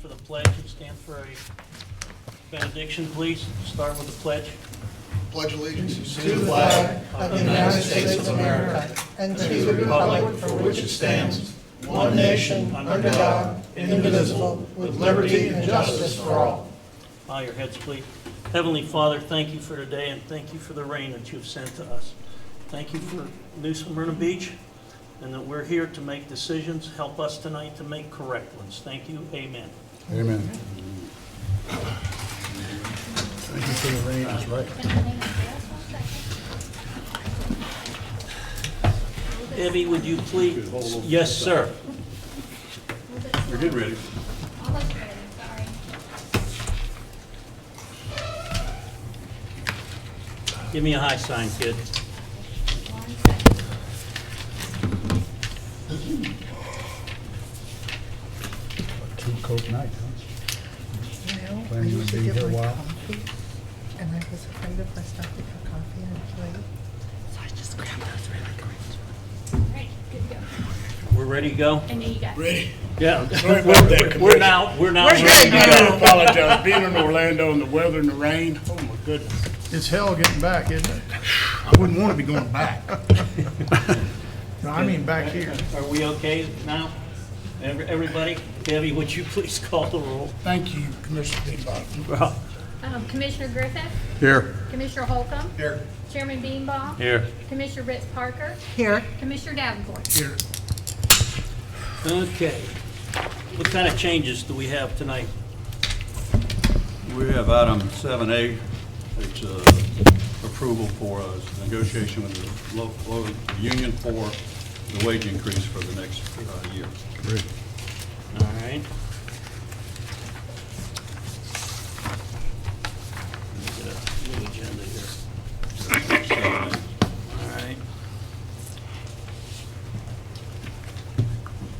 for the pledge and stand for a benediction, please. Start with the pledge. Pledge allegiance to the flag of the United States of America and to the republic for which it stands, one nation, under God, indivisible, with liberty and justice for all. Bow your heads, please. Heavenly Father, thank you for today, and thank you for the rain that you've sent to us. Thank you for New Smyrna Beach, and that we're here to make decisions. Help us tonight to make correct ones. Thank you. Amen. Amen. Thank you for the rain, that's right. Debbie, would you please? Yes, sir. You're getting ready. Almost ready, sorry. Give me a high sign, kid. 1 second. Two-coat night, huh? Well, I Planning to usually be get here a my while? coffee, and I was afraid if I stopped to get coffee and it's late, so I just grabbed those really quick. All right, good to go. We're ready to go? I know you got it. Ready? Yeah. Sorry about that, We're now ready to I go. apologize, being in Orlando and the weather and the rain, oh my goodness. It's hell getting back, isn't it? I wouldn't want to be going back. No, I mean back here. Are we okay now? Everybody? Debbie, would you please call the roll? Thank you, Commissioner Peabody. Well, Commissioner Griffith, Here. Commissioner Holcomb, Here. Chairman Beanbaugh, here. Commissioner Ritz Parker, Here, Commissioner Davenport. Here. Okay. What kind of changes do we have tonight? We have item 7A, it's approval for negotiation with the union for the wage increase for the next year. Great. All right. Let me get a new agenda here. 7A. All right.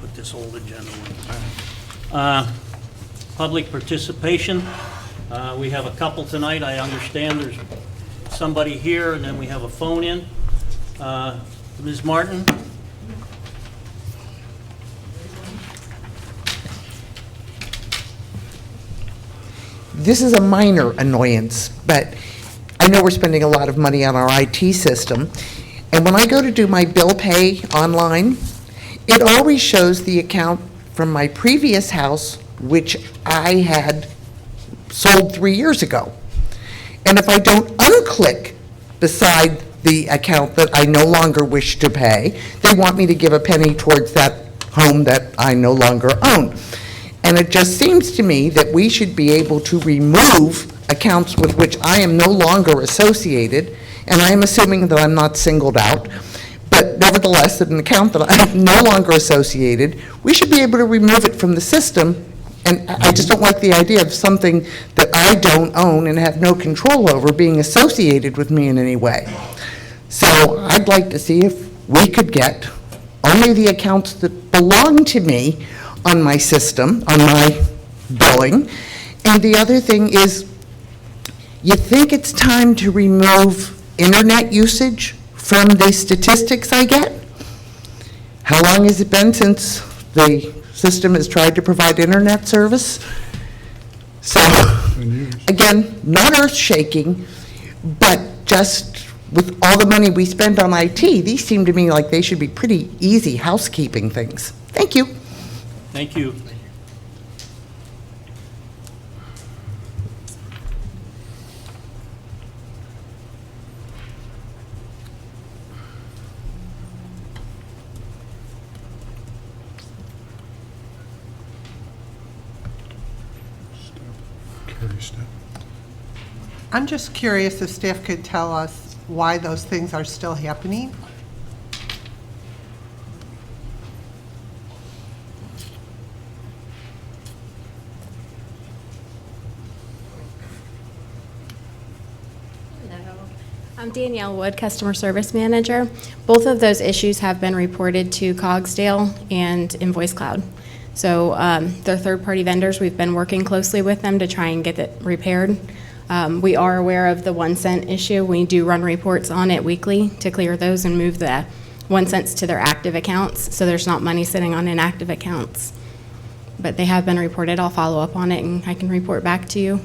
Put this old agenda in. Public participation. We have a couple tonight. I understand there's somebody here, and then we have a phone in. Ms. Martin? this is a minor annoyance, but I know we're spending a lot of money on our IT system, and when I go to do my bill pay online, it always shows the account from my previous house, which I had sold 3 years ago. And if I don't unclick beside the account that I no longer wish to pay, they want me to give a penny towards that home that I no longer own. And it just seems to me that we should be able to remove accounts with which I am no longer associated, and I am assuming that I'm not singled out, but nevertheless, that an account that I'm no longer associated, we should be able to remove it from the system. And I just don't like the idea of something that I don't own and have no control over being associated with me in any way. So I'd like to see if we could get only the accounts that belong to me on my system, on my billing. And the other thing is, you think it's time to remove internet usage from the statistics I get? How long has it been since the system has tried to provide internet service? So, again, not earth-shaking, but just with all the money we spend on IT, these seem to me like they should be pretty easy housekeeping things. Thank you. Thank you. I'm just curious if staff could tell us why those things are still happening? Hello. I'm Danielle Wood, Customer Service Manager. Both of those issues have been reported to Cogsdale and Invoice Cloud. So they're third-party vendors. We've been working closely with them to try and get it repaired. We are aware of the 1 cent issue. We do run reports on it weekly to clear those and move the 1 cents to their active accounts, so there's not money sitting on inactive accounts. but they have been reported. I'll follow up on it, and I can report back to you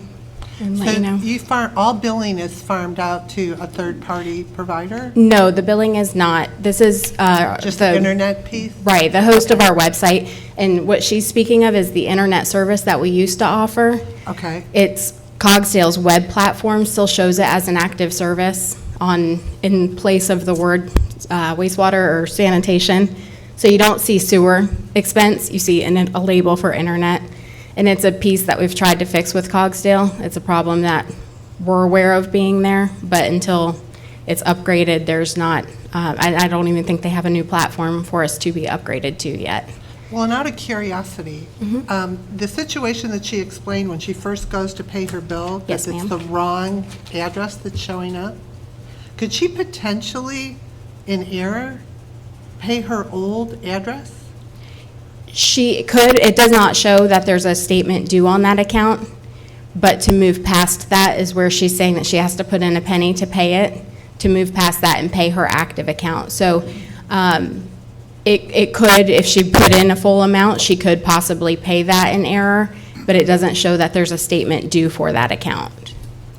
and let you know. All billing is farmed out to a third-party provider? No, the billing is not. This is Just the internet piece? Right, the host of our website. And what she's speaking of is the internet service that we used to offer. Okay. It's Cogsdale's web platform still shows it as an active service in place of the word wastewater or sanitation. So you don't see sewer expense, you see a label for internet. And it's a piece that we've tried to fix with Cogsdale. It's a problem that we're aware of being there, but until it's upgraded, there's not, I don't even think they have a new platform for us to be upgraded to yet. Well, and out of curiosity, the situation that she explained when she first goes to pay her bill, Yes, that it's ma'am. the wrong address that's showing up, could she potentially, in error, pay her old address? She could, it does not show that there's a statement due on that account, but to move past that is where she's saying that she has to put in a penny to pay it, to move past that and pay her active account. So it could, if she put in a full amount, she could possibly pay that in error, but it doesn't show that there's a statement due for that account.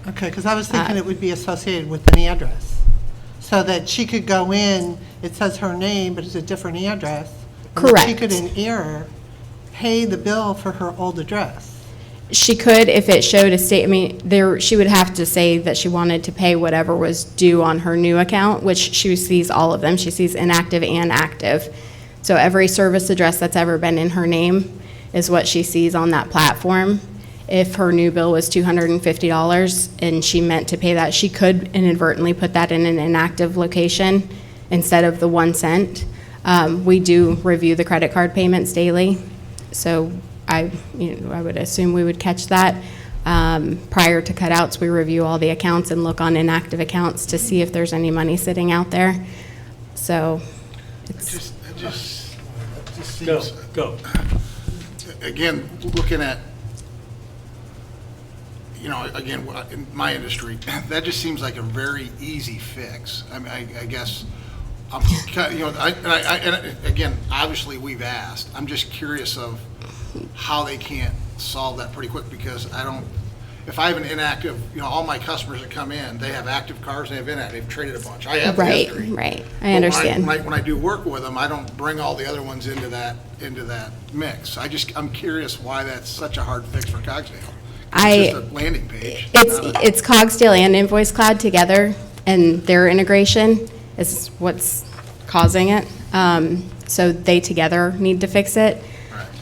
Okay, because I was thinking it would be associated with an address, so that she could go in, it says her name, but it's a different address. and that She Correct. could, in error, pay the bill for her old address. She could, if it showed a she would have to say that she wanted to pay whatever was due on her new account, which she sees all of them. She sees inactive and active. So every service address that's ever been in her name is what she sees on that platform. If her new bill was $250 and she meant to pay that, she could inadvertently put that in an inactive location instead of the 1 cent. We do review the credit card payments daily, so I would assume we would catch that. Prior to cutouts, we review all the accounts and look on inactive accounts to see if there's any money sitting out there. So it's, It just Go, seems, go. again, looking at, again, in my industry, that just seems like a very easy fix. I mean, I guess, and again, obviously, we've asked. I'm just curious of how they can't solve that pretty quick, because if I have an inactive, all my customers that come in, they have active cars, they have inactive, they've traded a bunch. I have the right, history. right. But I understand. When I do work with them, I don't bring all the other ones into that mix. I'm curious why that's such a hard fix for Cogsdale. It's just a landing page. It's Cogsdale and Invoice Cloud together, and their integration is what's causing it. So they together need to fix it.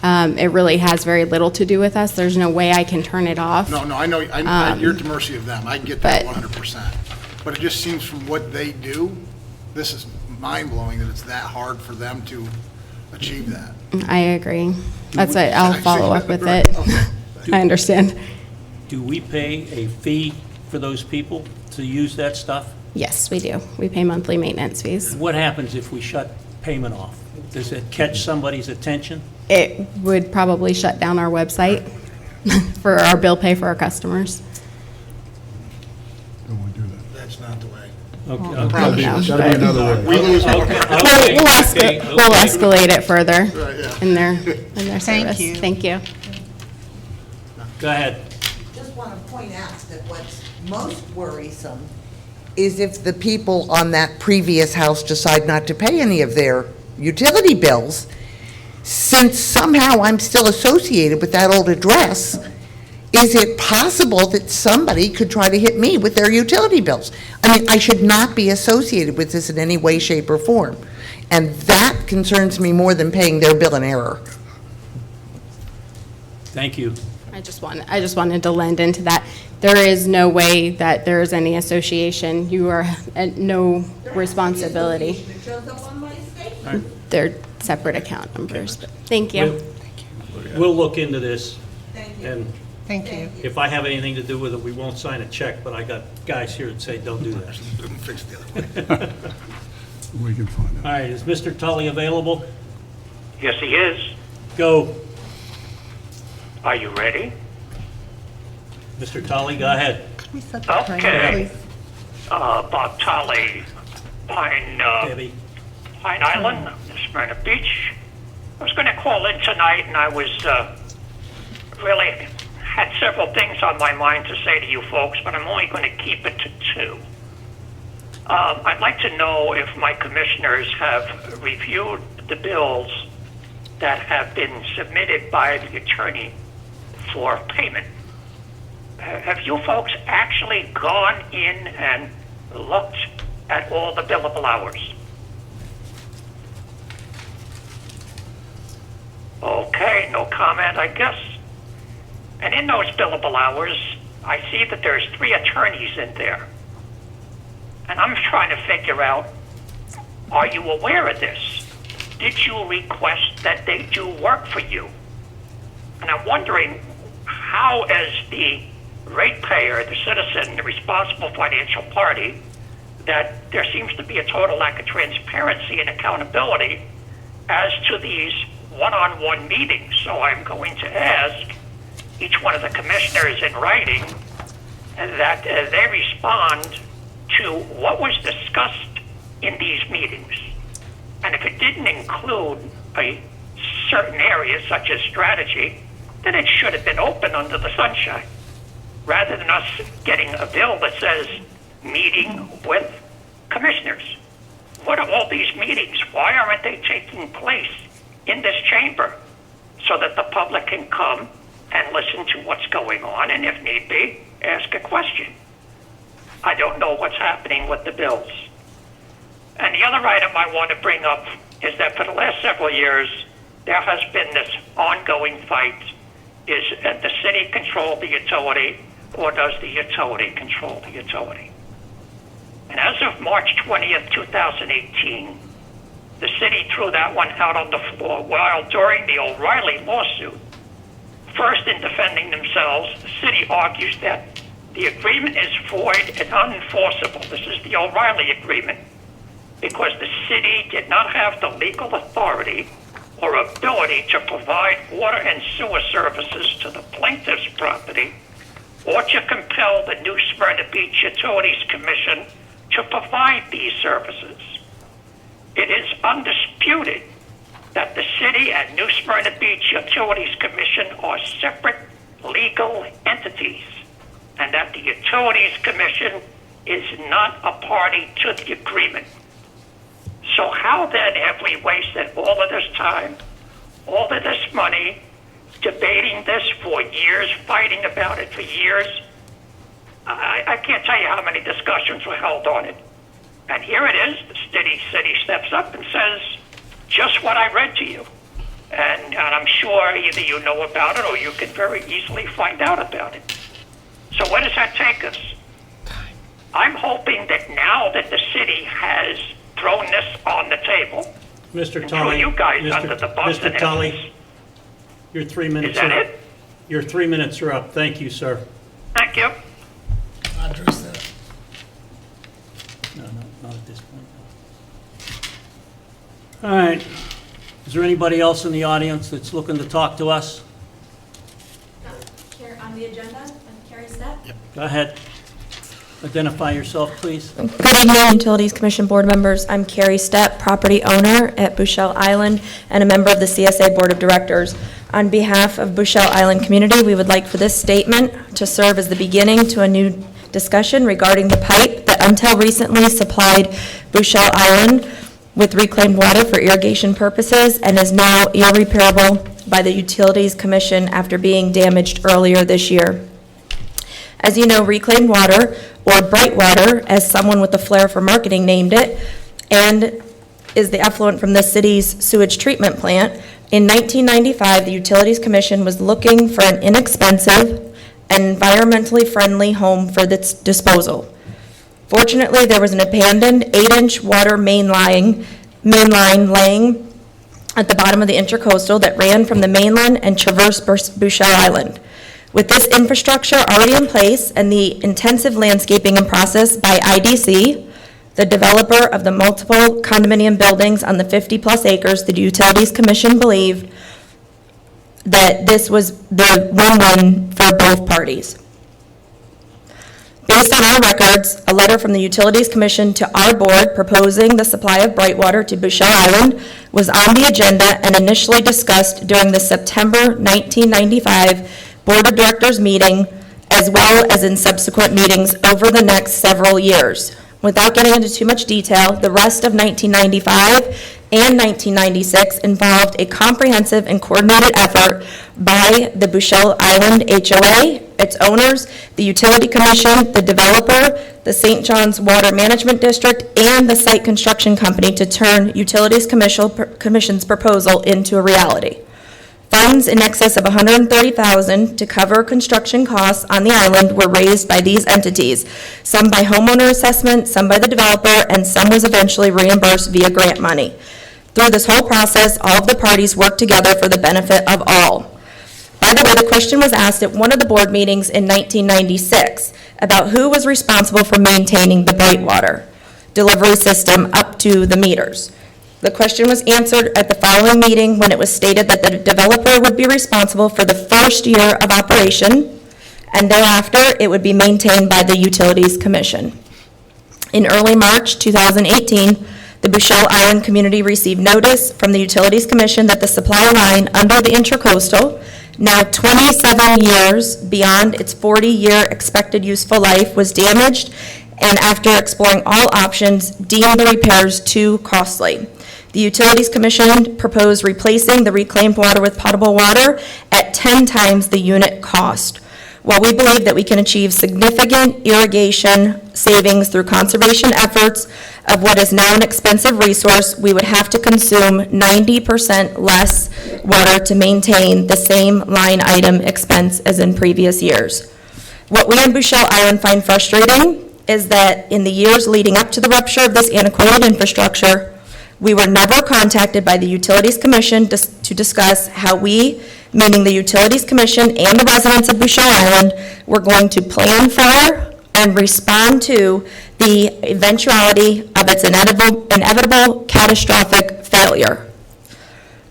It really has very little to do with us. There's no way I can turn it off. No, I know, you're at the mercy of them. I get that 100%. But it just seems from what they do, this is mind-blowing that it's that hard for them to achieve that. I agree. That's it. I'll follow up with it. I understand. Do we pay a fee for those people to use that stuff? Yes, we do. We pay monthly maintenance fees. What happens if we shut payment off? Does it catch somebody's attention? It would probably shut down our website for our bill pay for our customers. Don't want to do that. That's not the way. Okay. Probably, No, There's got to be another way. we lose more. Okay, We'll escalate it further Right, yeah. in their Thank service. you. Thank you. Go ahead. Just want to point out that what's most worrisome is if the people on that previous house decide not to pay any of their utility bills, since somehow I'm still associated with that old address, is it possible that somebody could try to hit me with their utility bills? I mean, I should not be associated with this in any way, shape, or form. And that concerns me more than paying their bill in error. Thank you. I just wanted to lend into that. There is no way that there is any association. You are at no responsibility. They're separate account numbers, but thank you. We'll look into this. And Thank you. if I have anything to do with it, we won't sign a check, but I got guys here that say, don't do that. Fix the other way. We can find out. All right, is Mr. Tully available? Yes, he is. Go. Are you ready? Mr. Tully, go ahead. Could we set the timer, Okay. please? Bob Tolley, Pine Debbie. Island, Smyrna Beach. I was going to call in tonight, and I was really had several things on my mind to say to you folks, but I'm only going to keep it to two. I'd like to know if my commissioners have reviewed the bills that have been submitted by the attorney for payment. Have you folks actually gone in and looked at all the billable hours? Okay, no comment, I guess. And in those billable hours, I see that there's 3 attorneys in there. And I'm trying to figure out, are you aware of this? Did you request that they do work for you? And I'm wondering how, as the ratepayer, the citizen, the responsible financial party, that there seems to be a total lack of transparency and accountability as to these one-on-one meetings. So I'm going to ask each one of the commissioners in writing that they respond to what was discussed in these meetings. And if it didn't include a certain area such as strategy, then it should have been open under the sunshine, rather than us getting a bill that says meeting with commissioners. What are all these meetings? Why aren't they taking place in this chamber so that the public can come and listen to what's going on and, if need be, ask a question? I don't know what's happening with the bills. And the other item I want to bring up is that for the last several years, there has been this ongoing fight. Is the city control the utility, or does the utility control the utility? And as of March 20th, 2018, the city threw that one out on the floor while during the O'Reilly lawsuit. First, in defending themselves, the city argues that the agreement is void and unenforceable. This is the O'Reilly agreement, because the city did not have the legal authority or ability to provide water and sewer services to the plaintiff's property, or to compel the New Smyrna Beach Utilities Commission to provide these services. It is undisputed that the city and New Smyrna Beach Utilities Commission are separate legal entities, and that the Utilities Commission is not a party to the agreement. So how then have we wasted all of this time, all of this money, debating this for years, fighting about it for years? I can't tell you how many discussions were held on it. And here it is, the city steps up and says just what I read to you. And I'm sure either you know about it or you can very easily find out about it. So where does that take us? I'm hoping that now that the city has thrown this on the table, Mr. and threw Tully, you guys under the bus. Mr. Tully, your 3 minutes Is that are up. it? Your 3 minutes are up. Thank you, sir. Thank you. Address that. No, not at this point. All right. Is there anybody else in the audience that's looking to talk to us? Chair, on the agenda, I'm Carrie Stepp. Go ahead. Identify yourself, please. Good evening, Utilities Commission Board members. I'm Carrie Stepp, property owner at Bouchelle Island and a member of the CSA Board of Directors. On behalf of Bouchelle Island community, we would like for this statement to serve as the beginning to a new discussion regarding the pipe that until recently supplied Bouchelle Island with reclaimed water for irrigation purposes and is now irreparable by the Utilities Commission after being damaged earlier this year. As you know, reclaimed water, or bright water, as someone with a flair for marketing named it, and is the effluent from the city's sewage treatment plant. In 1995, the Utilities Commission was looking for an inexpensive and environmentally friendly home for its disposal. Fortunately, there was an abandoned 8-inch water main line laying at the bottom of the intercoastal that ran from the mainland and traversed Bouchelle Island. With this infrastructure already in place and the intensive landscaping and process by IDC, the developer of the multiple condominium buildings on the 50-plus acres, the Utilities Commission believed that this was the win-win for both parties. Based on our records, a letter from the Utilities Commission to our board proposing the supply of bright water to Bouchelle Island was on the agenda and initially discussed during the September 1995 Board of Directors meeting, as well as in subsequent meetings over the next several years. Without getting into too much detail, the rest of 1995 and 1996 involved a comprehensive and coordinated effort by the Bushel Island HOA, its owners, the Utility Commission, the developer, the St. John's Water Management District, and the site construction company to turn Utilities Commission's proposal into a reality. Funds in excess of $130,000 to cover construction costs on the island were raised by these entities, some by homeowner assessment, some by the developer, and some was eventually reimbursed via grant money. Through this whole process, all of the parties worked together for the benefit of all. By the way, the question was asked at one of the board meetings in 1996 about who was responsible for maintaining the Brightwater delivery system up to the meters. The question was answered at the following meeting when it was stated that the developer would be responsible for the first year of operation, and thereafter it would be maintained by the Utilities Commission. In early March 2018, the Bushel Island community received notice from the Utilities Commission that the supply line under the Intracoastal, now 27 years beyond its 40-year expected useful life, was damaged, and after exploring all options, deemed the repairs too costly. The Utilities Commission proposed replacing the reclaimed water with potable water at 10 times the unit cost. While we believe that we can achieve significant irrigation savings through conservation efforts of what is now an expensive resource, we would have to consume 90% less water to maintain the same line item expense as in previous years. What we on Bushel Island find frustrating is that in the years leading up to the rupture of this antiquated infrastructure, we were never contacted by the Utilities Commission to discuss how we, meaning the Utilities Commission and the residents of Bushel Island, were going to plan for and respond to the eventuality of its inevitable catastrophic failure.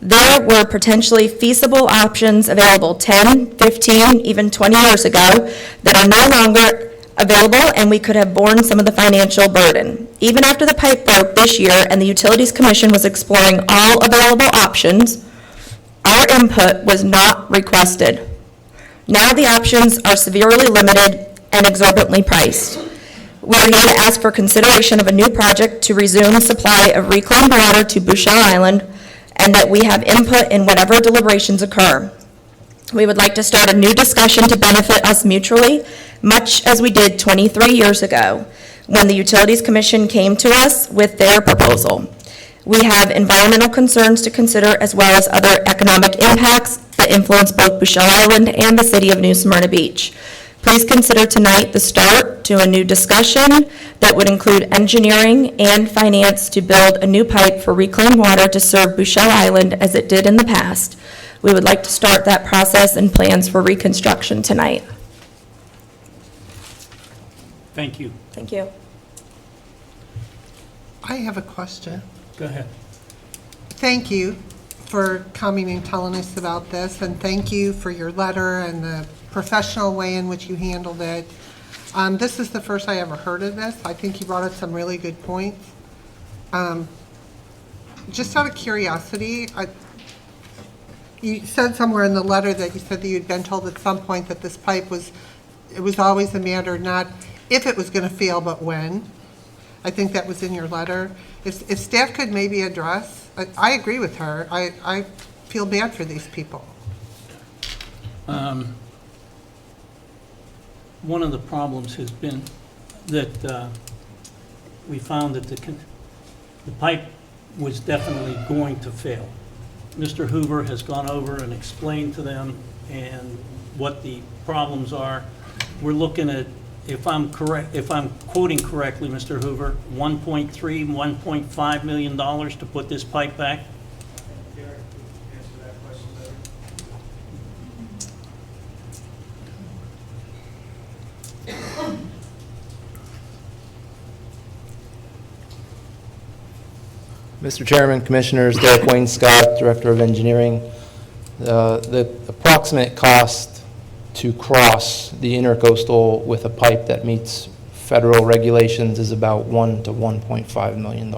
There were potentially feasible options available 10, 15, even 20 years ago that are no longer available, and we could have borne some of the financial burden. Even after the pipe broke this year and the Utilities Commission was exploring all available options, our input was not requested. Now the options are severely limited and exorbitantly priced. We are here to ask for consideration of a new project to resume supply of reclaimed water to Bushel Island, and that we have input in whatever deliberations occur. We would like to start a new discussion to benefit us mutually, much as we did 23 years ago when the Utilities Commission came to us with their proposal. We have environmental concerns to consider, as well as other economic impacts that influence both Bushel Island and the city of New Smyrna Beach. Please consider tonight the start to a new discussion that would include engineering and finance to build a new pipe for reclaimed water to serve Bushel Island as it did in the past. We would like to start that process and plans for reconstruction tonight. Thank you. Thank you. I have a question. Go ahead. Thank you for coming and telling us about this, and thank you for your letter and the professional way in which you handled it. This is the first I ever heard of this. I think you brought up some really good points. Just out of curiosity, you said somewhere in the letter that you said that you'd been told at some point that this pipe was always a matter not if it was going to fail, but when. I think that was in your letter. If staff could maybe address, I agree with her. I feel bad for these people. One of the problems has been that we found that the pipe was definitely going to fail. Mr. Hoover has gone over and explained to them and what the problems are. We're looking at, if I'm quoting correctly, Mr. Hoover, $1.5 million to put this pipe back. Mr. Chairman, Commissioners, Derek Wayne Scott, Director of Engineering. The approximate cost to cross the intercoastal with a pipe that meets federal regulations is about $1 to $1.5 million.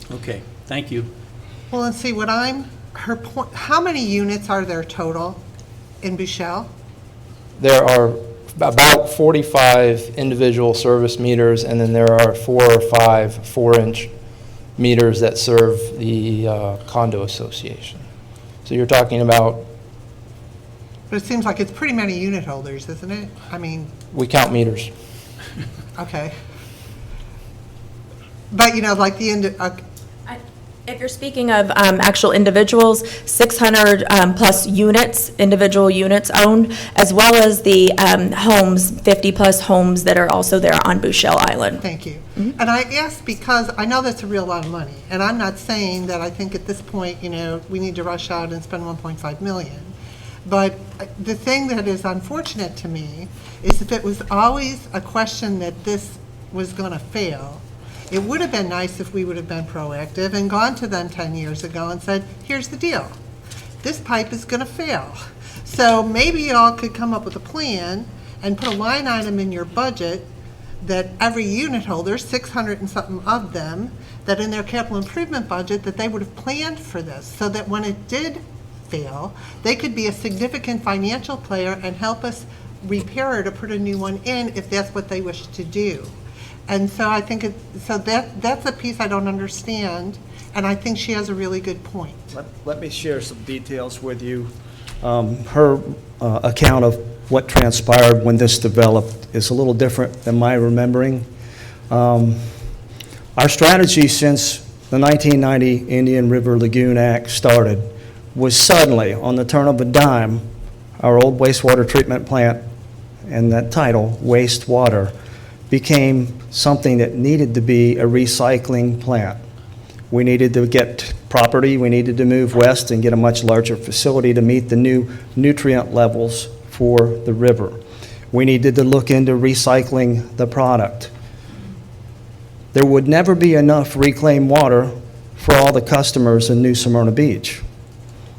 Okay, thank you. Well, and see, her point, how many units are there total? in Bushel? There are about 45 individual service meters, and then there are 4 or 5 4-inch meters that serve the condo association. So you're talking about, But it seems like it's pretty many unit holders, isn't it? I mean, we count meters. okay. But, like If you're speaking of actual individuals, 600 plus units, individual units owned, as well as the homes, 50 plus homes that are also there on Bushel Island. thank you. And I ask because I know that's a real lot of money, and I'm not saying that I think at this point, we need to rush out and spend 1.5 million. But the thing that is unfortunate to me is if it was always a question that this was going to fail, it would have been nice if we would have been proactive and gone to them 10 years ago and said, here's the deal. This pipe is going to fail. So maybe y'all could come up with a plan and put a line item in your budget that every unit holder, 600 and something of them, that in their capital improvement budget, that they would have planned for this so that when it did fail, they could be a significant financial player and help us repair it or put a new one in if that's what they wish to do. And so I think that's a piece I don't understand, and I think she has a really good point. Let me share some details with you. Her account of what transpired when this developed is a little different than my remembering. Our strategy since the 1990 Indian River Lagoon Act started was suddenly, on the turn of a dime, our old wastewater treatment plant, and that title, wastewater, became something that needed to be a recycling plant. We needed to get property, we needed to move west and get a much larger facility to meet the new nutrient levels for the river. We needed to look into recycling the product. There would never be enough reclaimed water for all the customers in New Smyrna Beach.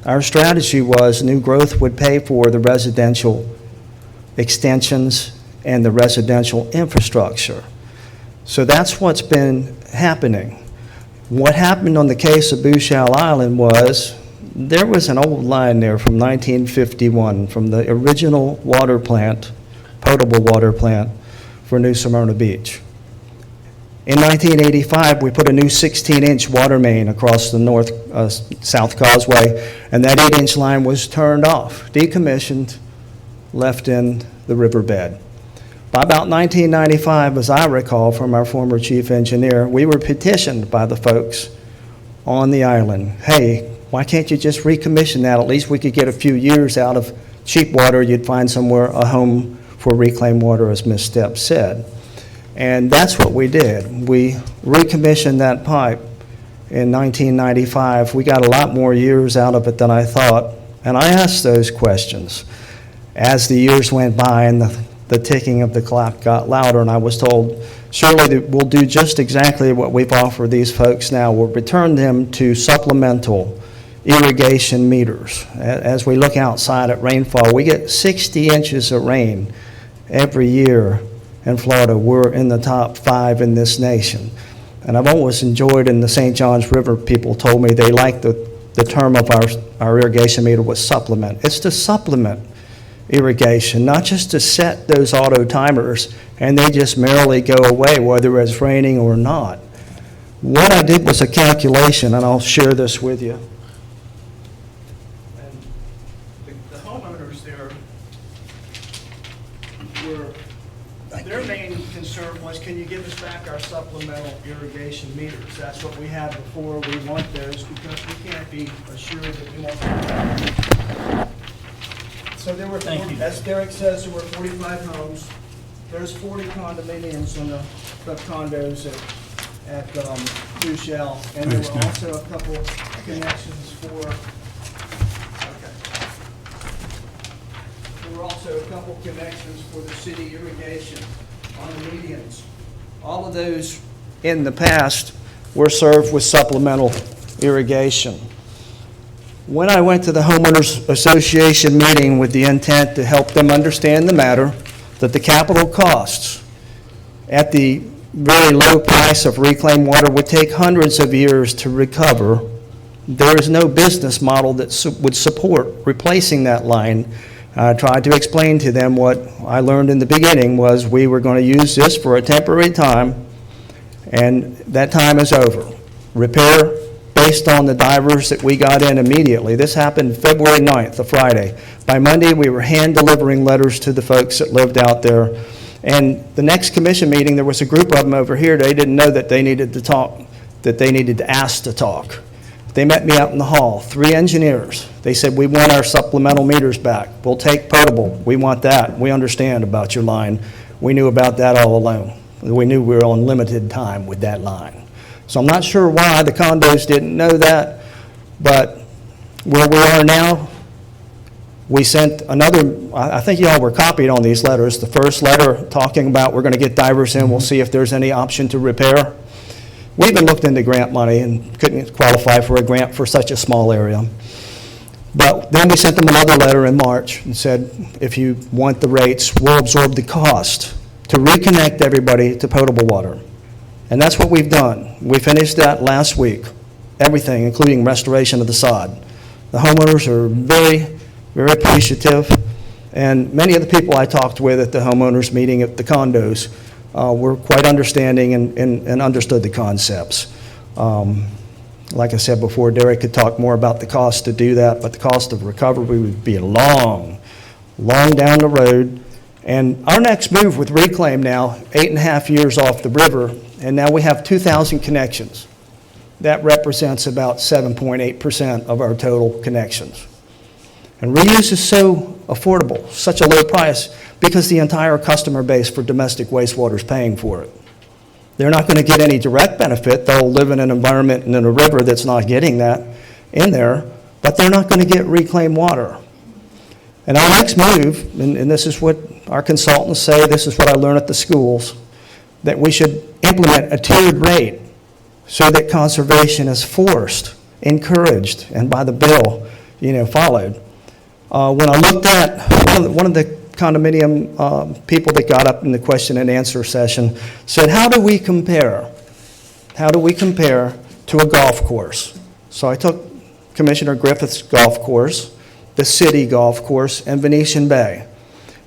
Our strategy was new growth would pay for the residential extensions and the residential infrastructure. So that's what's been happening. What happened on the case of Bushel Island was there was an old line there from 1951 from the original water plant, potable water plant for New Smyrna Beach. In 1985, we put a new 16-inch water main across the south causeway, and that 8-inch line was turned off, decommissioned, left in the riverbed. By about 1995, as I recall from our former chief engineer, we were petitioned by the folks on the island, hey, why can't you just recommission that? At least we could get a few years out of cheap water. You'd find somewhere a home for reclaimed water, as Ms. Stepp said. And that's what we did. We recommissioned that pipe in 1995. We got a lot more years out of it than I thought. And I asked those questions as the years went by and the ticking of the clock got louder, and I was told, surely we'll do just exactly what we've offered these folks now. We'll return them to supplemental irrigation meters. As we look outside at rainfall, we get 60 inches of rain every year in Florida. We're in the top 5 in this nation. And I've always enjoyed, and the St. Johns River people told me they liked the term of our irrigation meter was supplement. It's to supplement irrigation, not just to set those auto timers and they just merrily go away whether it's raining or not. What I did was a calculation, and I'll share this with you. And the homeowners there their main concern was, can you give us back our supplemental irrigation meters? That's what we had before. We want those because we can't be assured that we won't have them. So there were, as Derek says, there were 45 homes. There's 40 condominiums on the condos at Bushel, and there were also a couple connections for. There were also a couple connections for the city irrigation on the medians. All of those in the past were served with supplemental irrigation. When I went to the Homeowners Association meeting with the intent to help them understand the matter, that the capital costs at the very low price of reclaimed water would take hundreds of years to recover, there is no business model that would support replacing that line I tried to explain to them what I learned in the beginning was we were going to use this for a temporary time, and that time is over. Repair based on the divers that we got in immediately. This happened February 9th, a Friday. By Monday, we were hand delivering letters to the folks that lived out there. And the next commission meeting, there was a group of them over here. They didn't know that they needed to talk, that they needed to ask to talk. They met me out in the hall, 3 engineers. They said, we want our supplemental meters back. We'll take potable. We want that. We understand about your line. We knew about that all along. We knew we were on limited time with that line. So I'm not sure why the condos didn't know that, but where we are now, we sent another, I think y'all were copied on these letters. The first letter talking about we're going to get divers in, we'll see if there's any option to repair. We even looked into grant money and couldn't qualify for a grant for such a small area. But then we sent them another letter in March and said, if you want the rates, we'll absorb the cost to reconnect everybody to potable water. And that's what we've done. We finished that last week, everything, including restoration of the sod. The homeowners are very, very appreciative, and many of the people I talked with at the homeowners meeting at the condos were quite understanding and understood the concepts. Like I said before, Derek could talk more about the cost to do that, but the cost of recovery would be long down the road. And our next move with Reclaim now, 8.5 years off the river, and now we have 2,000 connections. That represents about 7.8% of our total connections. And reuse is so affordable, such a low price, because the entire customer base for domestic wastewater is paying for it. They're not going to get any direct benefit. They'll live in an environment and in a river that's not getting that in there, but they're not going to get reclaimed water. And our next move, and this is what our consultants say, this is what I learned at the schools, that we should implement a tiered rate so that conservation is forced, encouraged, and by the bill, followed. When I looked at one of the condominium people that got up in the question and answer session said, how do we compare? How do we compare to a golf course? So I took Commissioner Griffith's golf course, the city golf course, and Venetian Bay.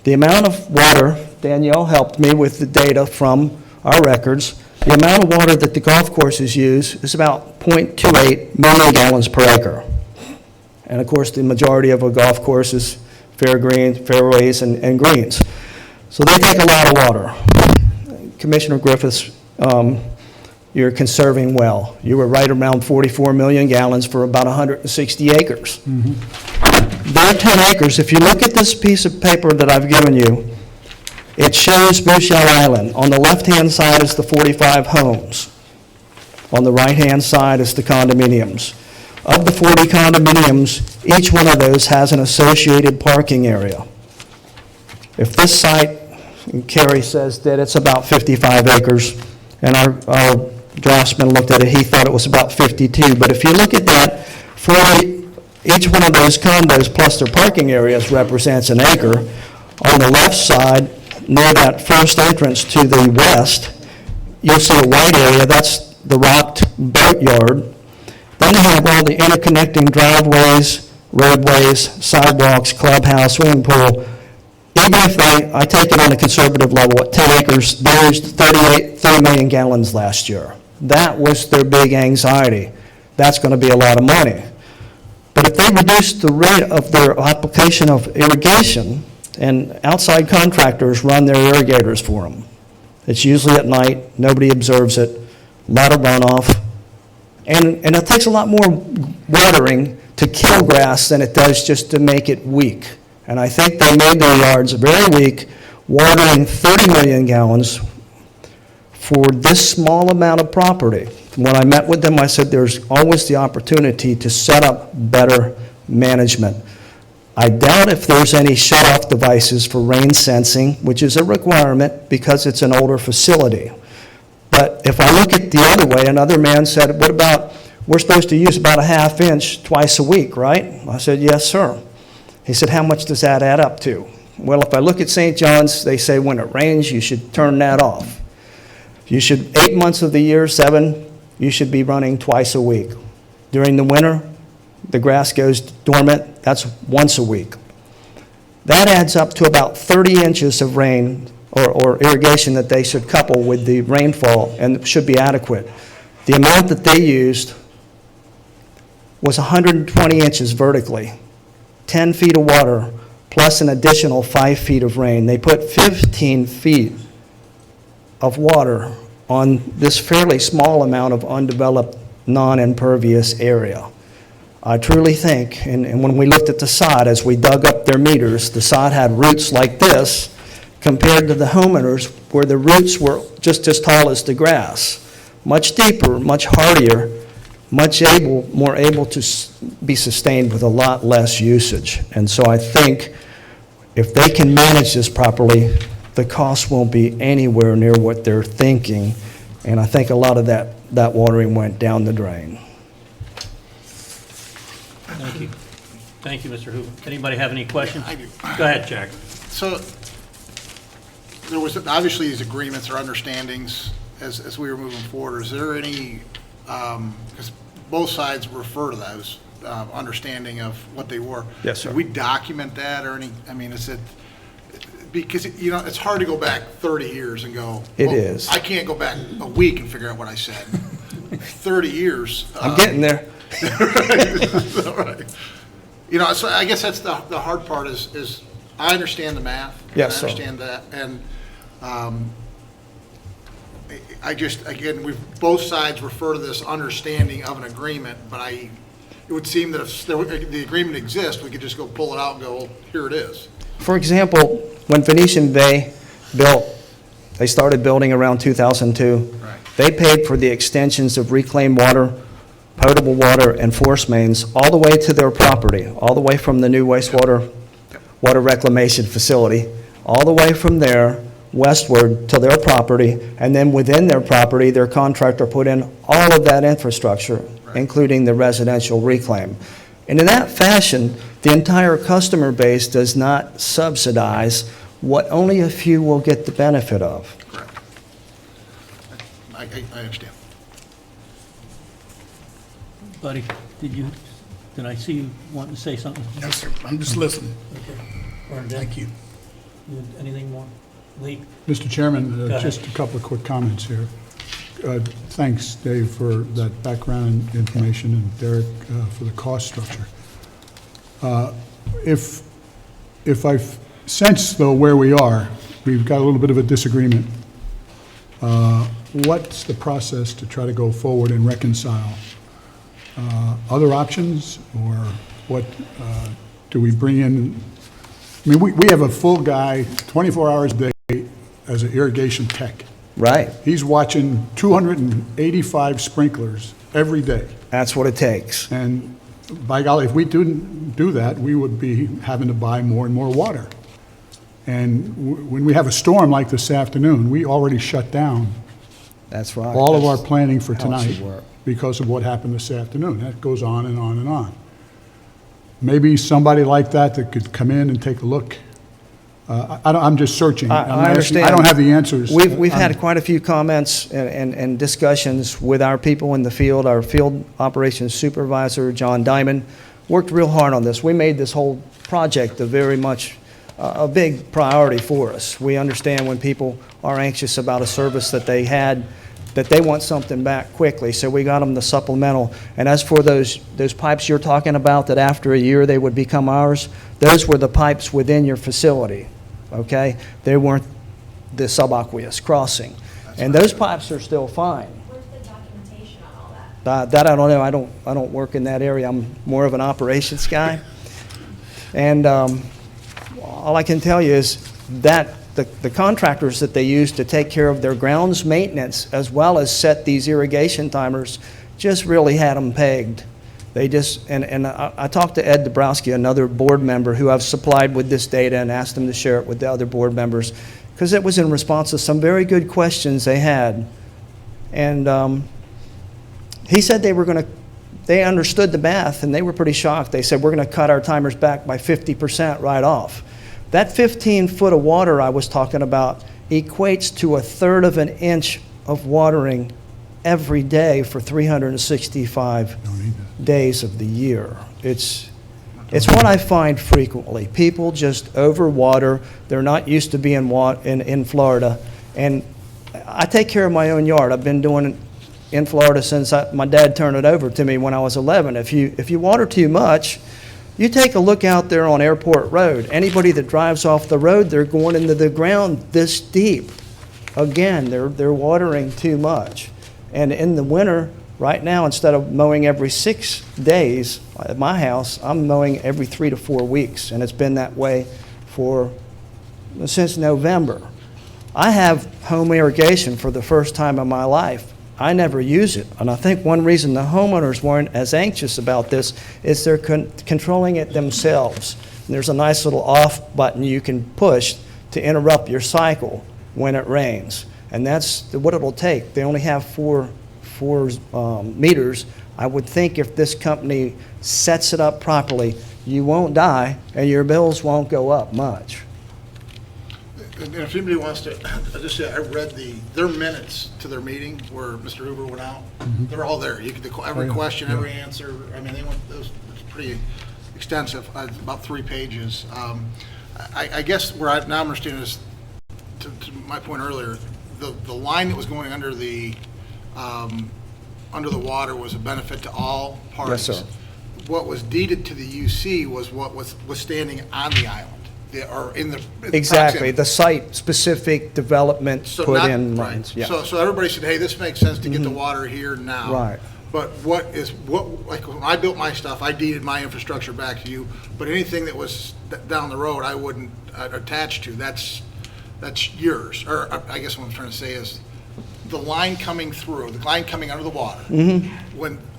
The amount of water, Danielle helped me with the data from our records, the amount of water that the golf courses use is about 0.28 million gallons per acre. And of course, the majority of a golf course is fairways, and greens. So they take a lot of water. Commissioner Griffiths, you're conserving well. You were right around 44 million gallons for about 160 acres. There are 10 acres. If you look at this piece of paper that I've given you, it shows Bushel Island. On the left-hand side is the 45 homes. On the right-hand side is the condominiums. Of the 40 condominiums, each one of those has an associated parking area. If this site, and Kerry says that it's about 55 acres, and our draftsman looked at it, he thought it was about 52. But if you look at that, each one of those condos plus their parking areas represents an acre. On the left side, near that first entrance to the west, you'll see a white area. That's the rocked boat yard. Then they have all the interconnecting driveways, roadways, sidewalks, clubhouse, swimming pool. Even if I take it on a conservative level at 10 acres, they used 30 million gallons last year. That was their big anxiety. That's going to be a lot of money. But if they reduce the rate of their application of irrigation, and outside contractors run their irrigators for them, it's usually at night, nobody observes it, a lot of runoff, and it takes a lot more watering to kill grass than it does just to make it weak. And I think they made their yards very weak, watering 30 million gallons for this small amount of property. When I met with them, I said there's always the opportunity to set up better management. I doubt if there's any shut-off devices for rain sensing, which is a requirement because it's an older facility. But if I look at the other way, another man said, what about, we're supposed to use about a ½ inch twice a week, right? I said, yes, sir. He said, how much does that add up to? Well, if I look at St. John's, they say when it rains, you should turn that off. You should, 8 months of the year, 7, you should be running twice a week. During the winter, the grass goes dormant, that's once a week. That adds up to about 30 inches of rain or irrigation that they should couple with the rainfall and should be adequate. The amount that they used was 120 inches vertically, 10 feet of water, plus an additional 5 feet of rain. They put 15 feet of water on this fairly small amount of undeveloped, non-impervious area. I truly think, and when we looked at the sod, as we dug up their meters, the sod had roots like this compared to the homeowners where the roots were just as tall as the grass. Much deeper, much hardier, more able to be sustained with a lot less usage. And so I think if they can manage this properly, the cost won't be anywhere near what they're thinking. And I think a lot of that watering went down the drain. Thank you. Thank you, Mr. Hoover. Anybody have any questions? I do. Go ahead, Jack. So there was obviously these agreements or understandings as we were moving forward. Is there any, because both sides refer to those, understanding of what they were. Yes, sir. Did we document that or any, I mean, is it, because, you know, it's hard to go back 30 years and go. It well, is. I can't go back a week and figure out what I said. 30 years. I'm getting there. All right. You know, so I guess that's the hard part is I understand the math. Yes, sir. I understand that. And I just, again, both sides refer to this understanding of an agreement, but it would seem that if the agreement exists, we could just go pull it out and go, well, here it is. For example, when Venetian Bay built, they started building around 2002. Right. They paid for the extensions of reclaimed water, potable water, and force mains all the way to their property, all the way from the new wastewater water reclamation facility, all the way from there westward to their property, and then within their property, their contractor put in all of that infrastructure, including the residential reclaim. And in that fashion, the entire customer base does not subsidize what only a few will get the benefit of. Correct. I understand. Buddy, did I see you wanting to say something? No, sir, I'm just listening. Okay. Thank you. Anything more? Lee? Mr. Chairman, ahead. just a couple of quick comments here. Thanks, Dave, for that background information, and Derek for the cost structure. If I've sensed, though, where we are, we've got a little bit of a disagreement. What's the process to try to go forward and reconcile? Other options, or what do we bring in? I mean, we have a full guy, 24 hours a day, as an irrigation tech. Right. He's watching 285 sprinklers every day. That's what it takes. And by golly, if we didn't do that, we would be having to buy more and more water. And when we have a storm like this afternoon, we already shut down That's right. all of our That's planning for how it tonight should work. because of what happened this afternoon. That goes on and on and on. Maybe somebody like that could come in and take a look. I'm just searching. I'm I not asking- understand. I don't have the answers. We've had quite a few comments and discussions with our people in the field. Our field operations supervisor, John Diamond, worked real hard on this. We made this whole project very much a big priority for us. We understand when people are anxious about a service that they had, that they want something back quickly, so we got them the supplemental. And as for those pipes you're talking about, that after a year they would become ours, those were the pipes within your facility, okay? They weren't the subaqueous crossing. And those pipes are still fine. Where's the documentation on all that? That I don't know. I don't work in that area. I'm more of an operations guy. And all I can tell you is that the contractors that they use to take care of their grounds maintenance as well as set these irrigation timers just really had them pegged. They just, and I talked to Ed Dabrowski, another board member who I've supplied with this data, and asked him to share it with the other board members, because it was in response to some very good questions they had. And he said they understood the math, and they were pretty shocked. They said, we're going to cut our timers back by 50% right off. That 15 foot of water I was talking about equates to 1/3 of an inch of watering every day for 365 days of the year. It's It's what I find frequently. People just overwater. They're not used to being in Florida. And I take care of my own yard. I've been doing it in Florida since my dad turned it over to me when I was 11. If you water too much, you take a look out there on Airport Road. Anybody that drives off the road, they're going into the ground this deep. Again, they're watering too much. And in the winter, right now, instead of mowing every 6 days at my house, I'm mowing every 3 to 4 weeks, and it's been that way since November. I have home irrigation for the first time in my life. I never use it, and I think one reason the homeowners weren't as anxious about this is they're controlling it themselves. And there's a nice little off button you can push to interrupt your cycle when it rains, and that's what it'll take. They only have four meters. I would think if this company sets it up properly, you won't die and your bills won't go up much. And if anybody wants to, I just say, I read their minutes to their meeting where Mr. Hoover went out. They're all there. You could, every question, every answer, I mean, it was pretty extensive, about 3 pages. I guess where I'm understanding is, to my point earlier, the line that was going under the water was a benefit to all parties. Yes, sir. What was deeded to the UC was what was standing on the island, or in the Exactly, proximity. the site-specific development So put not- in right. lines. Yeah. So everybody said, hey, this makes sense to get the water here now. Right. But like when I built my stuff, I deeded my infrastructure back to you, but anything that was down the road, I wouldn't attach to. That's yours. Or I guess what I'm trying to say is, the line coming through, the line coming under the water.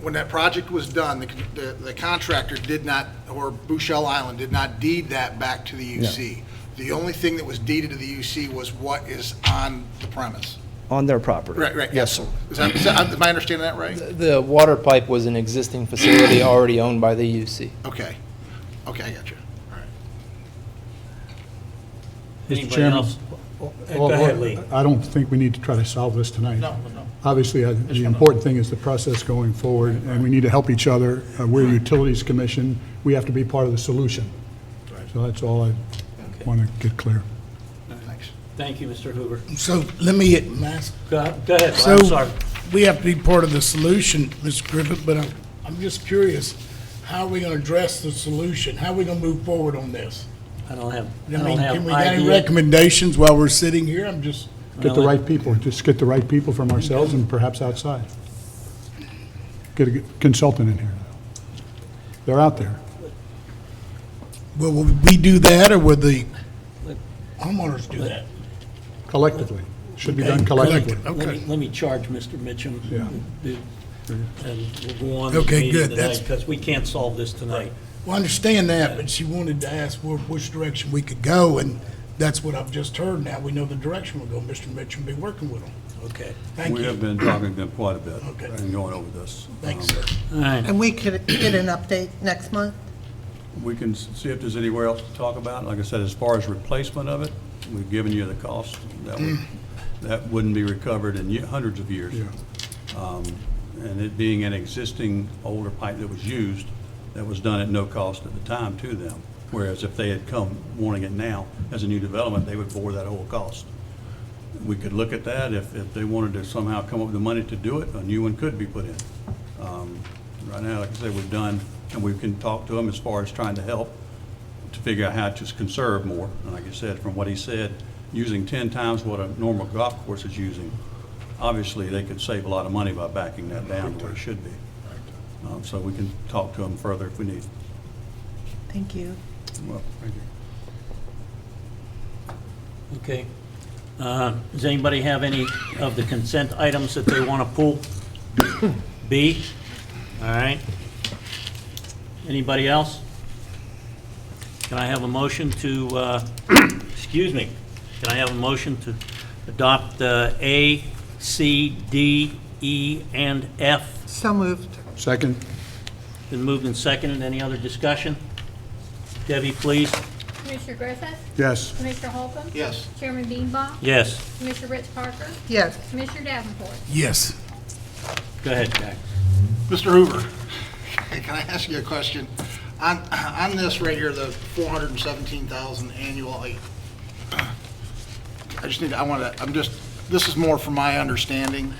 When that project was done, the contractor did not, or Bouchelle Island did not deed that back to the UC. The only thing that was deeded to the UC was what is on the premise. On their property. Right. Yes, sir. Am I understanding that right? The water pipe was an existing facility already owned by the UC. Okay, I got you. All right. Anybody Chairman. else? Go ahead, Lee. I don't think we need to try to solve this tonight. No. Obviously, the important thing is the process going forward, and we need to help each other. We're a Utilities Commission. We have to be part of the solution. So that's all I want to get clear. Thanks. Thank you, Mr. Hoover. So let me ask. Go ahead, So I'm sorry. we have to be part of the solution, Mr. Griffith, but I'm just curious, how are we going to address the solution? How are we going to move forward on this? I don't have Can we get any idea. recommendations while we're sitting here? I'm just, Get the right people, just get the right people from ourselves and perhaps outside. Get a consultant in here. They're out there. will we do that, or will the homeowners do that? Collectively. Should be Okay, done collectively. Okay. Let me charge Mr. Mitchum. Yeah. And we'll go on with the Okay, meeting good. tonight, That's- because we can't solve this tonight. Well, I understand that, but she wanted to ask which direction we could go, and that's what I've just heard. Now we know the direction we'll go. Mr. Mitchell will be working with them. Okay. Thank We have you. been talking to them quite a bit Okay. and going over this. Thanks, sir. All right. And we could get an update next month? We can see if there's anywhere else to talk about. Like I said, as far as replacement of it, we've given you the cost. That wouldn't be recovered in hundreds of years. Yeah. And it being an existing older pipe that was used, that was done at no cost at the time to them. Whereas if they had come wanting it now as a new development, they would bore that whole cost. We could look at that. If they wanted to somehow come up with the money to do it, a new one could be put in. Right now, like I said, we've done, and we can talk to them as far as trying to help to figure out how to conserve more. And like I said, from what he said, using 10 times what a normal golf course is using, obviously they could save a lot of money by backing that down to where it should be. So we can talk to them further if we need. Thank you. Well, thank you. Okay. Does anybody have any of the consent items that they want to pull? B? All right. Anybody else? Can I have a motion to, excuse me, can I have a motion to adopt A, C, D, E, and F? So moved. Second? Been moved and seconded. Any other discussion? Debbie, please. Commissioner Griffith, Yes. Commissioner Holcomb, Yes. Chairman Beanbaugh, Yes. Commissioner Rich Parker, Yes. Commissioner Davenport. Yes. Go ahead, Jack. Mr. Hoover, can I ask you a question? On this right here, the 417,000 annual, this is more from my understanding,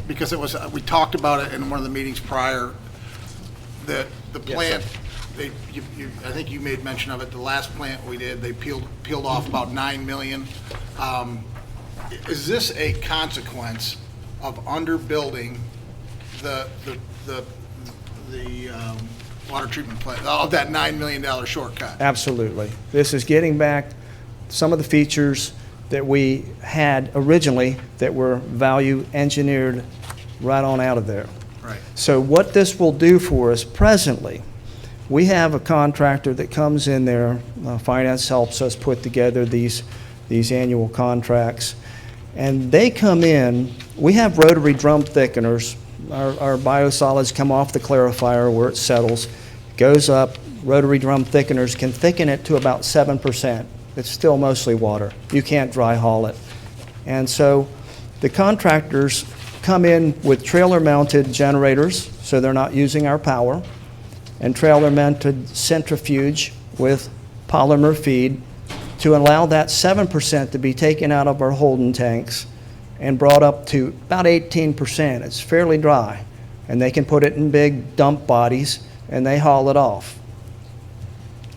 because we talked about it in one of the meetings prior, that the plant, I think you made mention of it, the last plant we did, they peeled off about 9 million. Is this a consequence of underbuilding the water treatment plant, of that $9 million shortcut? Absolutely. This is getting back some of the features that we had originally that were value engineered right on out of there. Right. So what this will do for us presently, we have a contractor that comes in there, finance helps us put together these annual contracts, and they come in, we have rotary drum thickeners. Our biosolids come off the clarifier where it settles, goes up, rotary drum thickeners can thicken it to about 7%. It's still mostly water. You can't dry haul it. And so the contractors come in with trailer-mounted generators, so they're not using our power, and trailer-mounted centrifuge with polymer feed to allow that 7% to be taken out of our holding tanks and brought up to about 18%. It's fairly dry. And they can put it in big dump bodies and they haul it off.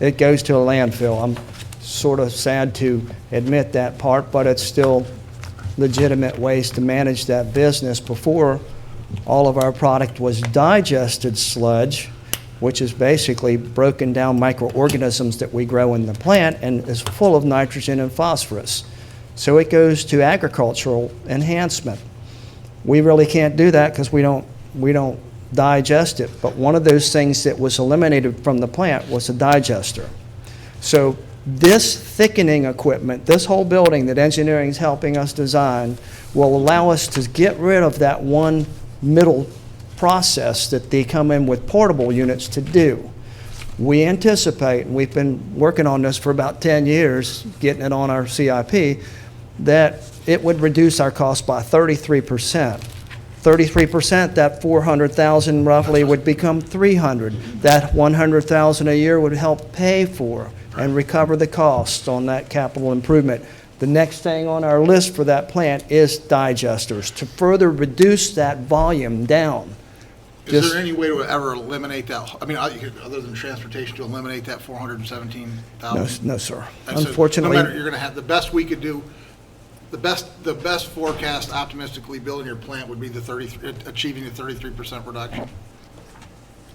It goes to a landfill. I'm sort of sad to admit that part, but it's still legitimate ways to manage that business. Before, all of our product was digested sludge, which is basically broken down microorganisms that we grow in the plant and is full of nitrogen and phosphorus. So it goes to agricultural enhancement. We really can't do that because we don't digest it. But one of those things that was eliminated from the plant was a digester. So this thickening equipment, this whole building that engineering is helping us design, will allow us to get rid of that one middle process that they come in with portable units to do. We anticipate, and we've been working on this for about 10 years, getting it on our CIP, that it would reduce our cost by 33%. 33%, that 400,000 roughly would become 300. That 100,000 a year would help pay for and recover the costs on that capital improvement. The next thing on our list for that plant is digesters to further reduce that volume down. Is there any way to ever eliminate that? I mean, other than transportation, to eliminate that 417,000? No, sir. No Unfortunately. matter, you're going to have the best we could do. The best forecast, optimistically, building your plant would be achieving the 33% reduction.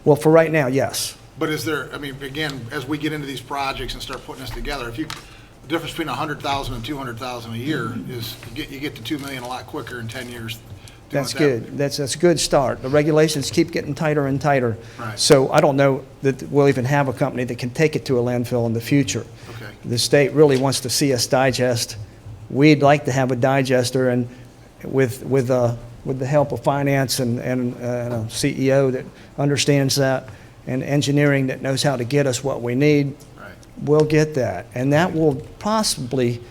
Well, for right now, yes. But is there? I mean, again, as we get into these projects and start putting this together, the difference between 100,000 and 200,000 a year is you get to 2 million a lot quicker in 10 years. That's good. That's a good start. The regulations keep getting tighter and tighter. Right. So I don't know that we'll even have a company that can take it to a landfill in the future. Okay. The state really wants to see us digest. We'd like to have a digester, and with the help of finance and a CEO that understands that, and engineering that knows how to get us what we need, Right. we'll get that. And that will possibly,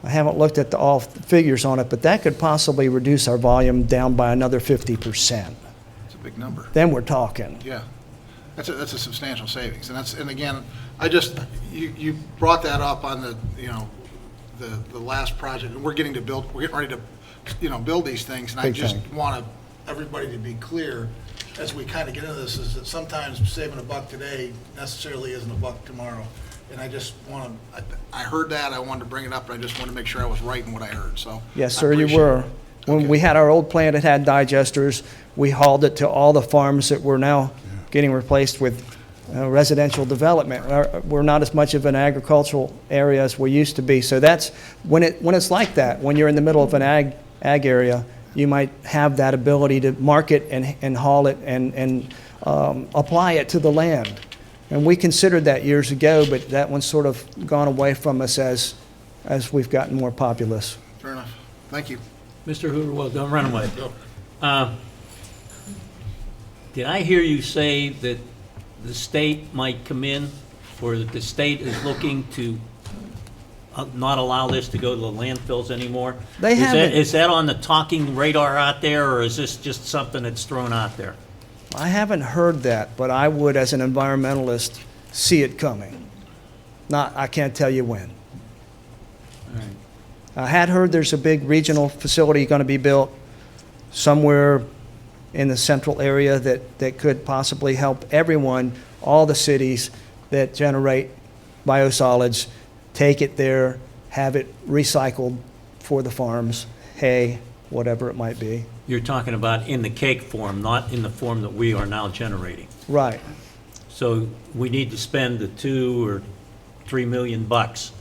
I haven't looked at all figures on it, but that could possibly reduce our volume down by another 50%. It's a big number. Then we're talking. Yeah, that's a substantial savings, and again, you brought that up on the last project, and we're getting ready to build these things, and I Big just thing. want everybody to be clear as we kind of get into this, is that sometimes saving $1 today necessarily isn't $1 tomorrow. And I just want to, I heard that, I wanted to bring it up, and I just wanted to make sure I was right in what I heard, so. Yes, I sir, you appreciate were. it. When Okay. we had our old plant, it had digesters. We hauled it to all the farms that were now getting replaced with residential development. We're not as much of an agricultural area as we used to be. So that's, when it's like that, when you're in the middle of an ag area, you might have that ability to market and haul it and apply it to the land. And we considered that years ago, but that one's sort of gone away from us as we've gotten more populous. Fair enough, thank you. Mr. Hoover, well, don't run away. Did I hear you say that the state might come in, or that the state is looking to not allow this to go to the landfills anymore? They haven't. Is that on the talking radar out there, or is this just something that's thrown out there? I haven't heard that, but I would, as an environmentalist, see it coming. I can't tell you when. I had heard there's a big regional facility going to be built somewhere in the central area that could possibly help everyone, all the cities that generate biosolids, take it there, have it recycled for the farms, hay, whatever it might be. You're talking about in the cake form, not in the form that we are now generating. Right. So we need to spend the $2 or $3 million bucks.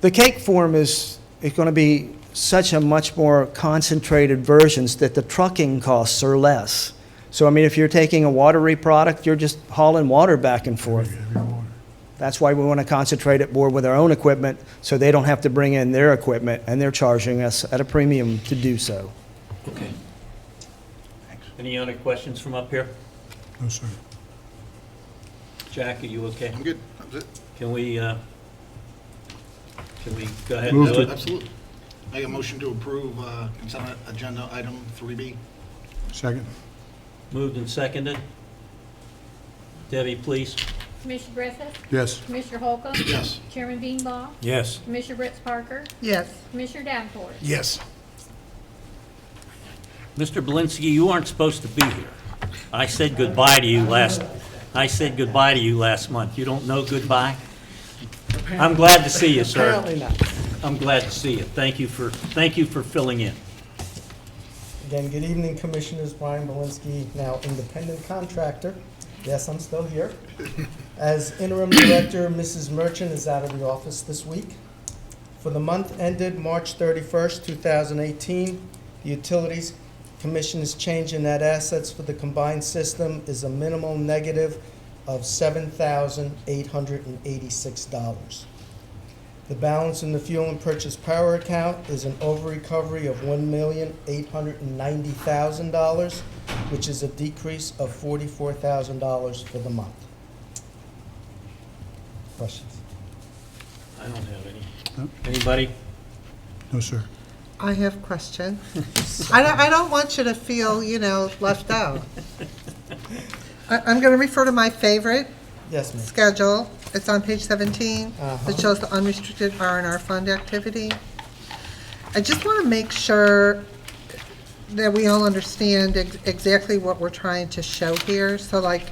The cake form is going to be such a much more concentrated versions that the trucking costs are less. So, I mean, if you're taking a watery product, you're just hauling water back and forth. That's why we want to concentrate it more with our own equipment, so they don't have to bring in their equipment, and they're charging us at a premium to do so. Okay. Any other questions from up here? No, sir. Jack, are you okay? I'm good. That's it. Can we go ahead and Move do to- it? Absolutely. Make a motion to approve consent agenda item 3B. Second? Moved and seconded. Debbie, please. Commissioner Griffith, Yes. Commissioner Holcomb. Yes. Chairman Beanball, Yes. Commissioner Fritz Parker, Yes. Commissioner Davenport. Yes. Mr. Belinsky, you aren't supposed to be here. I said goodbye to you last month. You don't know goodbye? I'm glad to see you, sir. Apparently not. I'm glad to see you. Thank you for filling in. Again, good evening, Commissioners. Brian Belinsky, now independent contractor. Yes, I'm still here. As interim director, Mrs. Merchant is out of the office this week. For the month ended March 31st, 2018, the Utilities Commission's change in net assets for the combined system is a minimal negative of $7,886. The balance in the fuel and purchase power account is an over-recovery of $1,890,000, which is a decrease of $44,000 for the month. Questions? I don't have any. No. Anybody? No, sir. I have questions. I don't want you to feel, left out. I'm going to refer to my favorite Yes, ma'am. schedule. It's on page 17. Uh-huh. It shows the unrestricted R&R fund activity. I just want to make sure that we all understand exactly what we're trying to show here. So like,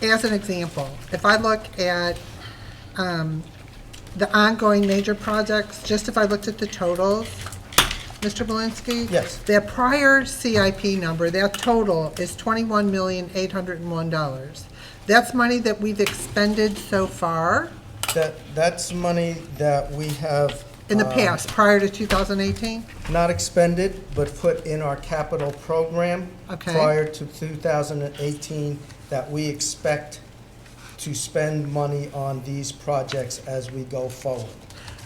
as an example, if I look at the ongoing major projects, just if I looked at the totals, Mr. Belinsky? Yes. That prior CIP number, that total is $21,801. That's money that we've expended so far That's money that we have. in the past, prior to 2018? Not expended, but put in our capital program. Okay. Prior to 2018, that we expect to spend money on these projects as we go forward.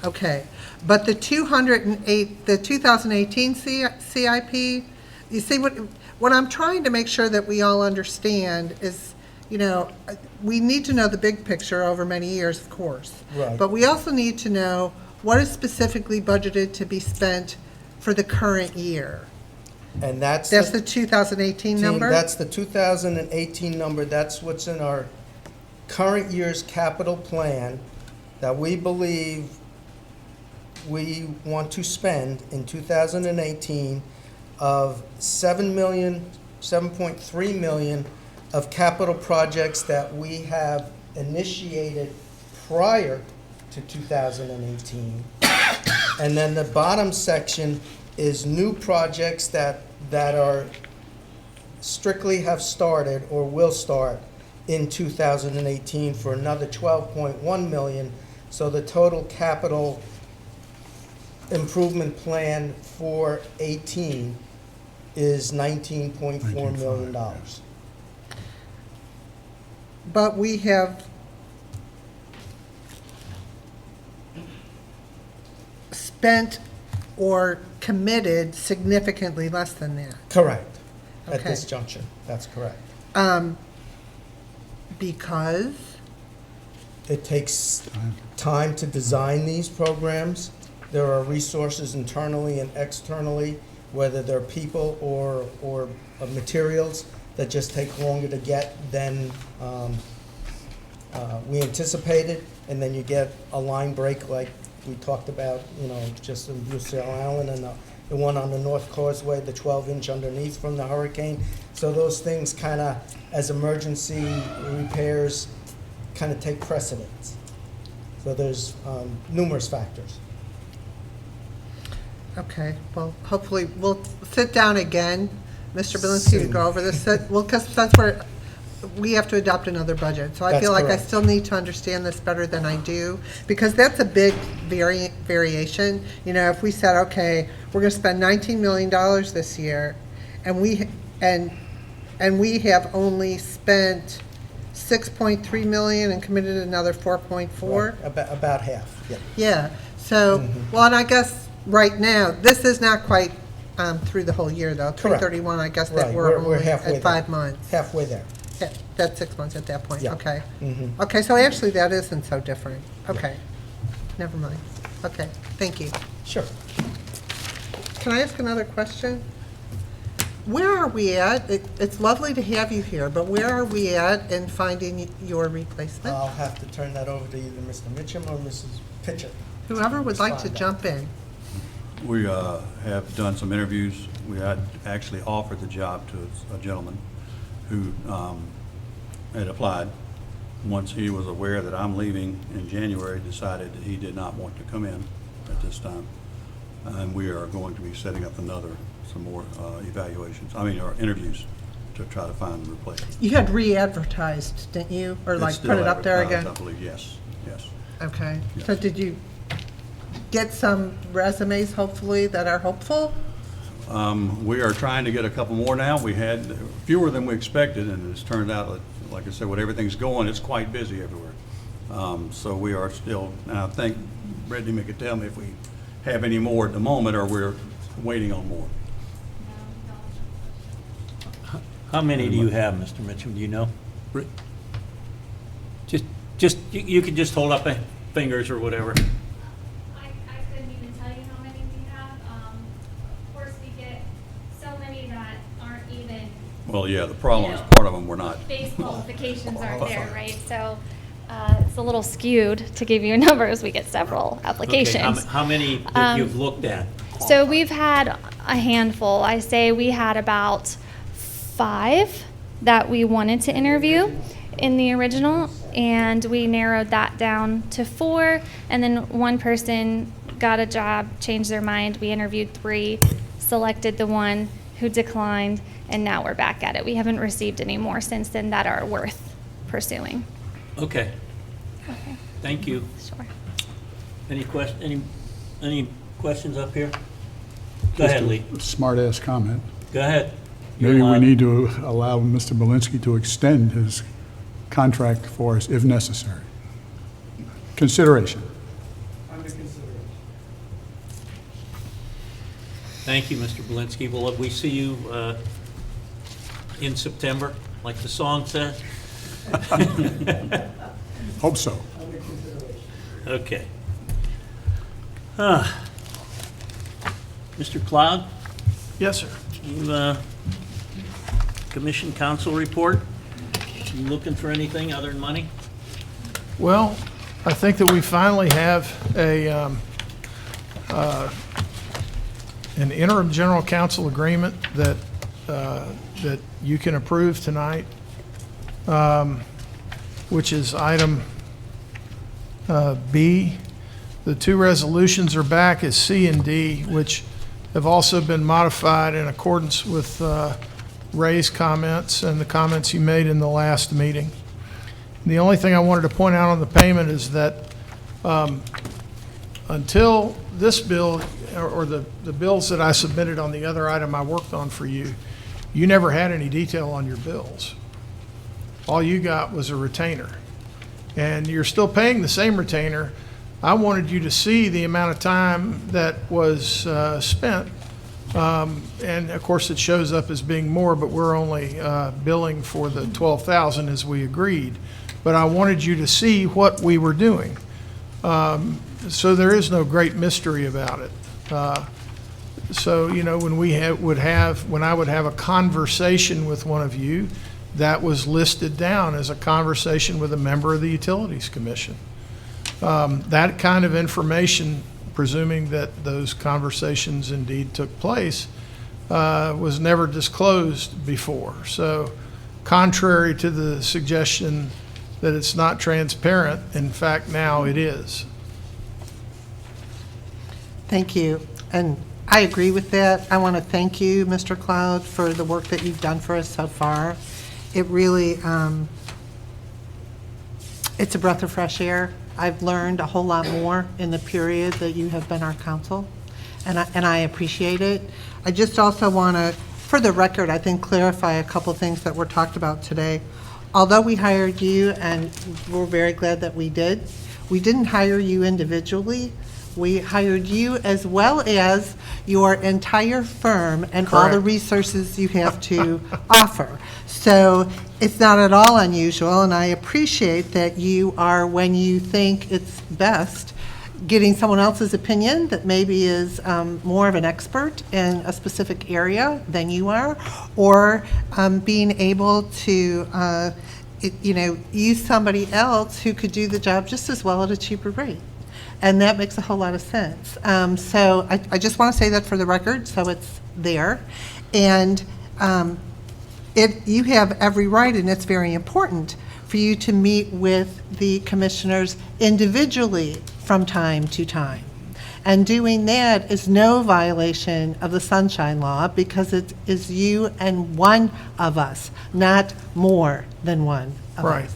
Okay, but the 2018 CIP, you see, what I'm trying to make sure that we all understand is, we need to know the big picture over many years, of course. Right. But we also need to know what is specifically budgeted to be spent for the current year. And that's That's the 2018 number? That's the 2018 number. That's what's in our current year's capital plan that we believe we want to spend in 2018 of $7.3 million of capital projects that we have initiated prior to 2018. And then the bottom section is new projects that are strictly have started or will start in 2018 for another $12.1 million. So the total capital improvement plan for 18 is $19.4 million. But we have spent or committed significantly less than that. Correct. At Okay. this juncture, that's correct. Because, It takes time to design these programs. There are resources internally and externally, whether they're people or materials that just take longer to get than we anticipated, and then you get a line break like we talked about, just in Bucell Island, and the one on the North Causeway, the 12-inch underneath from the hurricane. So those things kind of, as emergency repairs, kind of take precedence. So there's numerous factors. Okay, well, hopefully, we'll sit down again, Mr. Bielinski, to go over this. Well, because since we have to adopt another budget, so I That's feel like I correct. still need to understand this better than I do, because that's a big variation. If we said, okay, we're gonna spend $19 million this year, and we have only spent 6.3 million and committed another 4.4. About half, yeah. Yeah, so, well, and I guess right now, this is not quite through the whole year, though. Correct. 3/31, I guess that Right, we're we're only halfway at 5 there. months. Halfway there. Yeah, that's 6 months at that point, Yeah. okay. Mhm. Okay, so actually, that isn't so different. Okay, never mind. Okay, thank you. Sure. Can I ask another question? Where are we at? It's lovely to have you here, but where are we at in finding your replacement? I'll have to turn that over to either Mr. Mitchum or Mrs. Pitcher. Whoever would like to Respond. jump in. We have done some interviews. We had actually offered the job to a gentleman who had applied. Once he was aware that I'm leaving in January, decided that he did not want to come in at this time. And we are going to be setting up some more evaluations, or interviews to try to find the replacement. You had re-advertised, didn't you? Or It's like still put it up there advertised, again? I believe, yes. Okay, Yes. so did you get some resumes, hopefully, that are hopeful? We are trying to get a couple more now. We had fewer than we expected, and it's turned out, like I said, with everything's going, it's quite busy everywhere. So we are still, and I think Brittany could tell me if we have any more at the moment, or we're waiting on more. How many do you have, Mr. Mitchell, do you know? You could just hold up fingers or whatever. I couldn't even tell you how many we have. Of course, we get so many that aren't even, Well, yeah, the problem is part of them were not. base qualifications aren't there, right? So it's a little skewed to give you numbers. We get several Okay, applications. how many that you've looked at? So we've had a handful. I say we had about 5 that we wanted to interview in the original, and we narrowed that down to 4, and then one person got a job, changed their mind. We interviewed 3, selected the one who declined, and now we're back at it. We haven't received any more since then that are worth pursuing. Okay, Okay, thank you. sure. Any questions up here? Go ahead, Lee. Smart-ass comment. Go ahead. You're Maybe we allowed. need to allow Mr. Bielinski to extend his contract for us if necessary. Consideration. Thank you, Mr. Bielinski. Will we see you in September, like the song says? Hope so. Okay. Mr. Cloud, Yes, sir. you, Commission Council report? You looking for anything other than money? Well, I think that we finally have an interim general council agreement that you can approve tonight, which is item B. The 2 resolutions are back as C and D, which have also been modified in accordance with Ray's comments and the comments you made in the last meeting. The only thing I wanted to point out on the payment is that until this bill, or the bills that I submitted on the other item I worked on for you, you never had any detail on your bills. All you got was a retainer. And you're still paying the same retainer. I wanted you to see the amount of time that was spent. And of course, it shows up as being more, but we're only billing for the 12,000 as we agreed. But I wanted you to see what we were doing. So there is no great mystery about it. So, you know, when when I would have a conversation with one of you, that was listed down as a conversation with a member of the Utilities Commission. That kind of information, presuming that those conversations indeed took place, was never disclosed before. So contrary to the suggestion that it's not transparent, in fact, now it is. Thank you. And I agree with that. I want to thank you, Mr. Cloud, for the work that you've done for us so far. It really, it's a breath of fresh air. I've learned a whole lot more in the period that you have been our counsel, and I appreciate it. I just also want to, for the record, I think clarify a couple things that were talked about today. Although we hired you, and we're very glad that we didn't hire you individually. We hired you as well as your entire firm and all the Correct. resources you have to offer. So it's not at all unusual, and I appreciate that you are, when you think it's best, getting someone else's opinion that maybe is more of an expert in a specific area than you are, or being able to use somebody else who could do the job just as well at a cheaper rate. And that makes a whole lot of sense. So I just want to say that for the record, so it's there. And you have every right, and it's very important for you to meet with the commissioners individually from time to time. And doing that is no violation of the Sunshine Law, because it is you and one of us, not more than one of Right. us.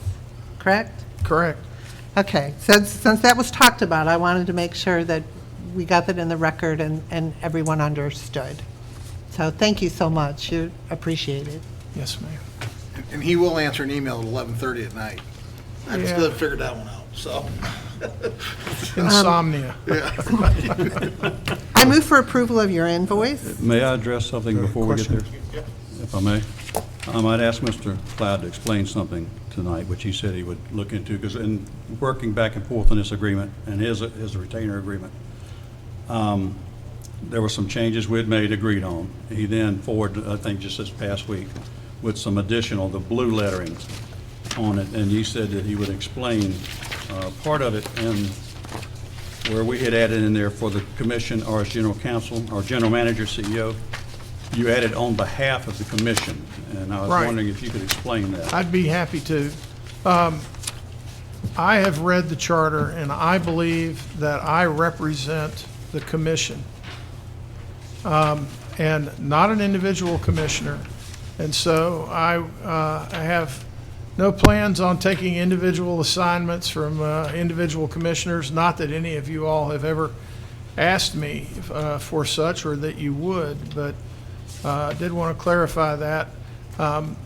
Correct? Correct. Okay, since that was talked about, I wanted to make sure that we got that in the record and everyone understood. So thank you so much, you appreciate it. Yes, ma'am. And he will answer an email at 11:30 at night. I Yeah. still haven't figured that one out, so. Insomnia. I move for approval of your invoice. May I address something before we get there? If I may? I might ask Mr. Cloud to explain something tonight, which he said he would look into, because in working back and forth on this agreement and his retainer agreement, there were some changes we had made, agreed on. He then forwarded, I think just this past week, with some additional, the blue lettering on it, and you said that he would explain part of it, and where we had added in there for the commission or as general counsel or general manager, CEO, you added on behalf of the commission, and I was Right. wondering if you could explain that. I'd be happy to. I have read the charter, and I believe that I represent the commission, and not an individual commissioner. And so I have no plans on taking individual assignments from individual commissioners, not that any of you all have ever asked me for such, or that you would, but I did want to clarify that.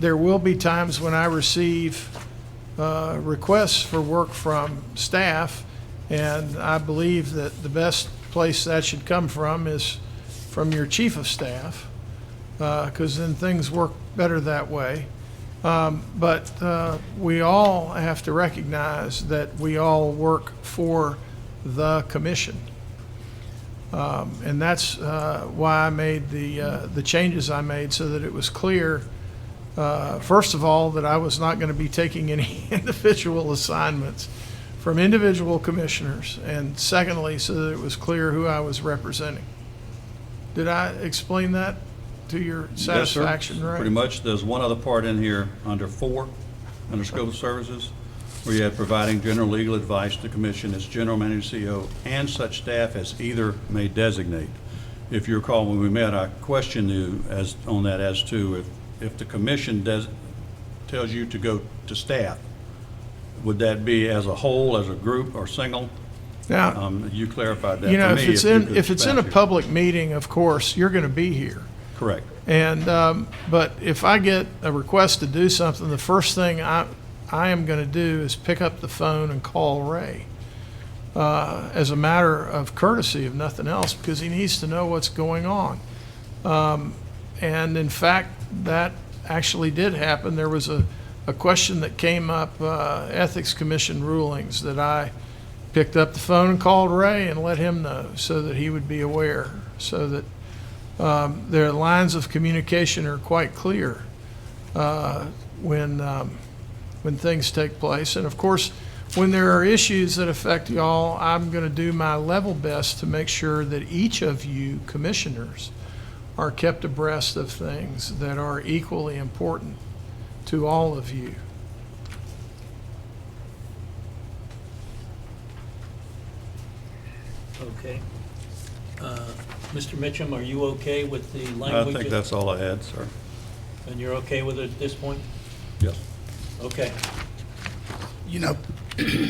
There will be times when I receive requests for work from staff, and I believe that the best place that should come from is from your chief of staff, because then things work better that way. But we all have to recognize that we all work for the commission. And that's why I made the changes I made, so that it was clear, first of all, that I was not going to be taking any individual assignments from individual commissioners, and secondly, so that it was clear who I was representing. Did I explain that to your satisfaction, Yes, sir. right? Pretty much. There's one other part in here under 4, under scope of services, where you have providing general legal advice to commission as general manager, CEO, and such staff as either may designate. If you recall, when we met, I questioned you on that as to if the commission tells you to go to staff, would that be as a whole, as a group, or single? Now, You clarified that you know, for me. if it's you in, could if it's in a expand it. public meeting, of course, you're going to be here. Correct. And, but if I get a request to do something, the first thing I am going to do is pick up the phone and call Ray, as a matter of courtesy, if nothing else, because he needs to know what's going on. And in fact, that actually did happen. There was a question that came up, Ethics Commission rulings, that I picked up the phone and called Ray and let him know, so that he would be aware, so that Their lines of communication are quite clear when things take place. And of course, when there are issues that affect y'all, I'm going to do my level best to make sure that each of you commissioners are kept abreast of things that are equally important to all of you. Okay. Mr. Mitchum, are you okay with the I language? think that's all I had, sir. And you're okay with it at this point? Yes. Okay. You know,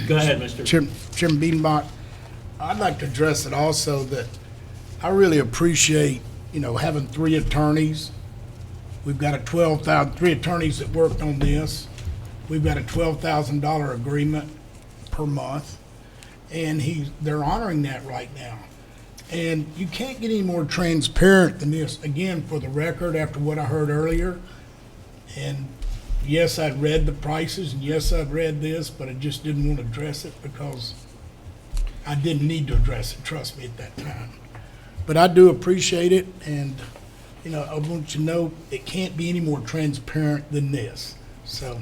Go ahead, Mr. Chairman Biedenbach, I'd like to address it also that I really appreciate, having three attorneys. We've got three attorneys that worked on this. We've got a $12,000 agreement per month, and they're honoring that right now. And you can't get any more transparent than this. Again, for the record, after what I heard earlier, and yes, I'd read the prices, and yes, I'd read this, but I just didn't want to address it because I didn't need to address it, trust me, at that time. But I do appreciate it, and, I want you to know it can't be any more transparent than this. So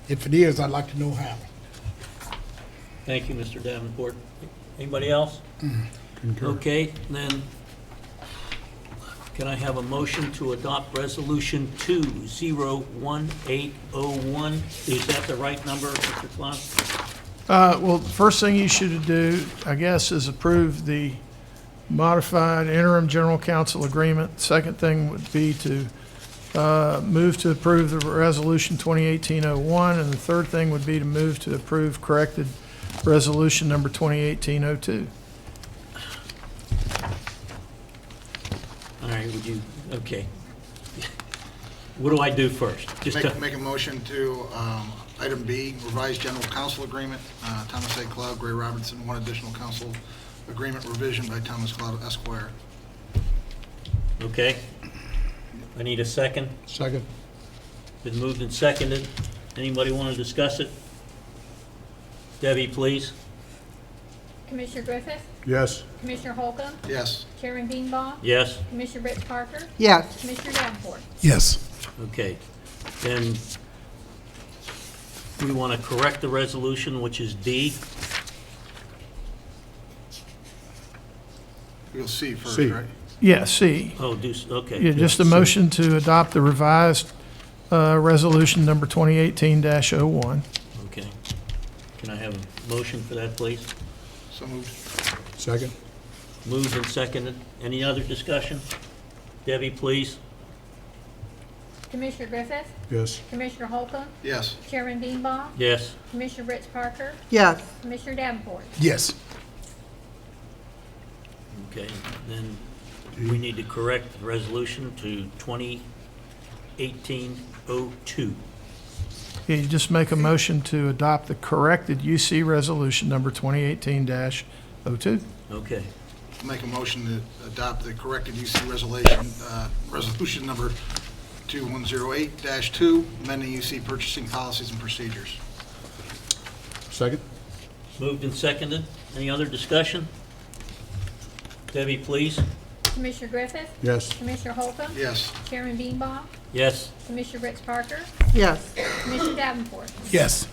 if it is, I'd like to know how. Thank you, Mr. Davenport. Anybody else? Concur. Okay, then, can I have a motion to adopt Resolution 201801? Is that the right number, Mr. Klaus? Well, the first thing you should do, I guess, is approve the modified interim general counsel agreement. Second thing would be to move to approve the resolution 2018-01, and the third thing would be to move to approve corrected resolution number 2018-02. All right, okay. What do I do first? Make a motion to item B, revised general counsel agreement, Thomas A. Cloud, Gray Robertson, one additional counsel agreement revision by Thomas Cloud Esquire. Okay. I need a second. Second. Been moved and seconded. Anybody want to discuss it? Debbie, please. Commissioner Griffith, Yes. Commissioner Holcomb, Yes. Chairman Beanbaugh, Yes? Commissioner Rich Parker, Yes. Commissioner Davenport. Yes. Okay. Then we want to correct the resolution, which is D. We'll see first, C. right? Yeah, C. Oh, okay. Yeah, just a motion to adopt the revised resolution number 2018-01. Okay. Can I have a motion for that, please? So moved. Second. Moved and seconded. Any other discussion? Debbie, please. Commissioner Griffith, Yes. Commissioner Holcomb, Yes. Chairman Beanbaugh, Yes. Commissioner Rich Parker, Yes. Commissioner Davenport. Yes. Okay, then we need to correct the resolution to 2018-02. Yeah, you just make a motion to adopt the corrected UC resolution number 2018-02. Okay. Make a motion to adopt the corrected UC resolution number 2108-2, amending UC purchasing policies and procedures. Second. Moved and seconded. Any other discussion? Debbie, please. Commissioner Griffith, Yes. Commissioner Holcomb, Yes. Chairman Beanbaugh, Yes. Commissioner Rich Parker, Yes. Commissioner Davenport. Yes.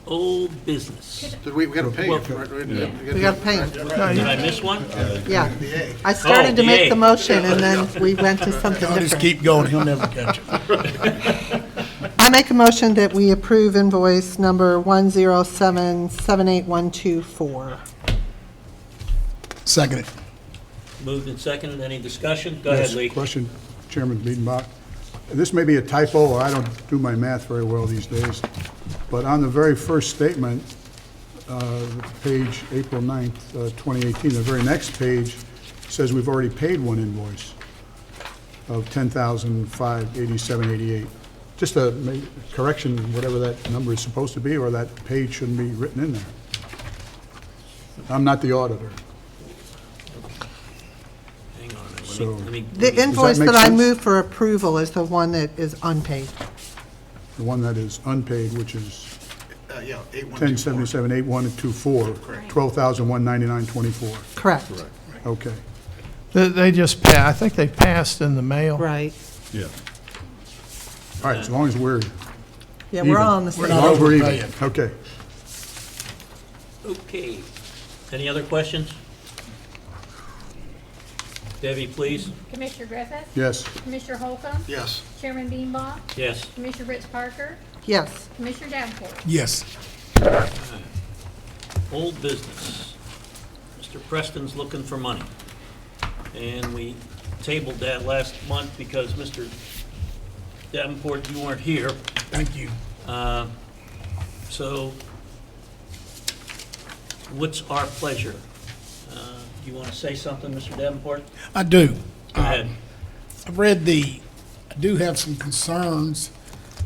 Old business. Did we got to pay it, right? We got to pay it. Did I miss one? Yeah. I started to the make A. the motion, and then we went to something I'll just different. keep going, he'll never catch it. I make a motion that we approve invoice number 107-78124. Second it. Moved and seconded. Any discussion? Go ahead, Yes, Lee. question, Chairman Biedenbach. This may be a typo, or I don't do my math very well these days, but on the very first statement, page April 9th, 2018, the very next page says we've already paid one invoice of $10,587.88. Just a correction, whatever that number is supposed to be, or that page shouldn't be written in there. I'm not the auditor. Hang on a minute. So- Let me- The that invoice make that I sense? move for approval is the one that is unpaid. The one that is unpaid, which is Yeah, 8124. 1077-8124, $12,199.24. Correct. Okay. They just I think they passed in the mail. Right. Yeah. All right, as long as we're Yeah, we're all on the even. same. As long as we're even. overpaying. Okay. Okay. Any other questions? Debbie, please. Commissioner Griffith? Yes. Commissioner Holcomb? Yes. Chairman Beanbaugh? Yes. Commissioner Fritz Parker? Yes. Commissioner Davenport? Yes. Old business. Mr. Preston's looking for money. And we tabled that last month because Mr. Davenport, you weren't here. Thank you. So what's our pleasure? You want to say something, Mr. Davenport? I do. Go ahead. I do have some concerns,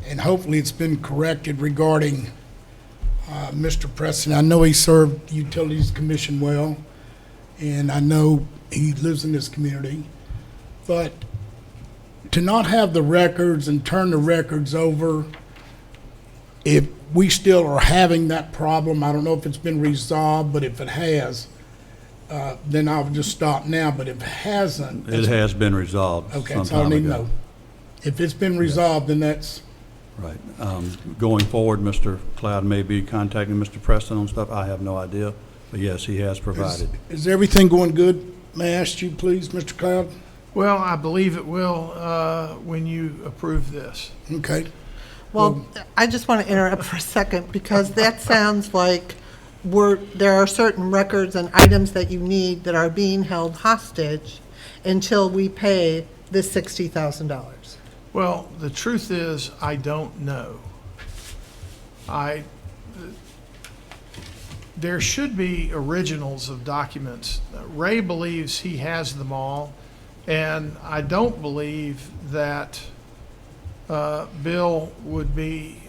and hopefully it's been corrected regarding Mr. Preston. I know he served the Utilities Commission well, and I know he lives in this community. But to not have the records and turn the records over, if we still are having that problem, I don't know if it's been resolved, but if it has, then I'll just stop now. But if it hasn't. It has been resolved Okay, some that's all I time need to ago. know. If it's been resolved, then that's, Right. Going forward, Mr. Cloud may be contacting Mr. Preston on stuff. I have no idea. But yes, he has provided. is everything going good? May I ask you, please, Mr. Cloud? Well, I believe it will when you approve this. Okay. Well, I just want to interrupt for a second, because that sounds like there are certain records and items that you need that are being held hostage until we pay this $60,000. Well, the truth is, I don't know. There should be originals of documents. Ray believes he has them all, and I don't believe that Bill would be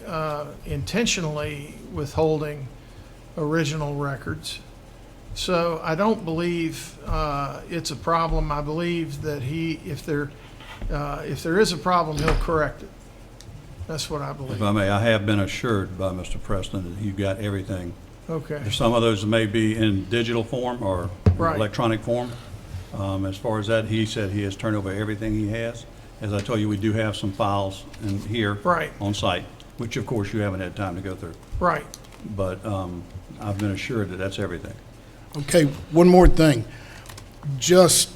intentionally withholding original records. So I don't believe it's a problem. I believe that if there is a problem, he'll correct it. That's what I believe. If I may, I have been assured by Mr. Preston that you've got everything. Okay. Some of those may be in digital form or Right. electronic form. As far as that, he said he has turned over everything he has. As I told you, we do have some files in here Right. on site, which of course you haven't had time to go through. Right. But I've been assured that that's everything. Okay, one more thing. Does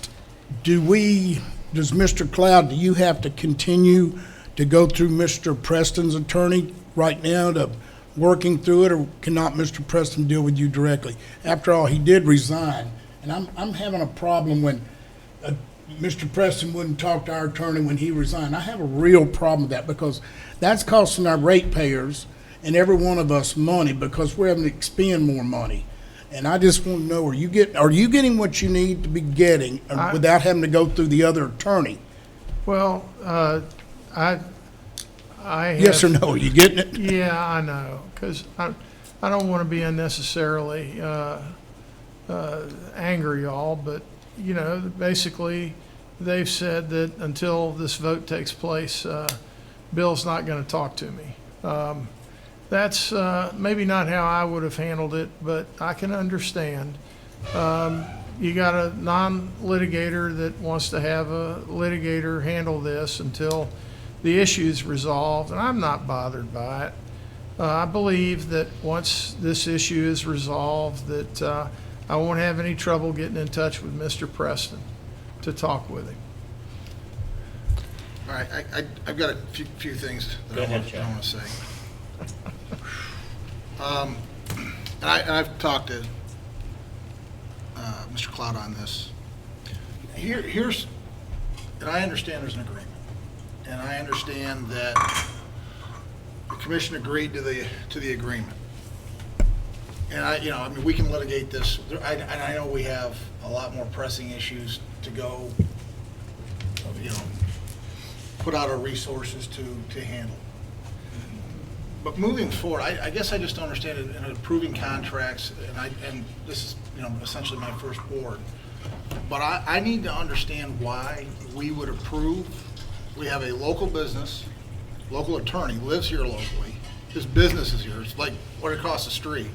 Mr. Cloud, do you have to continue to go through Mr. Preston's attorney right now to working through it, or cannot Mr. Preston deal with you directly? After all, he did resign, and I'm having a problem when Mr. Preston wouldn't talk to our attorney when he resigned. I have a real problem with that, because that's costing our ratepayers and every one of us money, because we're having to expend more money. And I just want to know, are you getting what you need to be getting without having to go through the other attorney? Well, I have. Yes or no, are you getting it? Yeah, I know, because I don't want to be unnecessarily angry, y'all, but, you know, basically, they've said that until this vote takes place, Bill's not going to talk to me. That's maybe not how I would have handled it, but I can understand. You got a non-litigator that wants to have a litigator handle this until the issue's resolved, and I'm not bothered by it. I believe that once this issue is resolved, that I won't have any trouble getting in touch with Mr. Preston to talk with him. All right, I've got a few things that I want to say. And I've talked to Mr. Cloud on this. Here's, and I understand there's an agreement, and I understand that the commission agreed to the agreement. And I mean, we can litigate this. And I know we have a lot more pressing issues to go, put out our resources to handle. But moving forward, I guess I just don't understand it in approving contracts, and this is, essentially my first board. But I need to understand why we would approve. We have a local business, local attorney, lives here locally. His business is here. It's like right across the street.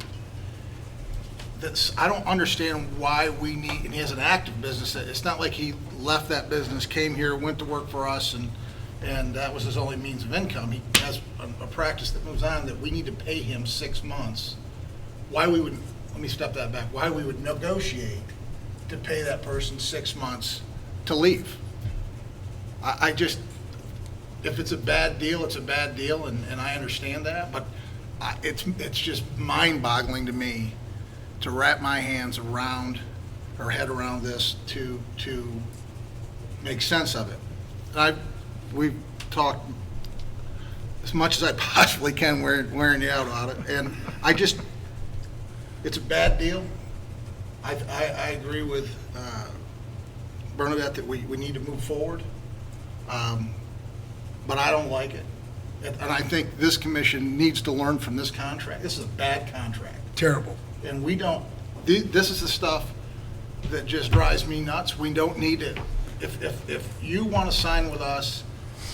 I don't understand why we need, and he has an active business. It's not like he left that business, came here, went to work for us, and that was his only means of income. He has a practice that moves on, that we need to pay him 6 months. Why we would, let me step that back, why we would negotiate to pay that person 6 months to leave. I just, if it's a bad deal, it's a bad deal, and I understand that, but it's just mind-boggling to me to wrap my hands around, or head around this, to make sense of it. And we've talked as much as I possibly can, wearing you out on it, and it's a bad deal. I agree with Bernadette that we need to move forward, but I don't like it. And I think this commission needs to learn from this contract. This is a bad contract. Terrible. And we don't, this is the stuff that just drives me nuts. We don't need to, if you want to sign with us,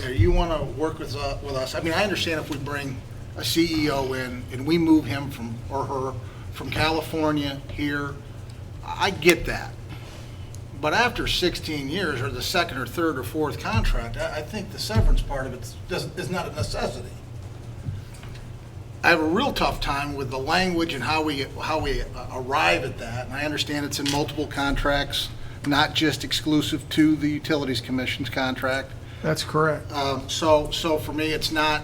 or you want to work with us, I mean, I understand if we bring a CEO in and we move him or her from California here, I get that. But after 16 years, or the second or third or fourth contract, I think the severance part of it is not a necessity. I have a real tough time with the language and how we arrive at that. And I understand it's in multiple contracts, not just exclusive to the Utilities Commission's contract. That's correct. So for me, it's not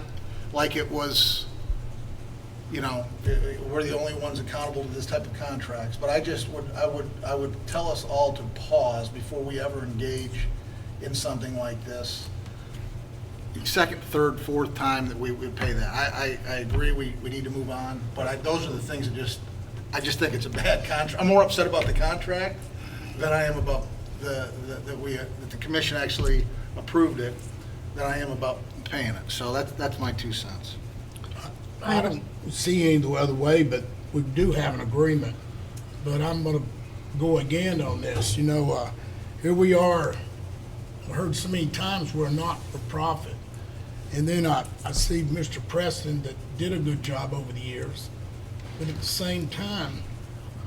like it was, we're the only ones accountable to this type of contracts. But I would tell us all to pause before we ever engage in something like this. Second, third, fourth time that we would pay that. I agree we need to move on, but those are the things that I just think it's a bad contract. I'm more upset about the contract than I am about that the commission actually approved it than I am about paying it. So that's my 2 cents. I don't see any the other way, but we do have an agreement. But I'm going to go again on this. Here we are. I heard so many times we're not for profit. And then I see Mr. Preston that did a good job over the years. But at the same time,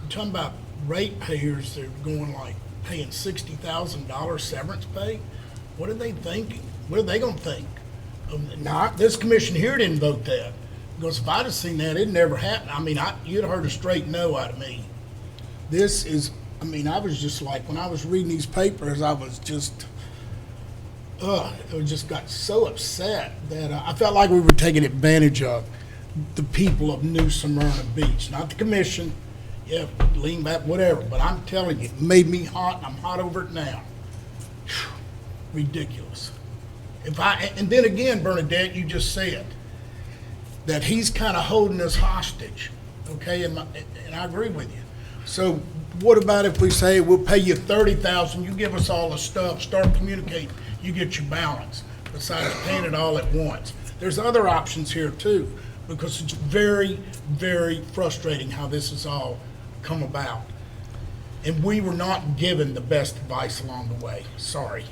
I'm talking about ratepayers that are going like paying $60,000 severance pay. What are they thinking? What are they going to think? Not this commission here didn't vote that. Because if I'd have seen that, it'd never happen. I mean, you'd have heard a straight no out of me. This is, I was just like, when I was reading these papers, I was just, I just got so upset that I felt like we were taking advantage of the people of New Smyrna Beach, not the commission. Yeah, lean back, whatever. But I'm telling you, it made me hot, and I'm hot over it now. Ridiculous. And then again, Bernadette, you just said that he's kind of holding us hostage, okay? And I agree with you. So what about if we say we'll pay you $30,000, you give us all the stuff, start communicating, you get your balance, besides paying it all at once. There's other options here too, because it's very, very frustrating how this has all come about. And we were not given the best advice along the way. Sorry.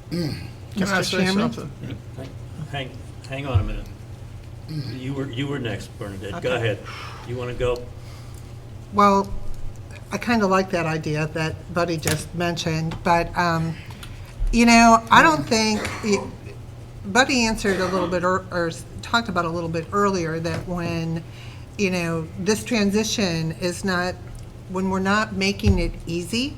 Can I say something? Hang on a minute. You were next, Bernadette. Go ahead. You want to go? Well, I kind of like that idea that Buddy just mentioned, but, I don't think, Buddy answered a little bit, or talked about a little bit earlier, that when, this transition is not, when we're not making it easy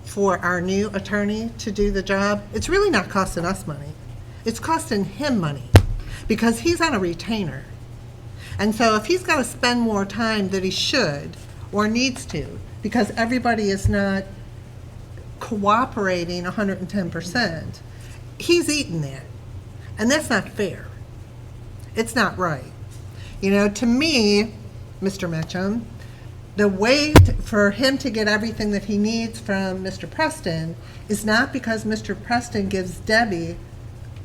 for our new attorney to do the job, it's really not costing us money. It's costing him money, because he's on a retainer. And so if he's got to spend more time than he should or needs to, because everybody is not cooperating 110%, he's eating that. And that's not fair. It's not right. To me, Mr. Mitchum, the way for him to get everything that he needs from Mr. Preston is not because Mr. Preston gives Debbie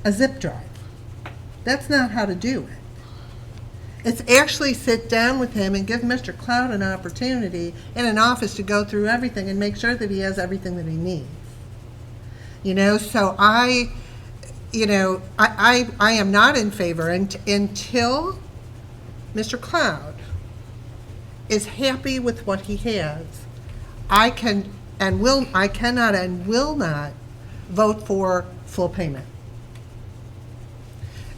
a zip drive. That's not how to do it. It's actually sit down with him and give Mr. Cloud an opportunity in an office to go through everything and make sure that he has everything that he needs. So I am not in favor until Mr. Cloud is happy with what he has, I cannot and will not vote for full payment.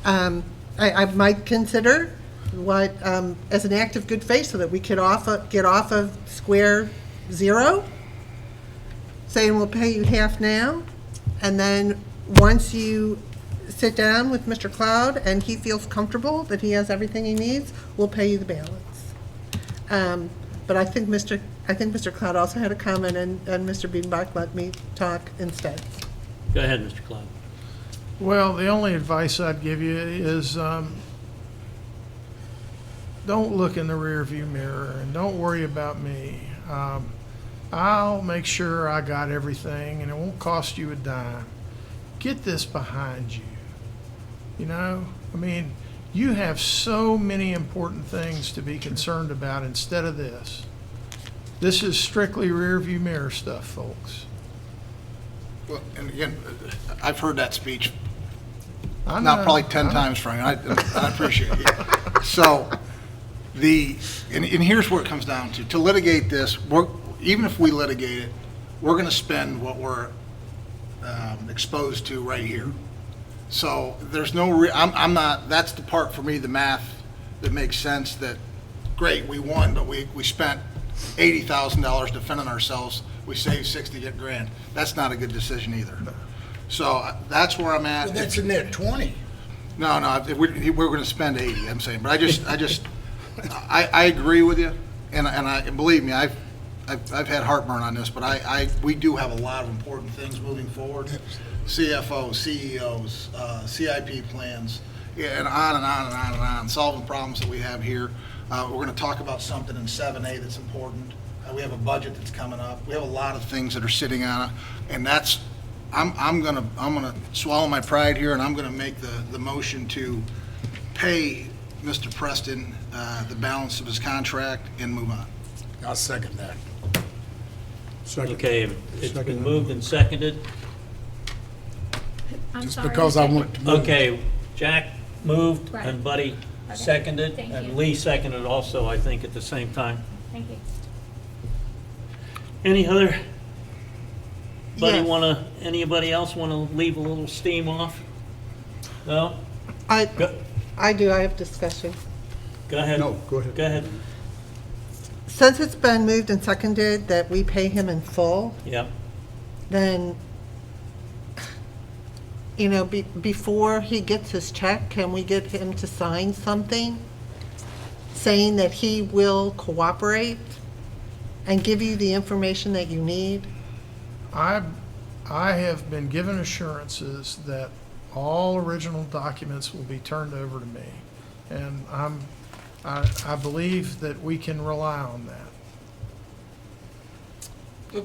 I might consider what, as an act of good faith, so that we could get off of square zero, saying we'll pay you half now, and then once you sit down with Mr. Cloud and he feels comfortable that he has everything he needs, we'll pay you the balance. But I think Mr. Cloud also had a comment, and Mr. Biedenbach let me talk instead. Go ahead, Mr. Cloud. Well, the only advice I'd give you is don't look in the rearview mirror and don't worry about me. I'll make sure I got everything, and it won't cost you a dime. Get this behind you. You know, I mean, you have so many important things to be concerned about instead of this. This is strictly rearview mirror stuff, folks. Well, and again, I've heard that speech I now know, probably 10 I know. times, Frank, and I appreciate it. So, and here's where it comes down to litigate this, even if we litigate it, we're going to spend what we're exposed to right here. So there's no, I'm not, that's the part for me, the math that makes sense, that, great, we won, but we spent $80,000 defending ourselves, we saved 60 grand. That's not a good decision either. So that's where I'm at. Well, that's in there 20. No, we're going to spend 80, I'm saying, but I agree with you, and believe me, I've had heartburn on this, but we do have a lot of important things moving forward. CFOs, CEOs, CIP plans, and on and on and on and on, solving problems that we have here. We're going to talk about something in 7A that's important. We have a budget that's coming up. We have a lot of things that are sitting on it, and that's, I'm gonna swallow my pride here, and I'm gonna make the motion to pay Mr. Preston the balance of his contract and move on. I'll second that. Second. Okay, it's Second. been moved and seconded. I'm Just sorry, because I want it to move. Okay, Jack moved Right. and Buddy Okay. seconded, Thank and you. Lee seconded also, I think, at the same time. Thank you. Any other, Yes. anybody else wanna leave a little steam off? No? Go I do, I have discussion. go ahead. No, go ahead. Go ahead. Since it's been moved and seconded that we pay him in full, Yep. then, you know, before he gets his check, can we get him to sign something saying that he will cooperate and give you the information that you need? I have been given assurances that all original documents will be turned over to me, and I believe that we can rely on that.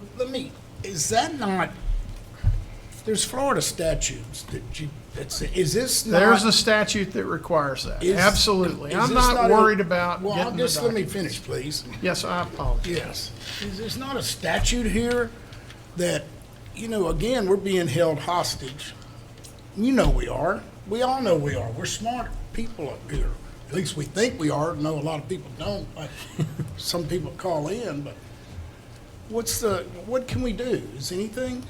Is that not, there's Florida statutes is this not? There's a statute that requires that, is- absolutely. is I'm this not a- worried about Well, getting the just let me documents. finish, please. Yes, I apologize. Yes. Is there's not a statute here that, again, we're being held hostage? You know we are. We all know we are. We're smart people up here. At least we think we are. I know a lot of people don't. Like some people call in, but what can we do? Is anything?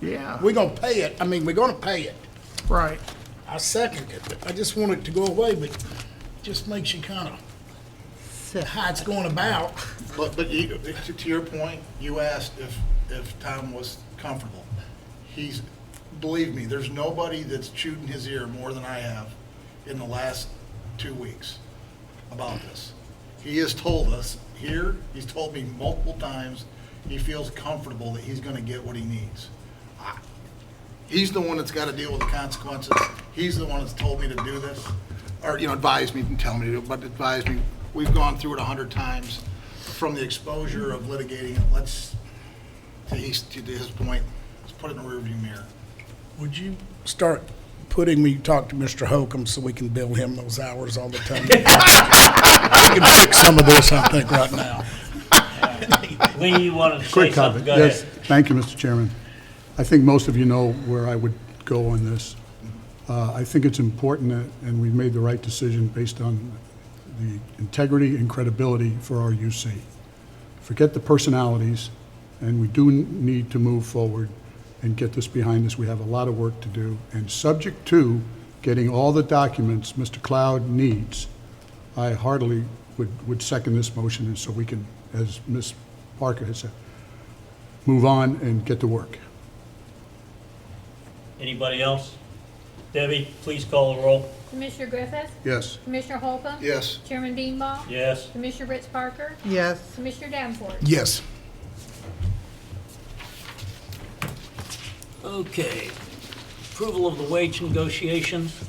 Yeah, We're gonna pay it. I mean, we're gonna pay it. right. I second it. But I just want it to go away, but it just makes you kind of how it's going about. But to your point, you asked if Tom was comfortable. Believe me, there's nobody that's chewed in his ear more than I have in the last 2 weeks about this. He has told us here, he's told me multiple times, he feels comfortable that he's gonna get what he needs. He's the one that's gotta deal with the consequences. He's the one that's told me to do this, or, advised me, didn't tell me to do it, but advised me. We've gone through it 100 times from the exposure of litigating it. To his point, let's put it in a rearview mirror. Would you start putting me, talk to Mr. Holcomb so we can bill him those hours all the time? We can fix some of this, I think, right now. Lee, you wanted to say Quick something? comment. Go Yes, ahead. thank you, Mr. Chairman. I think most of you know where I would go on this. I think it's important that, and we've made the right decision based on the integrity and credibility for our UC. Forget the personalities, and we do need to move forward and get this behind us. We have a lot of work to do, and subject to getting all the documents Mr. Cloud needs, I heartily would second this motion, and so we can, as Ms. Parker has said, move on and get to work. Anybody else? Debbie, please call the roll. Commissioner Griffith, Yes. Commissioner Holcomb. Yes. Chairman Beanball, Yes. Commissioner Ritz Parker, Yes. Commissioner Davenport. Yes. Okay. Approval of the wage negotiations.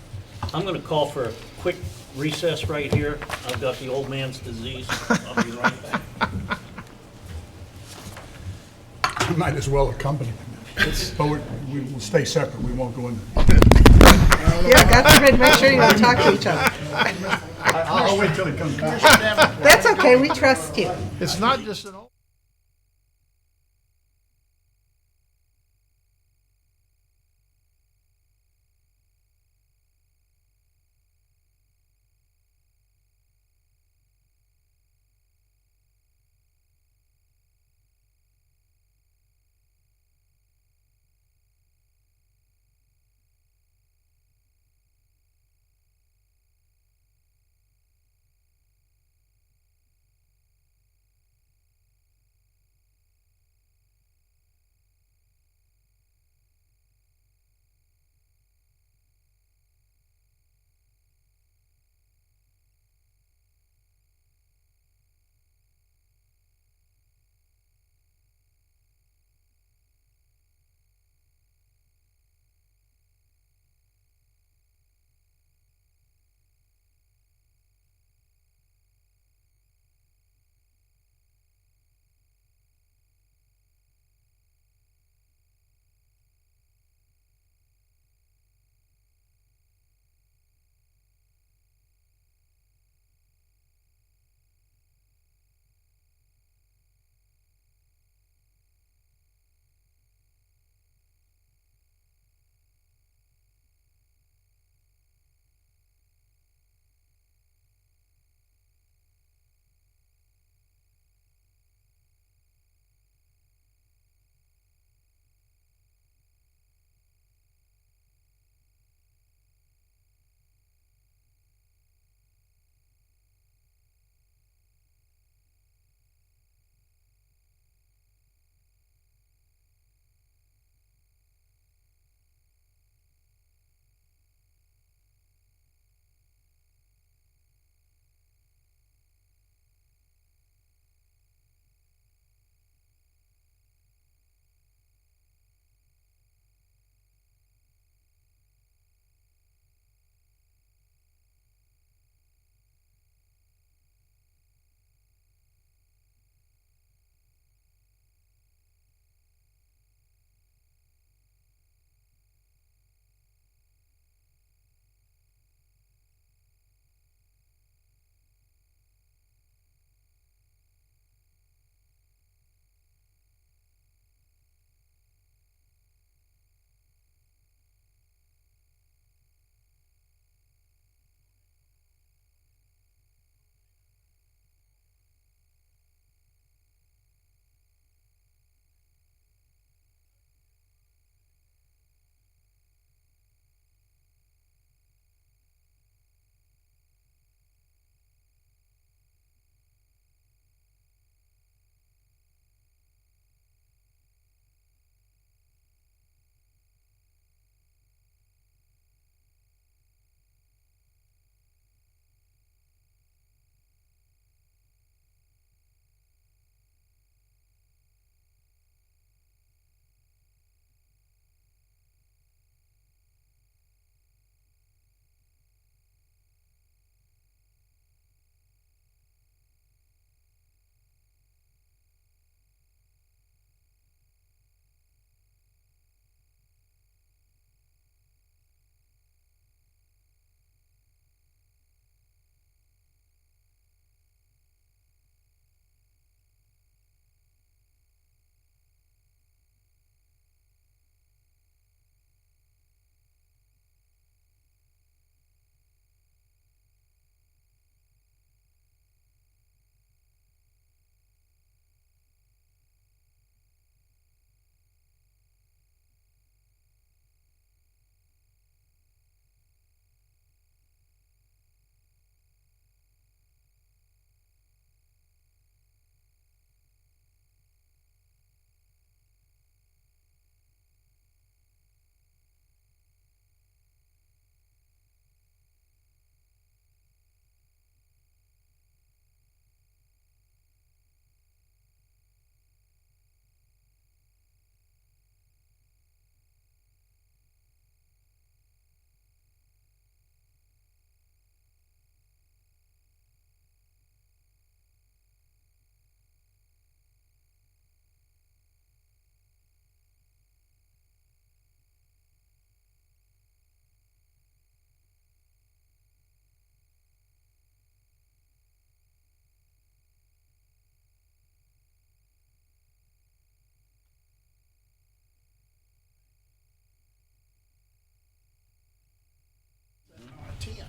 I'm going to call for a quick recess right here. I've got the old man's disease. I'll be right back. You might as well accompany them. But we will stay separate. We won't go in. Yeah, God forbid, make sure you don't talk to each other. I'll wait till it comes back. That's okay, we trust you. It's not just an old.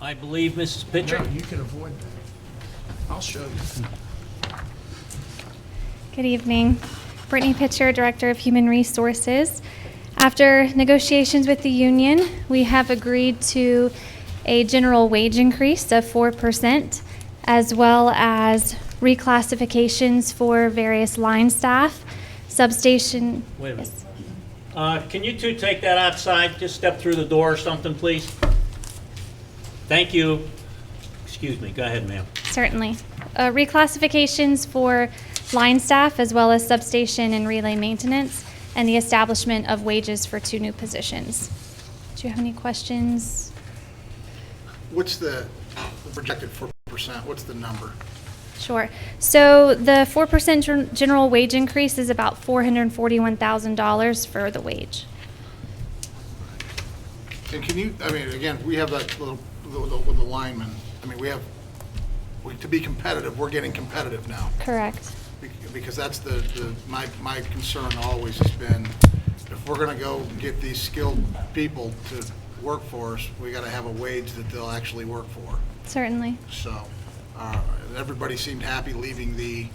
I believe Mrs. Pitcher. No, you can avoid that. I'll show you. Good evening. Brittany Pitcher, Director of Human Resources. After negotiations with the union, we have agreed to a general wage increase of 4%, as well as reclassifications for various line staff, substation. Wait a minute. Can you two take that outside? Just step through the door or something, please. Thank you. Excuse me. Go ahead, ma'am. Certainly. Reclassifications for line staff, as well as substation and relay maintenance, and the establishment of wages for 2 new positions. Do you have any questions? What's the projected 4%? What's the number? Sure. So the 4% general wage increase is about $441,000 for the wage. And can you, I mean, again, we have that little, with the linemen, I mean, to be competitive, we're getting competitive now. Correct. Because that's my concern always has been, if we're gonna go get these skilled people to work for us, we gotta have a wage that they'll actually work for. Certainly. So, everybody seemed happy leaving the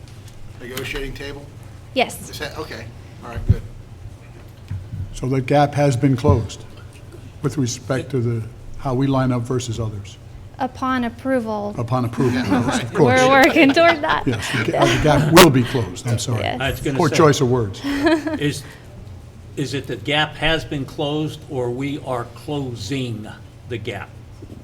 negotiating table? Yes. Is that, okay, all right, good. So the gap has been closed with respect to how we line up versus others, Upon approval, upon approval, Yeah, of course. we're working toward that. Yes, the gap will be closed, I'm sorry. Yes. I was gonna Poor say, choice of words. Is it the gap has been closed or we are closing the gap?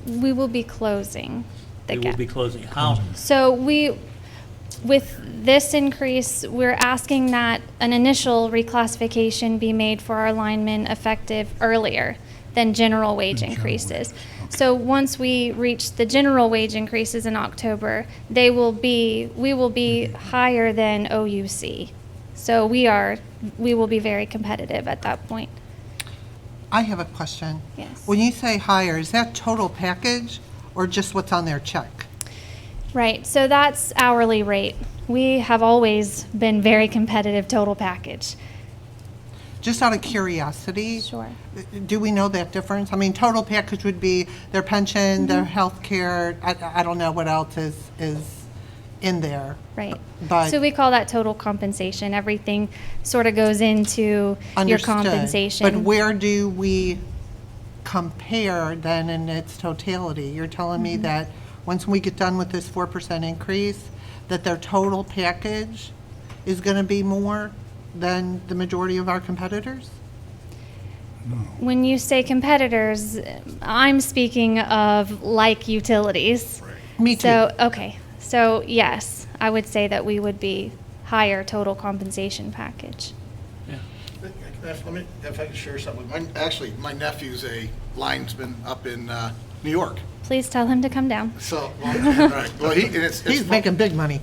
We will be closing the We gap. will be closing. How? So with this increase, we're asking that an initial reclassification be made for our linemen effective earlier than general wage increases. So once we reach the general wage increases in October, we will be higher than OUC. So we will be very competitive at that point. I have a question. Yes. When you say higher, is that total package or just what's on their check? Right, so that's hourly rate. We have always been very competitive total package. Just out of curiosity. Sure. Do we know that difference? I mean, total package would be their pension, their health care, I don't know what else is in there. Right. But- So we call that total compensation. Everything sort of goes into your Understood. compensation. But where do we compare then in its totality? You're telling me that once we get done with this 4% increase, that their total package is going to be more than the majority of our competitors? When you say competitors, I'm speaking of like utilities. Me too. So, okay. So yes, I would say that we would be higher total compensation package. If I could share something, my nephew's a linesman up in New York. Please tell him to come down. So, right. Well, He's making big money.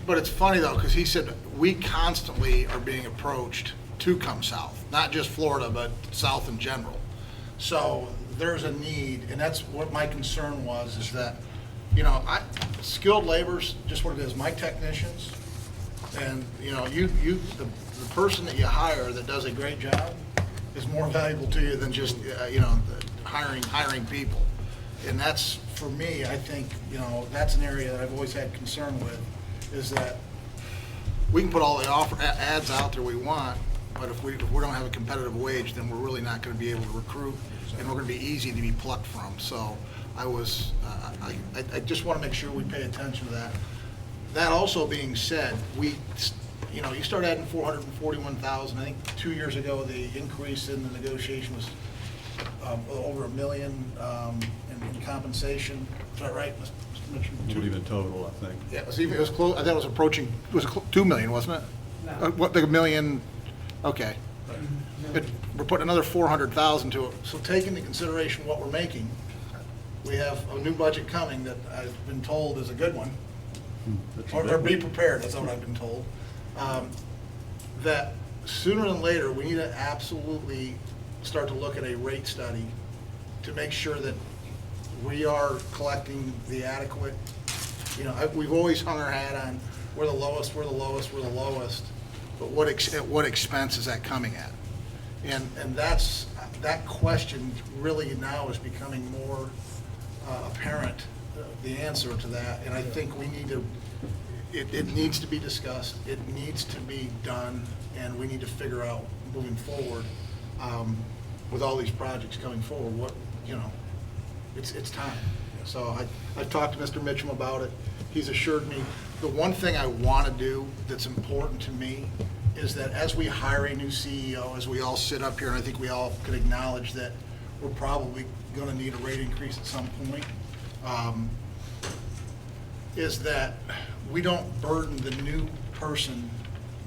But it's funny though, because he said we constantly are being approached to come south, not just Florida, but south in general. So there's a need, and that's what my concern was, is that, skilled labor's just what it is, my technicians, and, the person that you hire that does a great job is more valuable to you than just, hiring people. And that's, for me, I think, that's an area that I've always had concern with, is that we can put all the ads out there we want, but if we don't have a competitive wage, then we're really not going to be able to recruit, and we're going to be easy to be plucked from. So I just want to make sure we pay attention to that. That also being said, you start adding 441,000. I think 2 years ago, the increase in the negotiation was over $1 million in compensation. Is that right, Mr. Mitchell? I believe in total, I think. Yeah, it was close. I thought it was approaching. It was 2 million, wasn't it? No. Like $1 million? Okay. We're putting another 400,000 to it. So take into consideration what we're making. We have a new budget coming that I've been told is a good one. Or be prepared. That's what I've been told. That sooner than later, we need to absolutely start to look at a rate study to make sure that we are collecting the adequate, we've always hung our hat on, we're the lowest, but at what expense is that coming at? And that question really now is becoming more apparent, the answer to that, and I think we need to, it needs to be discussed, it needs to be done, and we need to figure out moving forward, with all these projects coming forward, what, you know, it's time. So I've talked to Mr. Mitchum about it. He's assured me, the one thing I want to do that's important to me is that as we hire a new CEO, as we all sit up here, and I think we all can acknowledge that we're probably going to need a rate increase at some point, is that we don't burden the new person,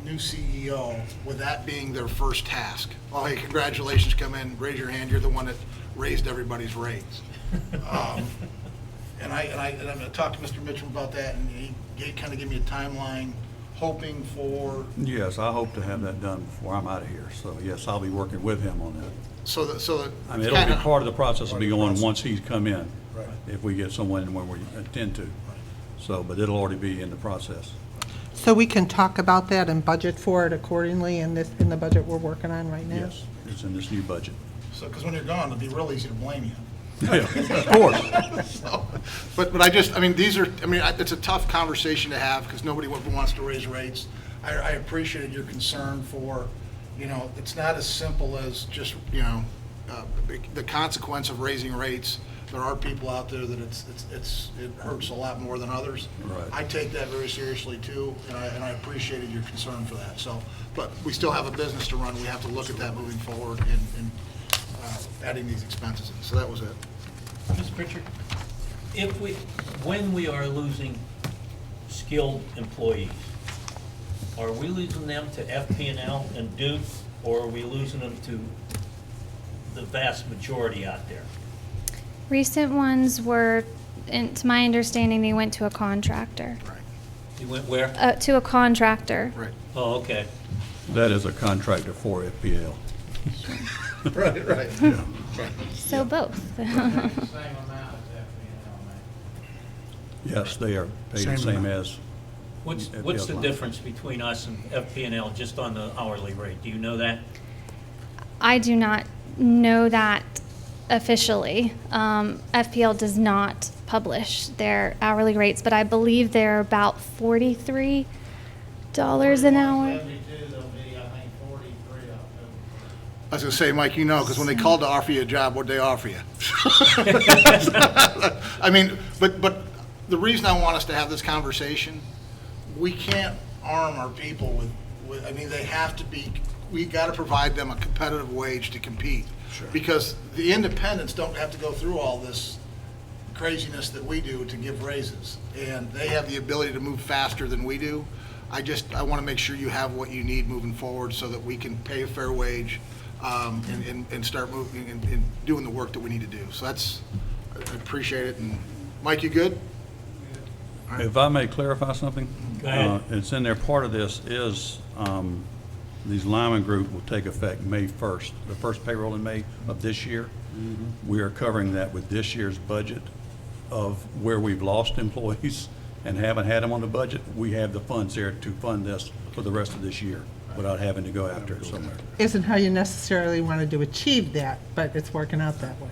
new CEO, with that being their first task. Oh, hey, congratulations, come in, raise your hand, you're the one that raised everybody's rates. And I'm going to talk to Mr. Mitchell about that, and he kind of gave me a timeline, hoping for. Yes, I hope to have that done before I'm out of here. So yes, I'll be working with him on that. So that. I mean, it'll be part of the process will be going once he's come in, if we get someone when we intend to. So, but it'll already be in the process. So we can talk about that and budget for it accordingly in the budget we're working on right now? Yes, it's in this new budget. So, because when you're gone, it'll be real easy to blame you. Yeah, of course. So, but I mean, it's a tough conversation to have because nobody wants to raise rates. I appreciated your concern for, you know, it's not as simple as just, you know, the consequence of raising rates. There are people out there that it hurts a lot more than others. Right. I take that very seriously too, and I appreciated your concern for that. So, but we still have a business to run. We have to look at that moving forward and adding these expenses in. So that was it. Ms. Pritchard, when we are losing skilled employees, are we losing them to FP&L and Duke, or are we losing them to the vast majority out there? Recent ones were, to my understanding, they went to a contractor. Right. You went where? To a contractor. Right. Oh, okay. That is a contractor for FPL. Right. Yeah. So both. Yes, they are paid the same as. What's FPL's the line. difference between us and FP&L just on the hourly rate? Do you know that? I do not know that officially. FPL does not publish their hourly rates, but I believe they're about $43 an hour. I was going to say, Mike, you know, because when they called to offer you a job, what'd they offer you? I mean, but the reason I want us to have this conversation, we can't arm our people with I mean, they have to be, we got to provide them a competitive wage to compete. Sure. Because the independents don't have to go through all this craziness that we do to give raises. And they have the ability to move faster than we do. I want to make sure you have what you need moving forward so that we can pay a fair wage and start moving and doing the work that we need to do. So I appreciate it. And Mike, you good? If I may clarify something? Go ahead. It's in there, part of this is, these lineman group will take effect May 1st, the first payroll in May of this year. We are covering that with this year's budget of where we've lost employees and haven't had them on the budget. We have the funds there to fund this for the rest of this year without having to go after it somewhere. Isn't how you necessarily wanted to achieve that, but it's working out that way.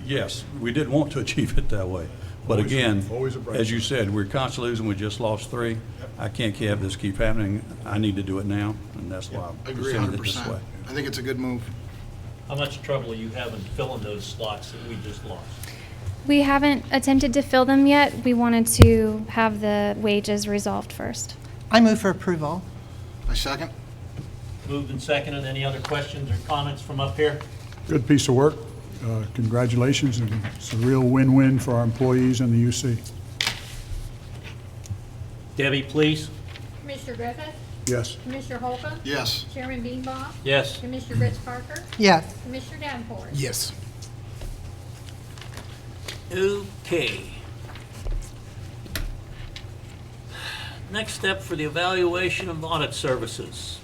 Yes, we did want to achieve it that way. But again, as you said, we're constantly losing. We just lost 3. I can't have this keep happening. I need to do it now, and that's why I I'm agree presenting it this 100%. way. I think it's a good move. How much trouble are you having filling those slots that we just lost? We haven't attempted to fill them yet. We wanted to have the wages resolved first. I move for approval. I second. Moved and seconded. Any other questions or comments from up here? Good piece of work. Congratulations, and it's a real win-win for our employees and the UC. Debbie, please. Commissioner Griffith, Yes. Commissioner Holcomb, Yes. Chairman Beanbaugh, Yes. Commissioner Rich Parker, Yes. Commissioner Davenport. Yes. Okay. Next step for the evaluation of audit services.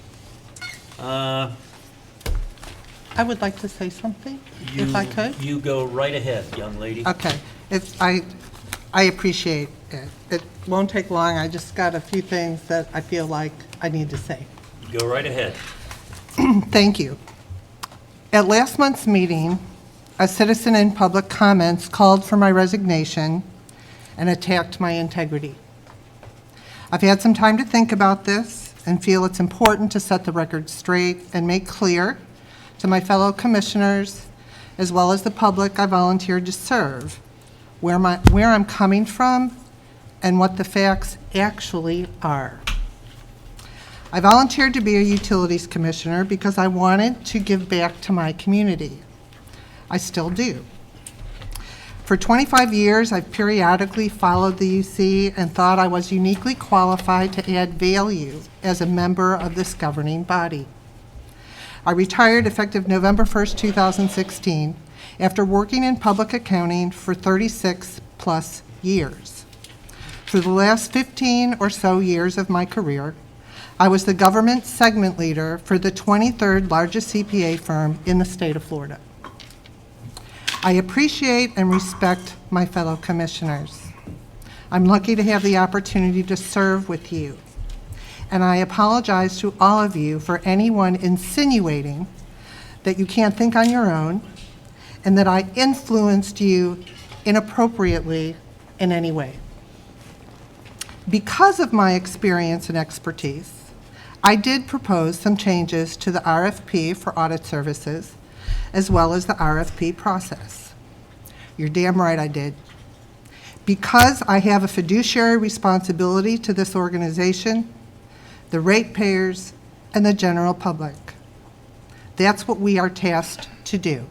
I would like to say something, if I could. You go right ahead, young lady. Okay. I appreciate it. It won't take long. I just got a few things that I feel like I need to say. Go right ahead. Thank you. At last month's meeting, a citizen in public comments called for my resignation and attacked my integrity. I've had some time to think about this and feel it's important to set the record straight and make clear to my fellow commissioners, as well as the public I volunteered to serve, where I'm coming from and what the facts actually are. I volunteered to be a utilities commissioner because I wanted to give back to my community. I still do. For 25 years, I've periodically followed the UC and thought I was uniquely qualified to add value as a member of this governing body. I retired effective November 1st, 2016, after working in public accounting for 36 plus years. For the last 15 or so years of my career, I was the government segment leader for the 23rd largest CPA firm in the state of Florida. I appreciate and respect my fellow commissioners. I'm lucky to have the opportunity to serve with you. And I apologize to all of you for anyone insinuating that you can't think on your own and that I influenced you inappropriately in any way. Because of my experience and expertise, I did propose some changes to the RFP for audit services, as well as the RFP process. You're damn right I did. Because I have a fiduciary responsibility to this organization, the ratepayers, and the general public. That's what we are tasked to do.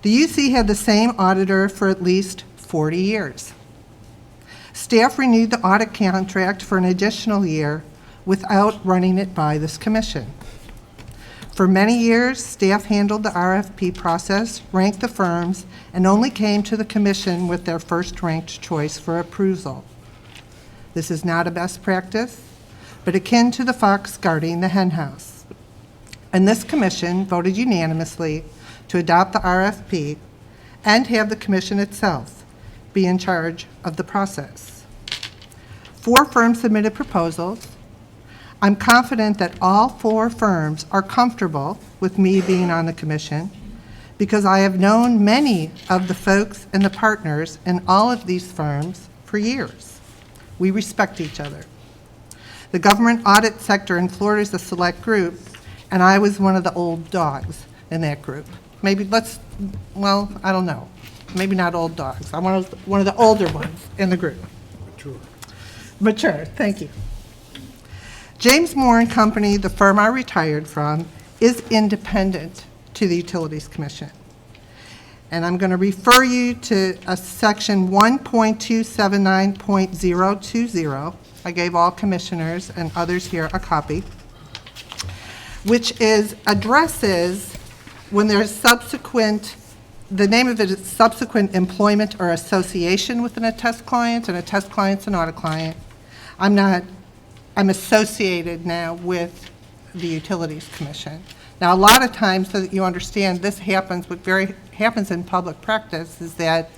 The UC had the same auditor for at least 40 years. Staff renewed the audit contract for an additional year without running it by this commission. For many years, staff handled the RFP process, ranked the firms, and only came to the commission with their first-ranked choice for approval. This is not a best practice, but akin to the fox guarding the henhouse. And this commission voted unanimously to adopt the RFP and have the commission itself be in charge of the process. 4 firms submitted proposals. I'm confident that all 4 firms are comfortable with me being on the commission because I have known many of the folks and the partners in all of these firms for years. We respect each other. The government audit sector in Florida is a select group, and I was one of the old dogs in that group. Maybe I don't know. Maybe not old dogs. I'm one of the older ones in the group. Mature, thank you. James Moore and Company, the firm I retired from, is independent to the Utilities Commission. And I'm going to refer you to a section 1.279.020. I gave all commissioners and others here a copy, which addresses when there's the name of it is subsequent employment or association with an attest client, and a test client's an audit client. I'm associated now with the Utilities Commission. Now, a lot of times, so that you understand, this happens in public practice, is that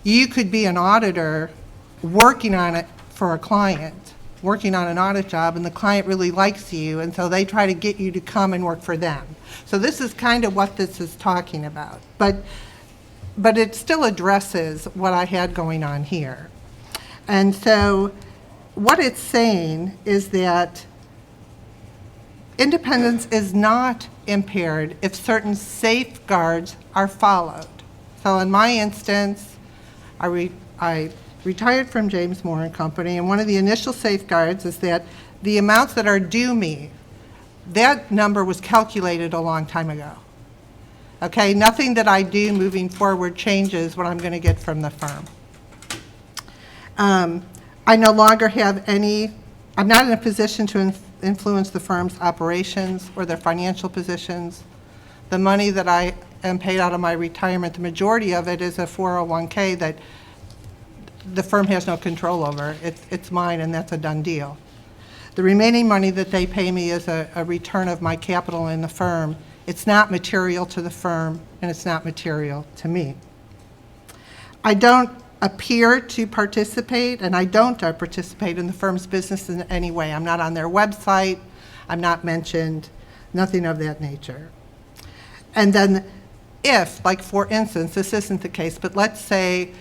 you could be an auditor working on it for a client, working on an audit job, and the client really likes you, and so they try to get you to come and work for them. So this is kind of what this is talking about. But it still addresses what I had going on here. And so what it's saying is that independence is not impaired if certain safeguards are followed. So in my instance, I retired from James Moore and Company, and one of the initial safeguards is that the amounts that are due me, that number was calculated a long time ago. Okay, nothing that I do moving forward changes what I'm going to get from the firm. I no longer have I'm not in a position to influence the firm's operations or their financial positions. The money that I am paid out of my retirement, the majority of it is a 401k that the firm has no control over. It's mine, and that's a done deal. The remaining money that they pay me is a return of my capital in the firm. It's not material to the firm, and it's not material to me. I don't appear to participate, and I don't participate in the firm's business in any way. I'm not on their website. I'm not mentioned, nothing of that nature. And then if, like for instance, this isn't the case, but let's say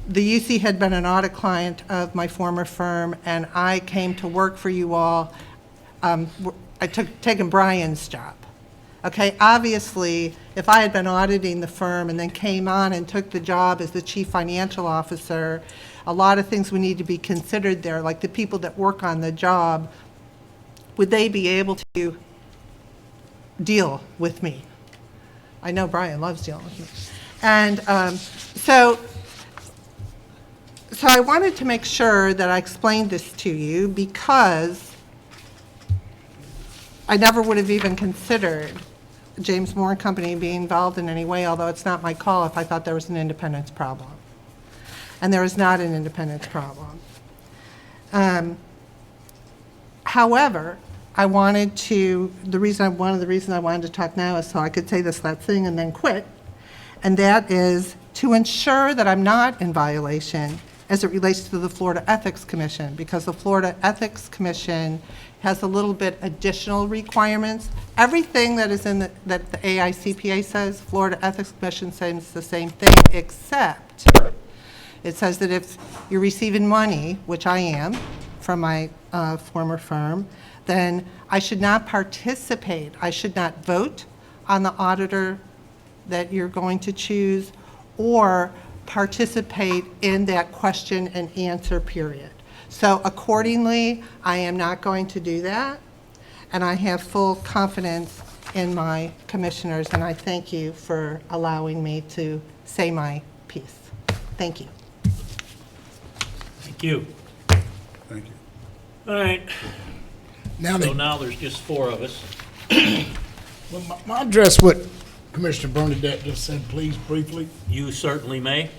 the UC had been an audit client of my former firm and I came to work for you all, I taken Brian's job. Okay, obviously, if I had been auditing the firm and then came on and took the job as the chief financial officer, a lot of things would need to be considered there, like the people that work on the job, would they be able to deal with me? I know Brian loves dealing with me. And so I wanted to make sure that I explained this to you because I never would have even considered James Moore and Company being involved in any way, although it's not my call if I thought there was an independence problem. And there is not an independence problem. However, I wanted to, one of the reasons I wanted to talk now is so I could say this last thing and then quit, and that is to ensure that I'm not in violation as it relates to the Florida Ethics Commission, because the Florida Ethics Commission has a little bit additional requirements. Everything that is in that the AICPA says, Florida Ethics Commission says the same thing, except it says that if you're receiving money, which I am, from my former firm, then I should not participate. I should not vote on the auditor that you're going to choose or participate in that question and answer period. So accordingly, I am not going to do that, and I have full confidence in my commissioners, and I thank you for allowing me to say my piece. Thank you. Thank you. Thank you. All right. Now So now there's just four of us. Well, my address what Commissioner Bernadette just said, please, briefly. You certainly may.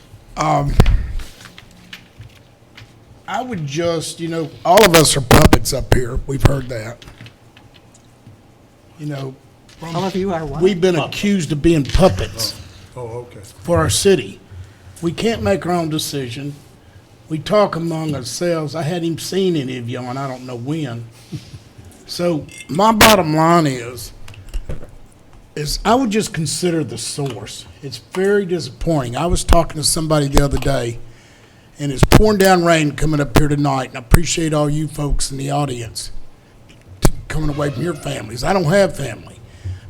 I would just, all of us are puppets up here. We've heard that. All of you are what? We've been accused of being puppets okay. for our city. We can't make our own decision. We talk among ourselves. I hadn't even seen any of y'all, and I don't know when. So my bottom line is I would just consider the source. It's very disappointing. I was talking to somebody the other day, and it's pouring down rain coming up here tonight, and I appreciate all you folks in the audience coming away from your families. I don't have family.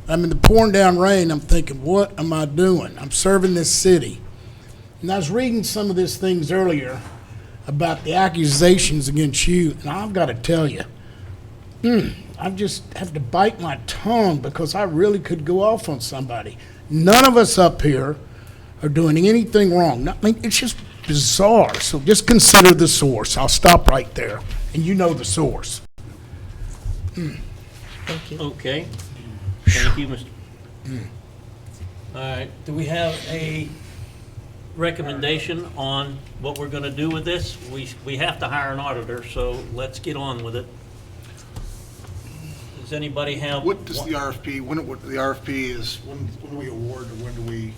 I'm in the pouring down rain. I'm thinking, what am I doing? I'm serving this city. And I was reading some of these things earlier about the accusations against you, and I've got to tell you, I just have to bite my tongue because I really could go off on somebody. None of us up here are doing anything wrong. It's just bizarre. So just consider the source. I'll stop right there, and you know the source. Thank you. Okay. Thank you, Mr. All right. Do we have a recommendation on what we're going to do with this? We have to hire an auditor, so let's get on with it. Does anybody have? What does the RFP, when the RFP is, when do we award, or when do we,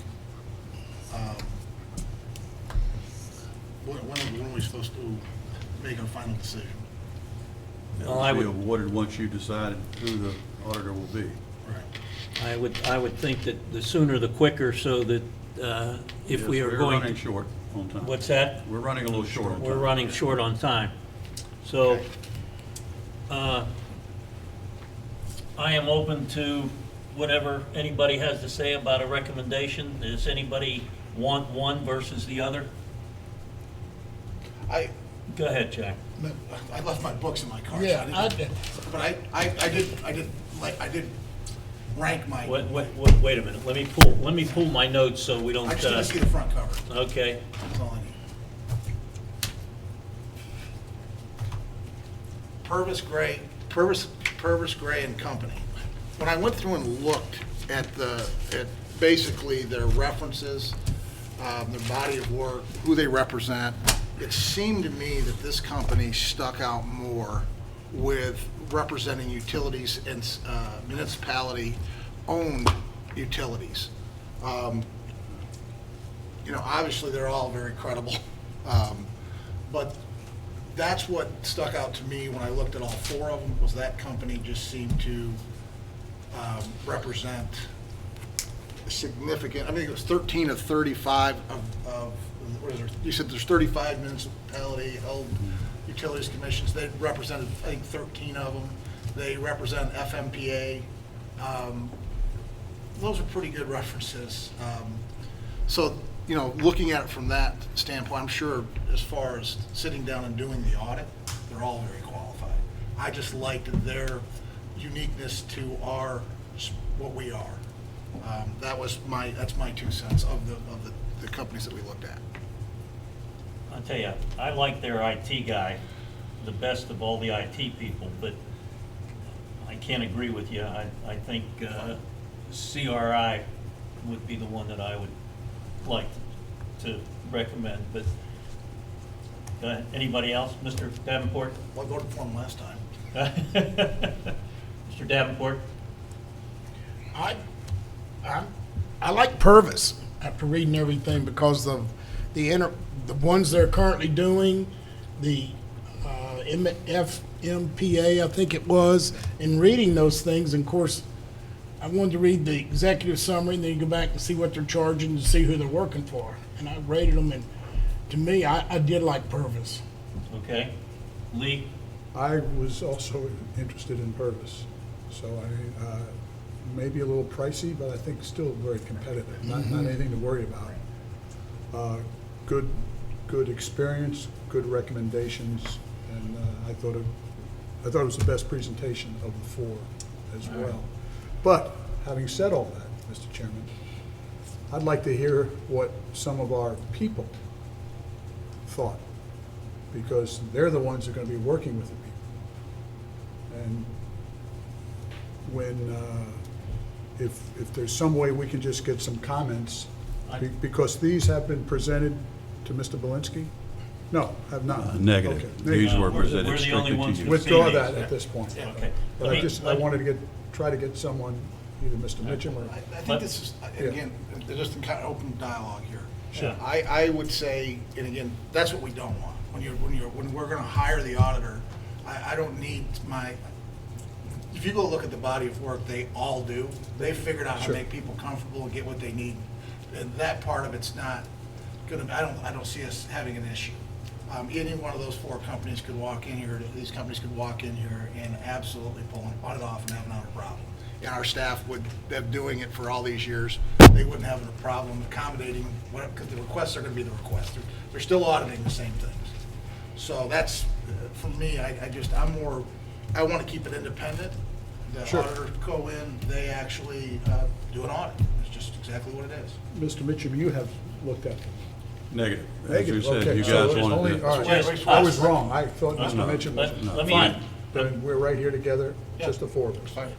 when are we supposed to make our final decision? Well, It'll be awarded once you decide who the auditor will be. Right. I would think that the sooner the quicker, so that if we are going. We're running short on time. What's that? We're running a little short on time. We're running short on time. So, I am open to whatever anybody has to say about a recommendation. Does anybody want one versus the other? Go ahead, Jack. I left my books in my car. Yeah, so but I did rank my. Wait a minute. Let me pull my notes so we don't. I just need to see the front cover. Okay. That's all I need. Purvis Gray and Company. When I went through and looked at basically their references, their body of work, who they represent, it seemed to me that this company stuck out more with representing utilities and municipality-owned utilities. Obviously they're all very credible, but that's what stuck out to me when I looked at all four of them, was that company just seemed to represent significant, I think it was 13 of 35 of what is it? You said there's 35 municipality-held utilities commissions. They represented, I think, 13 of them. They represent FMPA. Those are pretty good references. So, you know, looking at it from that standpoint, I'm sure as far as sitting down and doing the audit, they're all very qualified. I just liked their uniqueness to what we are. That's my 2 cents of the companies that we looked at. I'll tell you, I like their IT guy, the best of all the IT people, but I can't agree with you. I think CRI would be the one that I would like to recommend, but anybody else? Mr. Davenport? Well, I voted for them last time. Mr. Davenport? I like Purvis after reading everything because of the ones they're currently doing, the FMPA, I think it was, and reading those things. And of course, I wanted to read the executive summary, and then you go back and see what they're charging and see who they're working for. And I rated them, and to me, I did like Purvis. Okay. Lee? I was also interested in Purvis, so maybe a little pricey, but I think still very competitive. Not anything to worry about. Good experience, good recommendations, and I thought it was the best presentation of the four as well. But having said all that, Mr. Chairman, I'd like to hear what some of our people thought, because they're the ones that are going to be working with the people. And when, if there's some way we can just get some comments, because these have been presented to Mr. Belinsky? No, have not. Negative. Okay. These were We're presented the only strictly ones to who- you. Withdraw that at this point. Okay. But I wanted to try to get someone, either Mr. Mitchum or. I think this is, again, just to kind of open dialogue here. Sure. I would say, and again, that's what we don't want. When we're gonna hire the auditor, I don't need if you go look at the body of work, they all do. They figured out how to make people comfortable and get what they need. And that part of it's not gonna, I don't see us having an issue. Any one of those four companies could walk in here, these companies could walk in here and absolutely pull an audit off and have not a problem. And our staff would have doing it for all these years. They wouldn't have a problem accommodating because the requests are gonna be the requests. They're still auditing the same things. So that's, for me, I want to keep it independent. The auditors go in, they actually do an audit. It's just exactly what it is. Mr. Mitchum, you have looked at them. Negative. As Negative, we said, okay. you So guys it's wanted only- to. all right. I was wrong. I thought Mr. Mitchum was. Let me- Fine. Then we're right here together, just the four of us. Fine.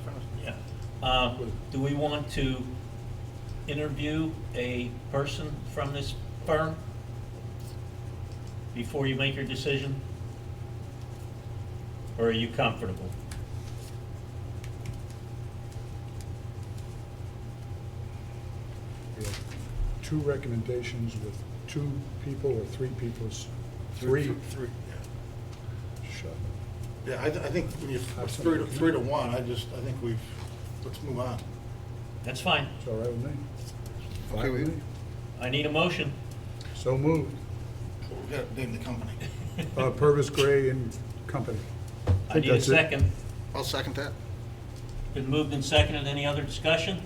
Yeah. Do we want to interview a person from this firm before you make your decision? Or are you comfortable? We have two recommendations with two people or three people's, three. Three, Shut up. yeah. I think when you, Have some- 3 to 1, I think let's move on. That's fine. It's all right with me. Okay Fine with with you? me. I need a motion. So moved. We've got to name the company. Purvis, Gray and Company. I think need a that's it. second. I'll second that. Been moved and seconded. Any other discussion?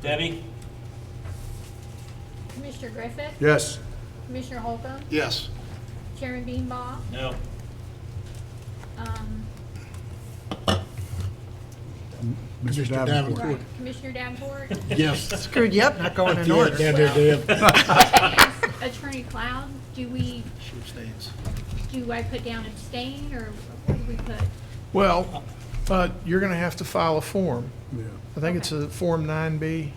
Debbie? Commissioner Griffith, Yes. Commissioner Holcomb, Yes. Chairman Beanbaugh, No. Mr. Davenport. right, Commissioner Davenport, Yes. Screwed you up, not going in order. Yeah. Attorney Cloud, She abstains. do I put down abstain, or what do we put? Well, you're going to have to file a form. Yeah. I think it's a Form 9B,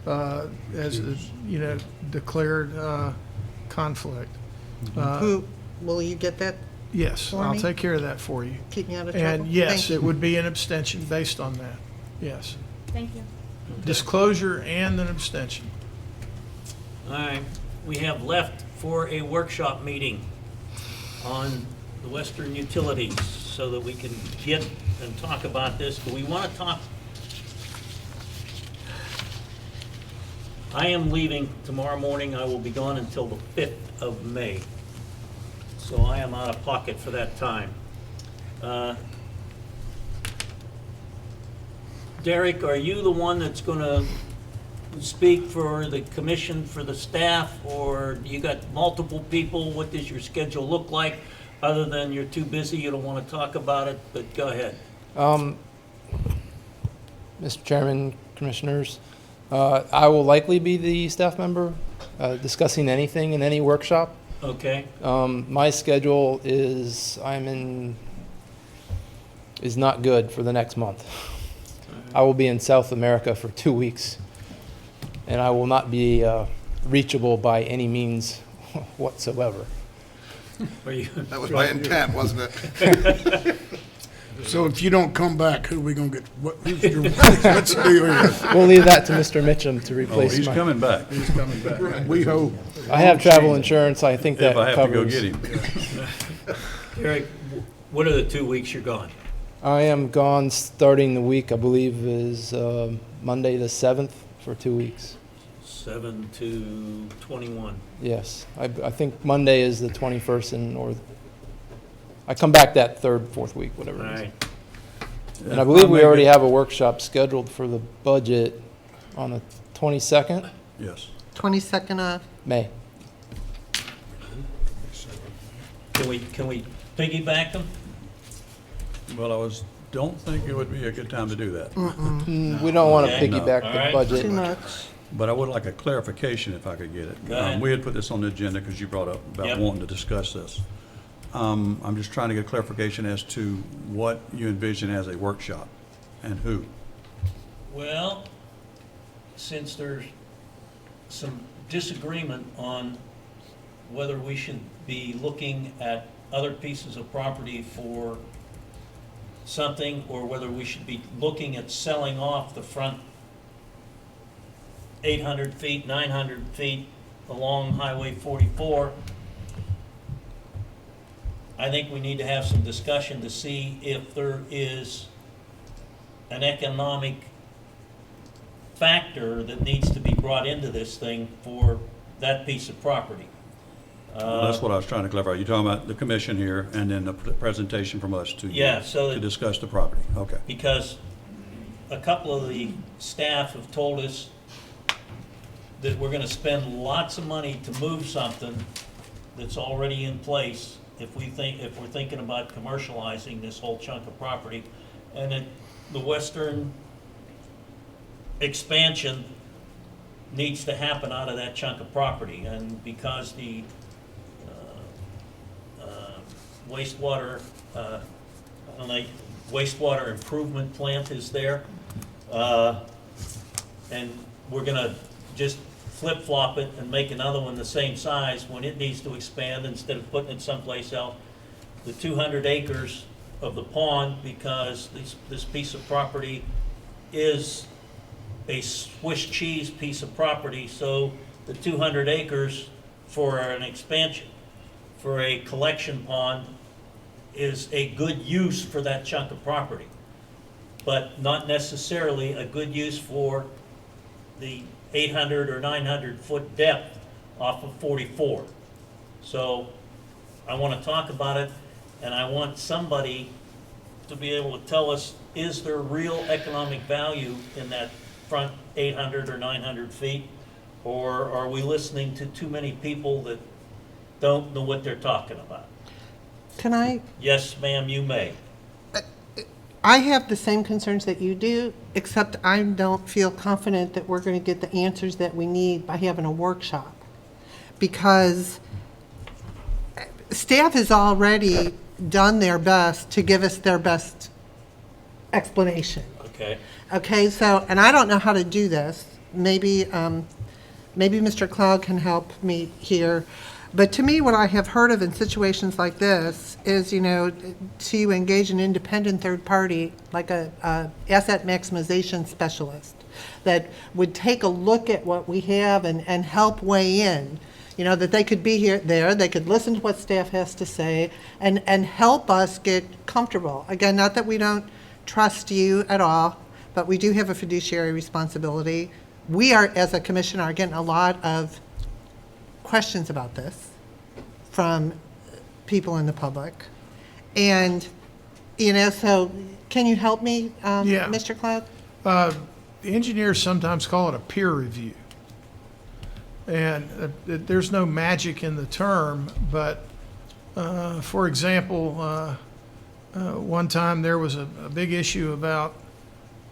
as, declared conflict. Who, will you get that? Yes, For I'll me? take care of that for you. Keep me out of trouble? And yes, Thank you. it would be an abstention based on that, yes. Thank you. Disclosure and an abstention. All right. We have left for a workshop meeting on the Western utilities so that we can get and talk about this. Do we want to talk? I am leaving tomorrow morning. I will be gone until the 5th of May. So I am out of pocket for that time. Derek, are you the one that's going to speak for the commission, for the staff, or you got multiple people? What does your schedule look like? Other than you're too busy, you don't want to talk about it, but go ahead. Mr. Chairman, Commissioners, I will likely be the staff member discussing anything in any workshop. Okay. My schedule is not good for the next month. I will be in South America for 2 weeks, and I will not be reachable by any means whatsoever. That was my intent, wasn't it? So if you don't come back, who are we gonna get, who's your, what's the deal here? We'll leave that to Mr. Mitchum to replace He's coming back. He's coming back. We hope. I have travel insurance, I think that If I have covers. to go get him. Eric, what are the 2 weeks you're gone? I am gone starting the week, I believe, is Monday the 7th for 2 weeks. 7 to 21. Yes, I think Monday is the 21st, or I come back that third, fourth week, whatever All it is. right. And I believe we already have a workshop scheduled for the budget on the 22nd, Yes. 22nd of, May. Can we piggyback them? Well, don't think it would be a good time to do that. We don't want to Okay. piggyback No. All the right. budget. too much. But I would like a clarification if I could get it. Go ahead. We had put this on the agenda because you brought up about Yep. wanting to discuss this. I'm just trying to get clarification as to what you envision as a workshop and who. Well, since there's some disagreement on whether we should be looking at other pieces of property for something, or whether we should be looking at selling off the front 800 feet, 900 feet along Highway 44, I think we need to have some discussion to see if there is an economic factor that needs to be brought into this thing for that piece of property. That's what I was trying to clarify. You're talking about the commission here and then the presentation from us to you. Yeah, so To that- discuss the property. Okay. Because a couple of the staff have told us that we're gonna spend lots of money to move something that's already in place if we're thinking about commercializing this whole chunk of property. And that the western expansion needs to happen out of that chunk of property. And because the wastewater, wastewater improvement plant is there, and we're gonna just flip-flop it and make another one the same size when it needs to expand instead of putting it someplace else. The 200 acres of the pond, because this piece of property is a Swiss cheese piece of property, so the 200 acres for an expansion, for a collection pond, is a good use for that chunk of property, but not necessarily a good use for the 800 or 900 foot depth off of 44. So I want to talk about it, and I want somebody to be able to tell us, is there real economic value in that front 800 or 900 feet? Or are we listening to too many people that don't know what they're talking about? Can I, Yes, ma'am, you may. I have the same concerns that you do, except I don't feel confident that we're going to get the answers that we need by having a workshop. Because staff has already done their best to give us their best explanation. Okay. Okay, so, and I don't know how to do this. Maybe Mr. Cloud can help me here. But to me, what I have heard of in situations like this is, to engage an independent third party, like a asset maximization specialist, that would take a look at what we have and help weigh in. That they could be there, they could listen to what staff has to say, and help us get comfortable. Again, not that we don't trust you at all, but we do have a fiduciary responsibility. we are, as a commission, are getting a lot of questions about this from people in the public. And, so can you help me, Yeah. Mr. Cloud? The engineers sometimes call it a peer review. And there's no magic in the term, but for example, one time there was a big issue about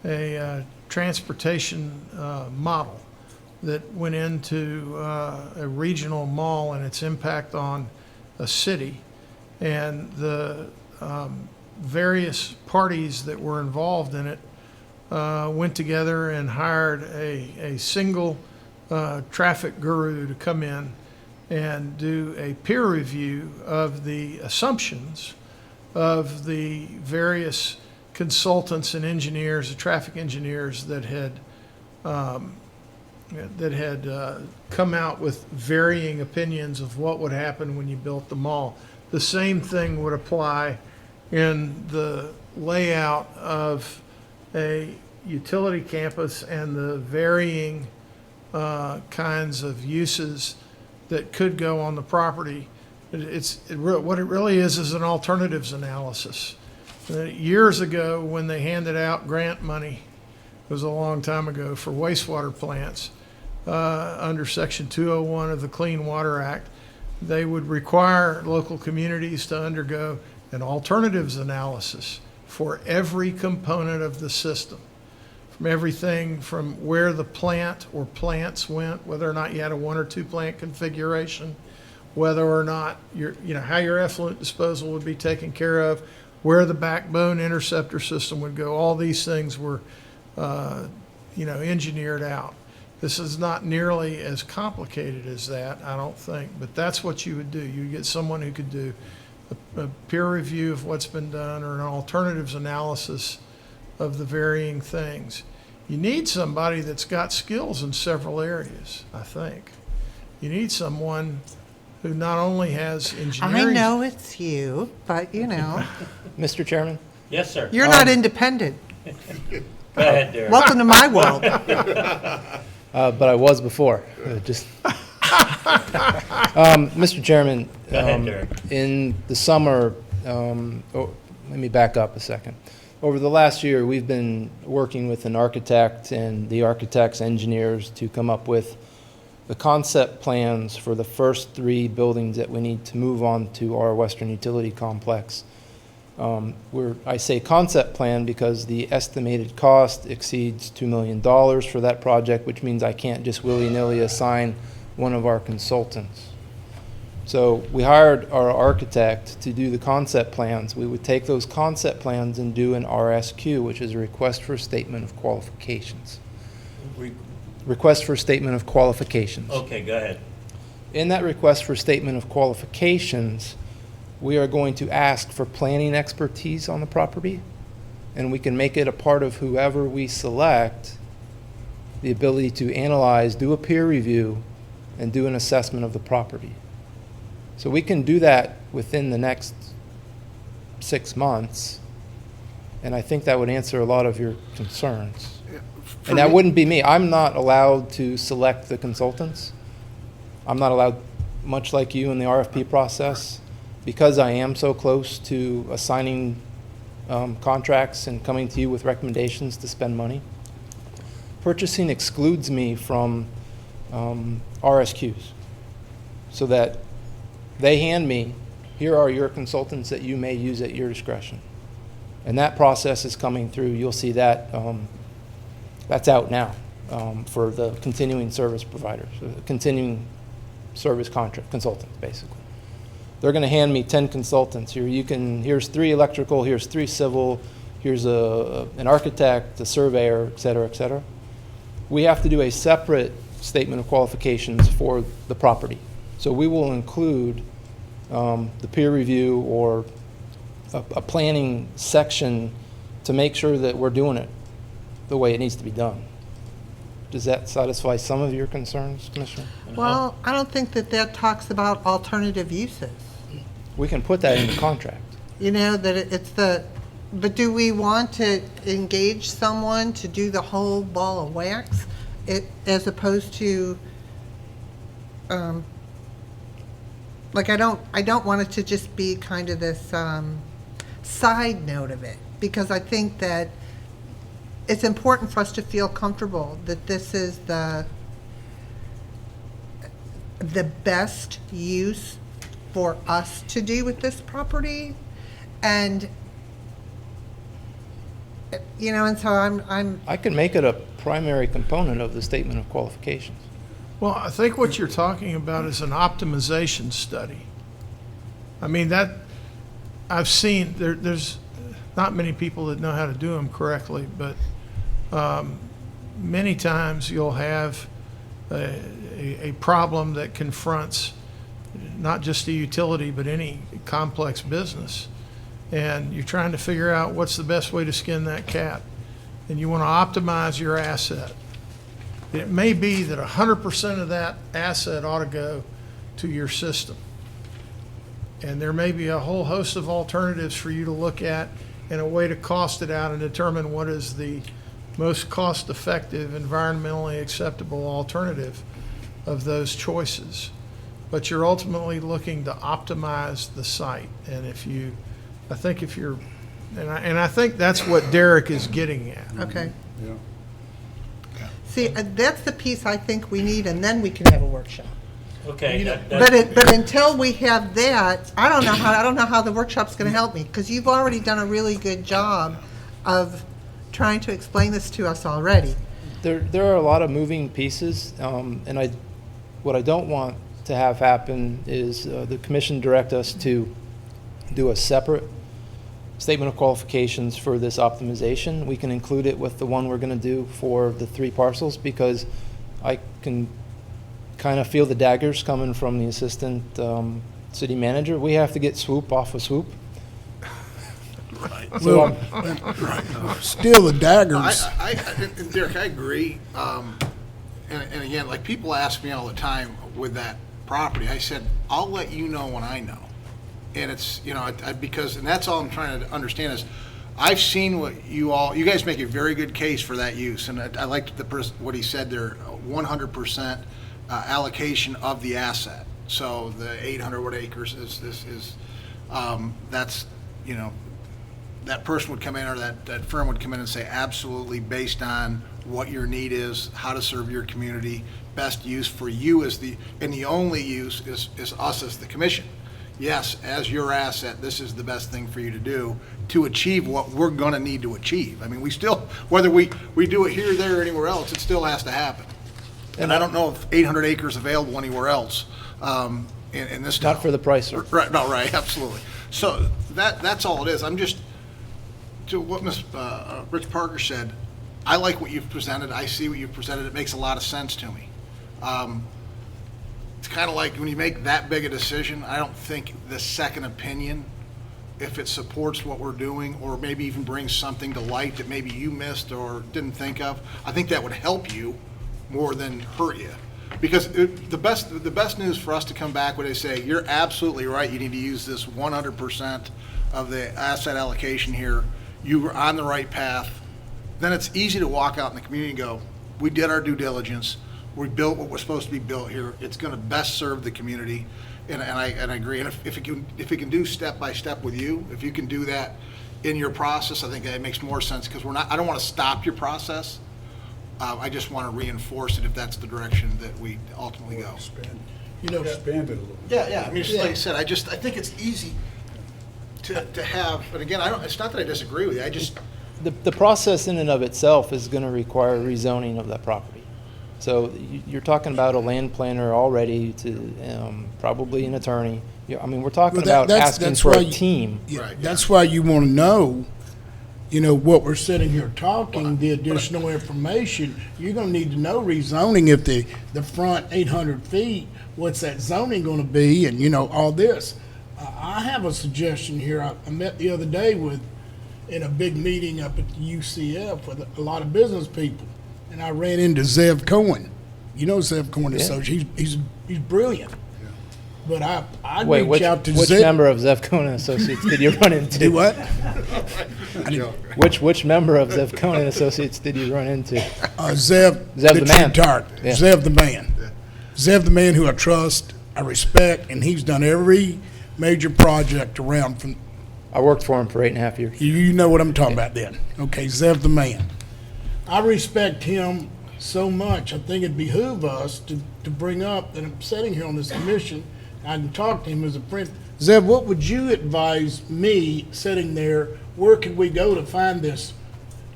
a transportation model that went into a regional mall and its impact on a city. And the various parties that were involved in it went together and hired a single traffic guru to come in and do a peer review of the assumptions of the various consultants and engineers, the traffic engineers that had come out with varying opinions of what would happen when you built the mall. The same thing would apply in the layout of a utility campus and the varying kinds of uses that could go on the property. What it really is an alternatives analysis. Years ago, when they handed out grant money, it was a long time ago, for wastewater plants, under Section 201 of the Clean Water Act, they would require local communities to undergo an alternatives analysis for every component of the system. From everything from where the plant or plants went, whether or not you had a 1 or 2 plant configuration, whether or not how your effluent disposal would be taken care of, where the backbone interceptor system would go. All these things were, engineered out. This is not nearly as complicated as that, I don't think, but that's what you would do. You get someone who could do a peer review of what's been done or an alternatives analysis of the varying things. You need somebody that's got skills in several areas, I think. You need someone who not only has engineering. I know it's you, but Mr. Chairman? Yes, sir. You're not independent. Go ahead, Derek. Welcome to my world. But I was before. Mr. Chairman, Go ahead, Derek. in the summer, let me back up a second. Over the last year, we've been working with an architect and the architect's engineers to come up with the concept plans for the first 3 buildings that we need to move on to our Western Utility Complex. I say concept plan because the estimated cost exceeds $2 million for that project, which means I can't just willy-nilly assign one of our consultants. So we hired our architect to do the concept plans. We would take those concept plans and do an RSQ, which is a request for a statement of qualifications. Request for a statement of qualifications. Okay, go ahead. In that request for statement of qualifications, we are going to ask for planning expertise on the property, and we can make it a part of whoever we select, the ability to analyze, do a peer review, and do an assessment of the property. So we can do that within the next 6 months, and I think that would answer a lot of your concerns. And that wouldn't be me. I'm not allowed to select the consultants. I'm not allowed, much like you in the RFP process, because I am so close to assigning contracts and coming to you with recommendations to spend money. Purchasing excludes me from RSQs, so that they hand me, here are your consultants that you may use at your discretion. And that process is coming through. You'll see that. That's out now for the continuing service providers, continuing service contract consultants, basically. They're going to hand me 10 consultants. Here's 3 electrical, here's 3 civil, here's an architect, a surveyor, et cetera, et cetera. We have to do a separate statement of qualifications for the property. So we will include the peer review or a planning section to make sure that we're doing it the way it needs to be done. Does that satisfy some of your concerns, Commissioner? Well, I don't think that talks about alternative uses. We can put that in the contract. But do we want to engage someone to do the whole ball of wax? as opposed to, like, I don't want it to just be kind of this side note of it, because I think that it's important for us to feel comfortable that this is the best use for us to do with this property. And, you know, and so I could make it a primary component of the statement of qualifications. Well, I think what you're talking about is an optimization study. I mean, that, I've seen, there's not many people that know how to do them correctly, but many times you'll have a problem that confronts not just a utility, but any complex business. And you're trying to figure out what's the best way to skin that cat. And you want to optimize your asset. It may be that 100% of that asset ought to go to your system. And there may be a whole host of alternatives for you to look at and a way to cost it out and determine what is the most cost-effective, environmentally acceptable alternative of those choices. But you're ultimately looking to optimize the site. And I think that's what Derek is getting at. okay. Yeah. See, that's the piece I think we need, and then we can have a workshop. Okay. But until we have that, I don't know how the workshop's going to help me, because you've already done a really good job of trying to explain this to us already. There are a lot of moving pieces, and what I don't want to have happen is the commission direct us to do a separate statement of qualifications for this optimization. We can include it with the one we're going to do for the 3 parcels, because I can kind of feel the daggers coming from the assistant city manager. We have to get Swoop off of Swoop. Right. Well, still the daggers. And Derek, I agree. And again, like, people ask me all the time with that property, I said, I'll let you know when I know. And it's, you know, because, and that's all I'm trying to understand is, I've seen what you guys make a very good case for that use. And I liked what he said there, 100% allocation of the asset. So the 800 acres is that's, you know, that person would come in, or that firm would come in and say, absolutely, based on what your need is, how to serve your community, best use for you and the only use is us as the commission. Yes, as your asset, this is the best thing for you to do to achieve what we're going to need to achieve. I mean, we still, whether we do it here, there, or anywhere else, it still has to happen. And I don't know if 800 acres available anywhere else in this town. Not for the price, sir. Right, no, right, absolutely. So that's all it is. I'm just, to what Rich Parker said, I like what you've presented. I see what you've presented. It makes a lot of sense to me. It's kind of like when you make that big a decision, I don't think the second opinion, if it supports what we're doing, or maybe even brings something to light that maybe you missed or didn't think of, I think that would help you more than hurt you. Because the best news for us to come back when they say, you're absolutely right, you need to use this 100% of the asset allocation here, you were on the right path, then it's easy to walk out in the community and go, we did our due diligence, we built what was supposed to be built here, it's going to best serve the community, and I agree. And if it can do step by step with you, if you can do that in your process, I think that makes more sense, because I don't want to stop your process. I just want to reinforce it if that's the direction that we ultimately go. Expand You know, expand it a little. Yeah. I mean, just like I said, I think it's easy to have, but again, it's not that I disagree with you, The process in and of itself is going to require rezoning of that property. So you're talking about a land planner already, to probably an attorney. I mean, we're talking about asking for a team. Right. That's why you want to know, what we're sitting here talking, the additional information. You're going to need to know rezoning, if the front 800 feet, what's that zoning going to be, and, all this. I have a suggestion here. I met the other day in a big meeting up at the UCF with a lot of business people, and I ran into Zev Cohen. You know Zev Cohen, Yeah. Associates. He's brilliant. but I'd Wait, reach out to which Zev. member of Zevcona Associates did you run into? Do what? Which member of Zevcona Associates did you run into? Zev Zev the man. retired. Yeah. Zev the man. Zev the man who I trust, I respect, and he's done every major project around from, I worked for him for 8.5 years. you know what I'm talking about then. Okay, Zev the man. I respect him so much, I think it'd behoove us to bring up that I'm sitting here on this commission, I can talk to him as a friend. Zev, what would you advise me sitting there, where could we go to find this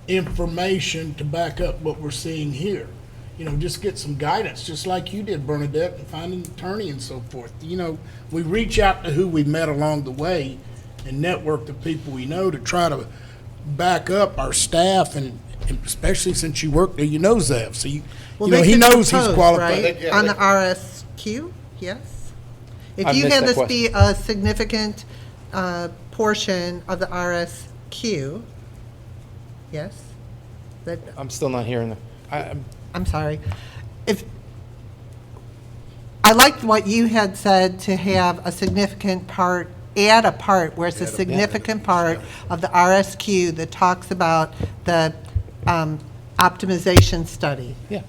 information to back up what we're seeing here? You know, just get some guidance, just like you did, Bernadette, and find an attorney and so forth. You know, we reach out to who we met along the way and network the people we know to try to back up our staff, and especially since you work there, you know Zev, so he can knows he's propose, qualified. right, on the RSQ, yes? If I you missed had that this be a significant portion of the RSQ, yes? That, I'm still not hearing I'm sorry. If, I liked what you had said, to have a significant part, add a part where it's a significant part of the RSQ that talks about the optimization study. Yeah.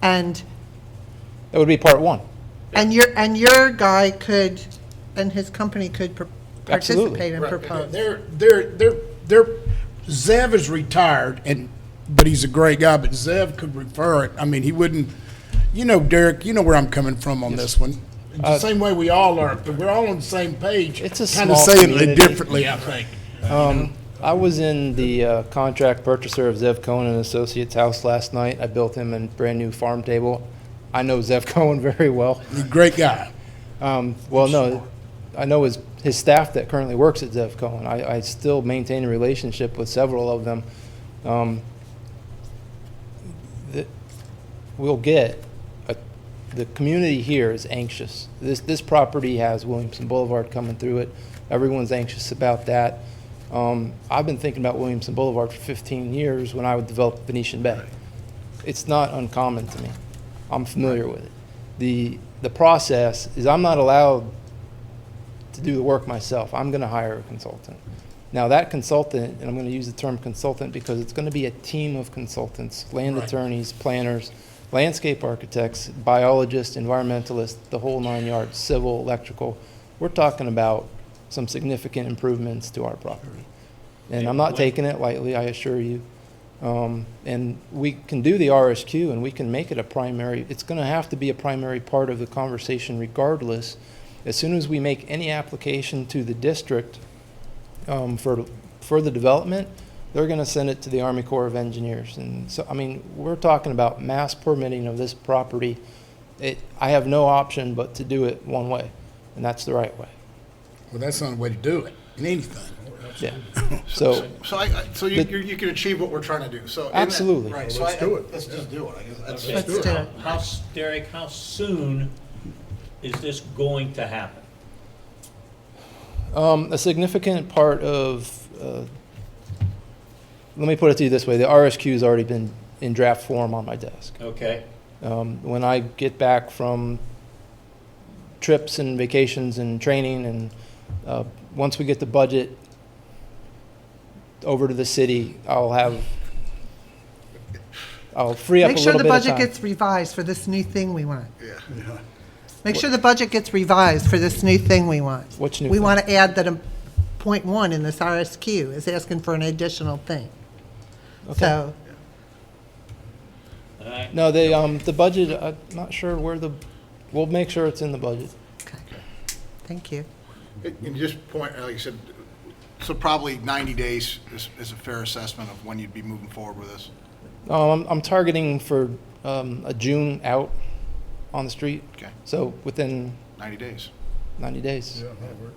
And That would be part one. And your guy could, and his company could participate and Right. propose. Zev is retired, but he's a great guy, but Zev could refer it. I mean, he wouldn't, Derek, you know where I'm coming from on this one. It's the same way we all are, but we're all on the same page. It's a kind of small saying it community. differently, I think. I was in the contract purchaser of Zev Cohen and Associates house last night. I built him a brand-new farm table. I know Zev Cohen very well. He's a great guy. Well, no, I know his staff that currently works at Zev Cohen. I still maintain a relationship with several of them. We'll get, the community here is anxious. This property has Williamson Boulevard coming through it. Everyone's anxious about that. I've been thinking about Williamson Boulevard for 15 years when I would develop Venetian Bay. It's not uncommon to me. I'm familiar with it. The process is I'm not allowed to do the work myself. I'm going to hire a consultant. Now that consultant, and I'm going to use the term consultant because it's going to be a team of consultants, land attorneys, planners, landscape architects, biologists, environmentalists, the whole 9 yards, civil, electrical. We're talking about some significant improvements to our property. And I'm not taking it lightly, I assure you. And we can do the RSQ and we can make it a primary, it's going to have to be a primary part of the conversation regardless. As soon as we make any application to the district for the development, they're going to send it to the Army Corps of Engineers. And so, I mean, we're talking about mass permitting of this property. I have no option but to do it one way, and that's the right way. Well, that's not a way to do it, in anything. Yeah. So you can achieve what we're trying to do, so. Absolutely. Right, so Let's do it. Let's just do it, I guess. Let's do it. Derek, how soon is this going to happen? A significant part of, let me put it to you this way, the RSQ has already been in draft form on my desk. Okay. When I get back from trips and vacations and training, and once we get the budget over to the city, I'll free up a little bit of time. Make sure the budget gets revised for this new thing we want. Yeah. Make sure the budget gets revised for this new thing we want. Which new We thing? want to add that point 1 in this RSQ is asking for an additional thing. Okay. So, All right. No, the budget, I'm not sure we'll make sure it's in the budget. thank you. And just point, like you said, so probably 90 days is a fair assessment of when you'd be moving forward with this? I'm targeting for a June out on the street. Okay. So within 90 days. 90 days. Yeah, that'll work.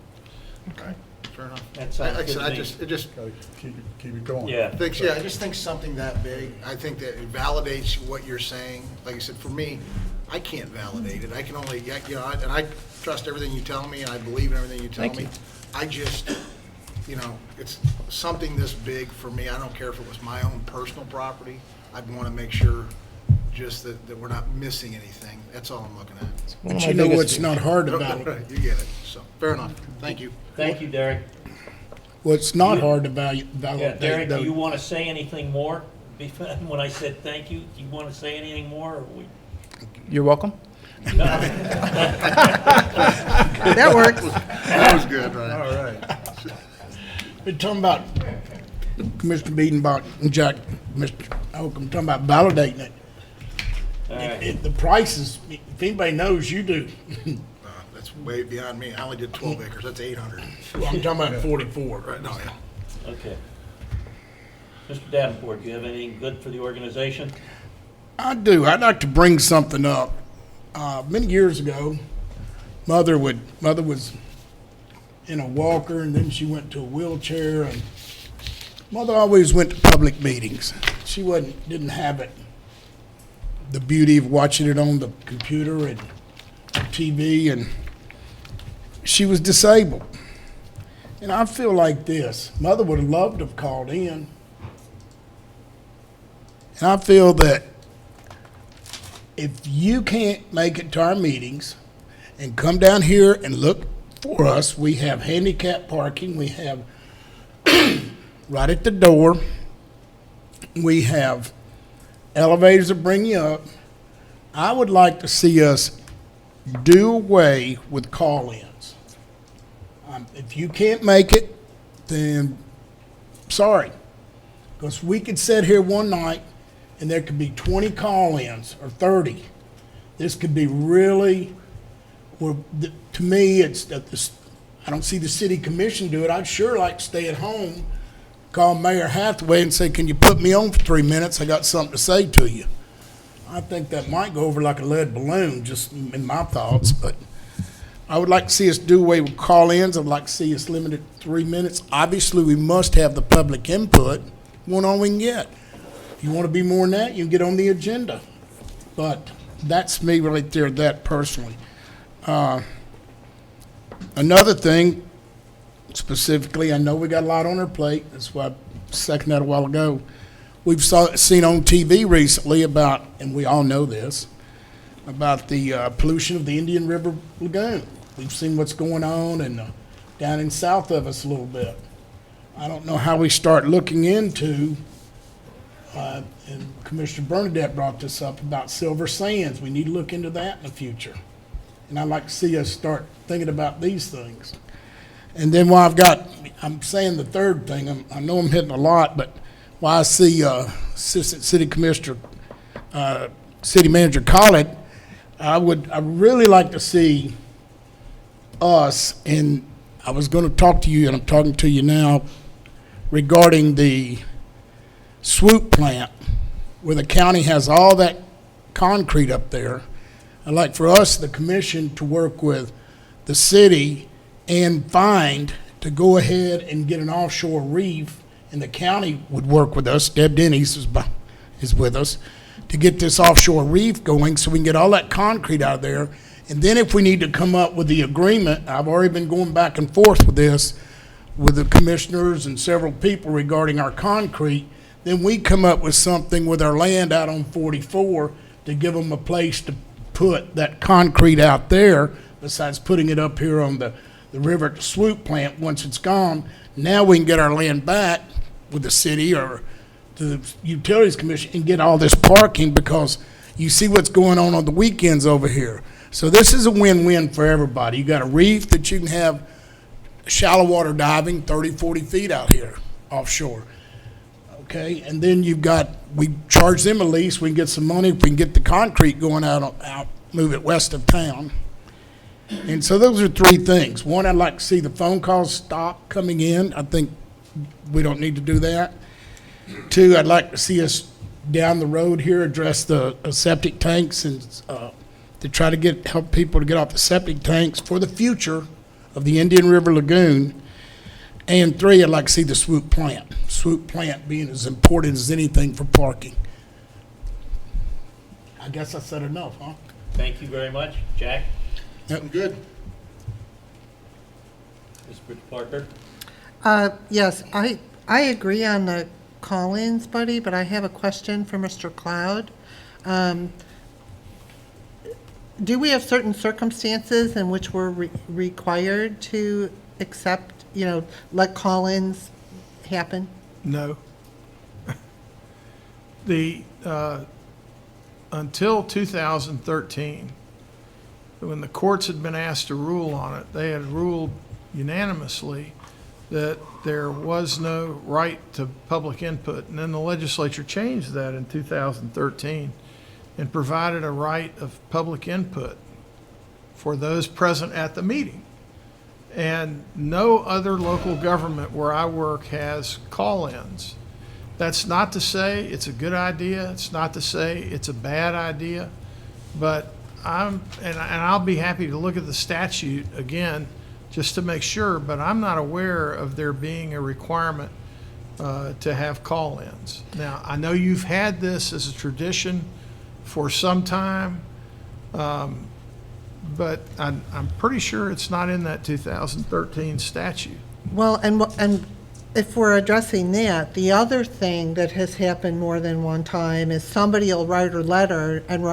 Okay, fair enough. That sounds Like I good said, to me. it just, Gotta keep it going. Yeah. I just think something that big, I think that it validates what you're saying. Like I said, for me, I can't validate it. I can only, and I trust everything you tell me, and I believe in everything you tell Thank me. you. I just, it's something this big for me. I don't care if it was my own personal property. I'd want to make sure just that we're not missing anything. That's all I'm looking at. One of But my you know biggest what's fears. not hard about it? Right, you get it. So, fair enough. Thank you. Thank you, Derek. What's not hard to value, Yeah, Derek, do you though, want to say anything more? When I said thank you, do you want to say anything more, or we? You're welcome. No. That works. That was good, right? All right. we're talking about, Commissioner Biedenbach and Jack, Mr. Holcomb, talking about validating it. All right. The prices, if anybody knows, you do. That's way beyond me. I only did 12 acres. That's 800. Well, I'm talking about 44. Right, no, yeah. Okay. Mr. Davenport, do you have anything good for the organization? I do. I'd like to bring something up. Many years ago, mother was in a walker, and then she went to a wheelchair, and mother always went to public meetings. She didn't have it, the beauty of watching it on the computer and TV, and she was disabled. And I feel like this. Mother would have loved to have called in. And I feel that if you can't make it to our meetings and come down here and look for us, we have handicap parking, we have right at the door, we have elevators that bring you up. I would like to see us do away with call-ins. If you can't make it, then sorry. Because we could sit here one night and there could be 20 call-ins or 30. This could be really, to me, I don't see the city commission do it. I'd sure like to stay at home, call Mayor Hathaway and say, can you put me on for 3 minutes? I got something to say to you. I think that might go over like a lead balloon, just in my thoughts, but I would like to see us do away with call-ins. I'd like to see us limited to 3 minutes. Obviously, we must have the public input. One all we can get. If you want to be more than that, you can get on the agenda. But that's me right there, that personally. Another thing, specifically, I know we got a lot on our plate. That's why I seconded that a while ago. We've seen on TV recently about, and we all know this, about the pollution of the Indian River Lagoon. We've seen what's going on and down in south of us a little bit. I don't know how we start looking into, and Commissioner Bernadette brought this up about silver sands. We need to look into that in the future. And I'd like to see us start thinking about these things. And then while I'm saying the third thing, I know I'm hitting a lot, but while I see Assistant City Commissioner, City Manager Collett, I'd really like to see us, and I was going to talk to you, and I'm talking to you now, regarding the swoop plant, where the county has all that concrete up there. I'd like for us, the commission, to work with the city and find to go ahead and get an offshore reef, and the county would work with us. Deb Denny's is with us to get this offshore reef going so we can get all that concrete out of there. And then if we need to come up with the agreement, I've already been going back and forth with this with the commissioners and several people regarding our concrete, then we come up with something with our land out on 44 to give them a place to put that concrete out there, besides putting it up here on the river at the swoop plant once it's gone. Now we can get our land back with the city or the Utilities Commission and get all this parking, because you see what's going on the weekends over here. So this is a win-win for everybody. You got a reef that you can have shallow water diving 30, 40 feet out here offshore. Okay, and then we charge them a lease, we can get some money, if we can get the concrete going out, move it west of town. And so those are three things. One, I'd like to see the phone calls stop coming in. I think we don't need to do that. Two, I'd like to see us down the road here address the septic tanks and to try to help people to get off the septic tanks for the future of the Indian River Lagoon. And three, I'd like to see the swoop plant. Swoop plant being as important as anything for parking. I guess I said enough, huh? Thank you very much. Jack? I'm good. Mr. Parker? Yes, I agree on the call-ins, Buddy, but I have a question for Mr. Cloud. Do we have certain circumstances in which we're required to accept, let call-ins happen? No. Until 2013, when the courts had been asked to rule on it, they had ruled unanimously that there was no right to public input. And then the legislature changed that in 2013 and provided a right of public input for those present at the meeting. And no other local government where I work has call-ins. That's not to say it's a good idea. It's not to say it's a bad idea. But I'll be happy to look at the statute again just to make sure, but I'm not aware of there being a requirement to have call-ins. Now, I know you've had this as a tradition for some time, but I'm pretty sure it's not in that 2013 statute. Well, and if we're addressing that, the other thing that has happened more than one time is somebody will write a letter and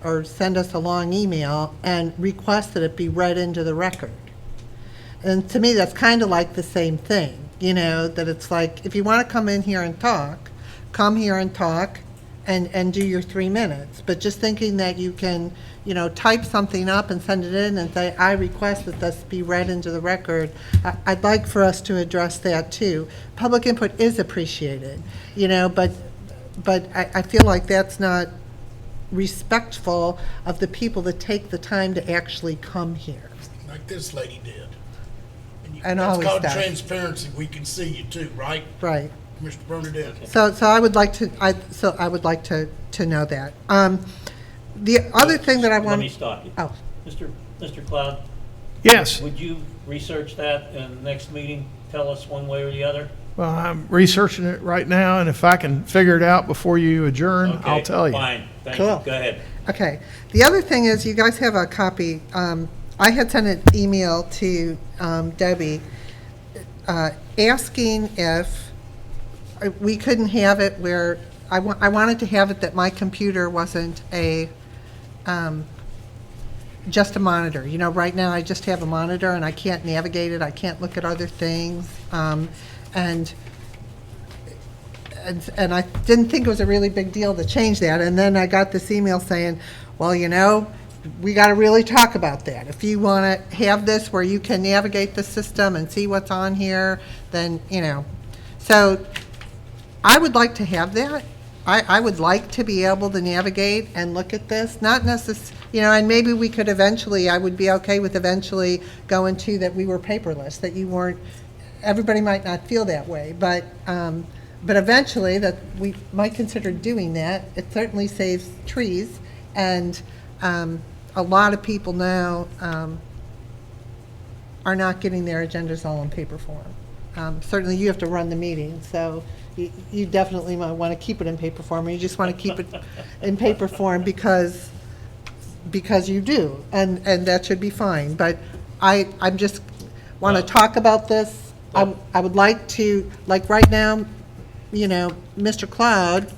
or send us a long email and request that it be read into the record. And to me, that's kind of like the same thing, that it's like, if you want to come in here and talk, come here and talk and do your 3 minutes. But just thinking that you can, type something up and send it in and say, I request that this be read into the record, I'd like for us to address that too. Public input is appreciated, but I feel like that's not respectful of the people that take the time to actually come here. Like this lady did. And that's always called does. Transparency. We can see you too, right? Right. Mr. Bernadette. So I would like to, I would like to know that. The other thing that I want. Let me stop you. Oh. Mr. Cloud? Yes. Would you research that and next meeting tell us one way or the other? Well, I'm researching it right now, and if I can figure it out before you adjourn, Okay, I'll tell you. Fine, thank Cool. you, go ahead. Okay. The other thing is, you guys have a copy. I had sent an email to Debbie asking if we couldn't have it where I wanted to have it that my computer wasn't just a monitor. Right now I just have a monitor and I can't navigate it. I can't look at other things. And I didn't think it was a really big deal to change that. And then I got this email saying, well, we got to really talk about that. If you want to have this where you can navigate the system and see what's on here, then, So I would like to have that. I would like to be able to navigate and look at this, not necessarily, and maybe we could eventually, I would be okay with eventually going to that we were paperless, that you weren't, everybody might not feel that way, but eventually that we might consider doing that. It certainly saves trees, and a lot of people now are not getting their agendas all in paper form. Certainly you have to run the meeting, so you definitely might want to keep it in paper form, or you just want to keep it in paper form because you do, and that should be fine. But I'm just want to talk about this. I would like to, like right now, Mr. Cloud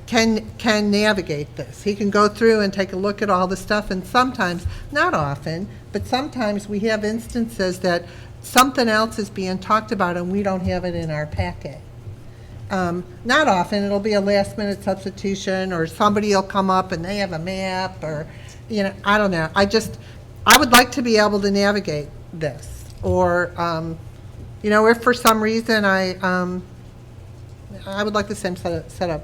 can navigate this. He can go through and take a look at all the stuff, and sometimes, not often, but sometimes we have instances that something else is being talked about and we don't have it in our packet. Not often, it'll be a last-minute substitution, or somebody will come up and they have a map, or, I don't know. I would like to be able to navigate this, or, if for some reason I would like the same setup.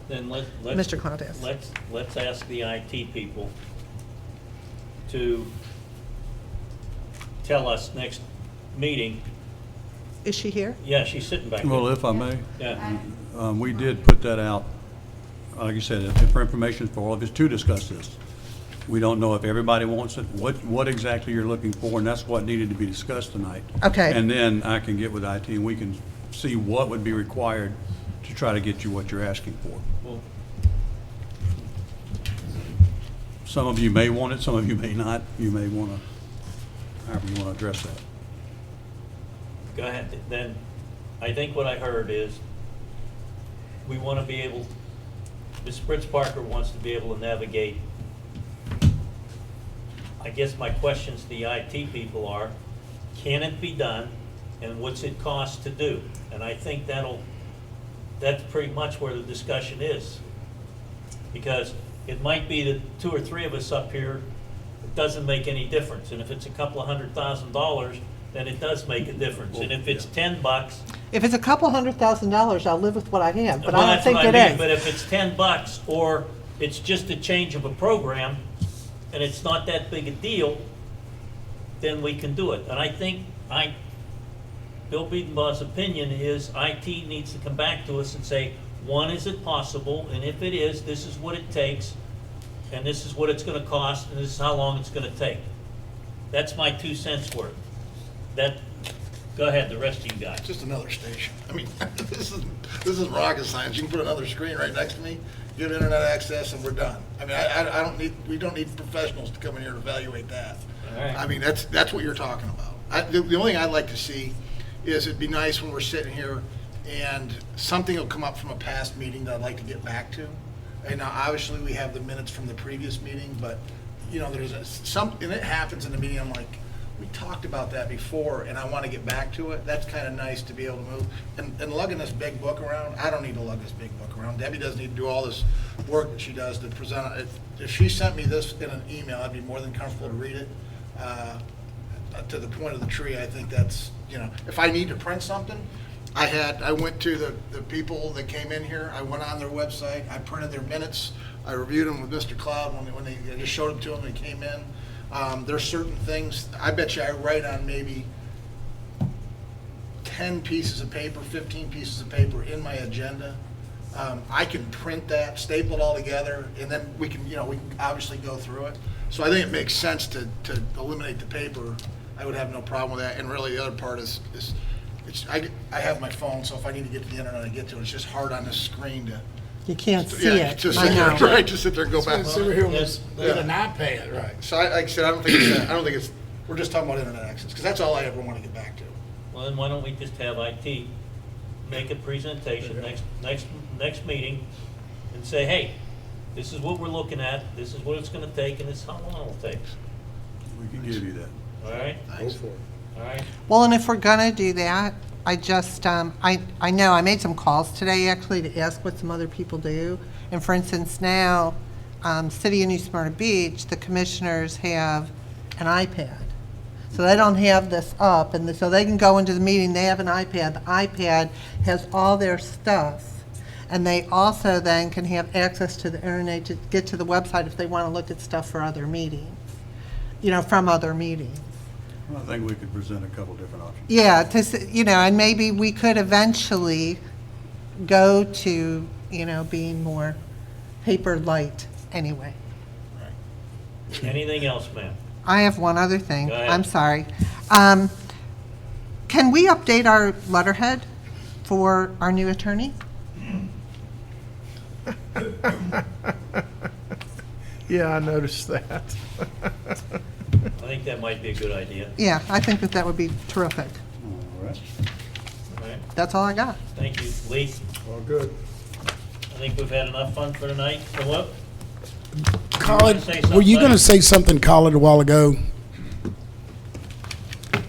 Then let's. Mr. Cloud has. Let's ask the IT people to tell us next meeting. Is she here? Yeah, she's sitting back there. Well, if I may, Yeah. we did put that out, like you said, for information for all of us to discuss this. We don't know if everybody wants it, what exactly you're looking for, and that's what needed to be discussed tonight. Okay. And then I can get with IT and we can see what would be required to try to get you what you're asking for. Well, Some of you may want it, some of you may not. You may want to, however you want to address that. go ahead. Then, I think what I heard is we want to be able Ms. Fritz Parker wants to be able to navigate. I guess my questions to the IT people are, can it be done, and what's it cost to do? And I think that's pretty much where the discussion is. Because it might be that 2 or 3 of us up here, it doesn't make any difference. And if it's a couple of $100,000, then it does make a difference. And if it's $10, If it's a couple $100,000, I'll live with what I have, but well, I don't that's think what I it mean. is. But if it's $10 or it's just a change of a program and it's not that big a deal, then we can do it. And I think Bill Biedenbaugh's opinion is IT needs to come back to us and say, one, is it possible? And if it is, this is what it takes, and this is what it's gonna cost, and this is how long it's gonna take. That's my 2 cents worth. Go ahead, the rest of you guys. Just another station. I mean, this is rocket science. You can put another screen right next to me, give internet access, and we're done. I mean, we don't need professionals to come in here to evaluate that. All right. I mean, that's what you're talking about. The only thing I'd like to see is it'd be nice when we're sitting here and something will come up from a past meeting that I'd like to get back to. And now, obviously, we have the minutes from the previous meeting, but, you know, and it happens in the meeting, I'm like, we talked about that before, and I want to get back to it. That's kind of nice to be able to move. And lugging this big book around, I don't need to lug this big book around. Debbie doesn't need to do all this work that she does to present it. If she sent me this in an email, I'd be more than comfortable to read it. To the point of the tree, I think that's, you know, if I need to print something, I went to the people that came in here, I went on their website, I printed their minutes, I reviewed them with Mr. Cloud when I just showed them to them, they came in. There's certain things, I bet you I write on maybe 10 pieces of paper, 15 pieces of paper in my agenda. I can print that, staple it all together, and then we can obviously go through it. So I think it makes sense to eliminate the paper. I would have no problem with that. And really the other part is I have my phone, so if I need to get to the internet, I get to it. It's just hard on this screen to. You can't see it. Just I sit know. there, right, just sit there and go back. Sit here with an iPad, right? So like I said, I don't think it's, we're just talking about internet access, because that's all I ever want to get back to. Well, then why don't we just have IT make a presentation next meeting and say, hey, this is what we're looking at, this is what it's gonna take, and this is how long it'll take. We can give you that. All right? Thanks. All right? Well, and if we're gonna do that, I just, I know I made some calls today actually to ask what some other people do. And for instance, now, City of New Smyrna Beach, the commissioners have an iPad. So they don't have this up, and so they can go into the meeting, they have an iPad. The iPad has all their stuff. And they also then can have access to the internet to get to the website if they want to look at stuff for other meetings, from other meetings. I think we could present a couple different options. Yeah, and maybe we could eventually go to, being more paper light anyway. Anything else, ma'am? I have one other thing. Go ahead. I'm sorry. Can we update our letterhead for our new attorney? Yeah, I noticed that. I think that might be a good idea. Yeah, I think that would be terrific. All right. All right, That's all I got. thank you. Lee, All good. I think we've had enough fun for tonight. So what? Colin, say something, were you going buddy? to say something, Colin, a while ago?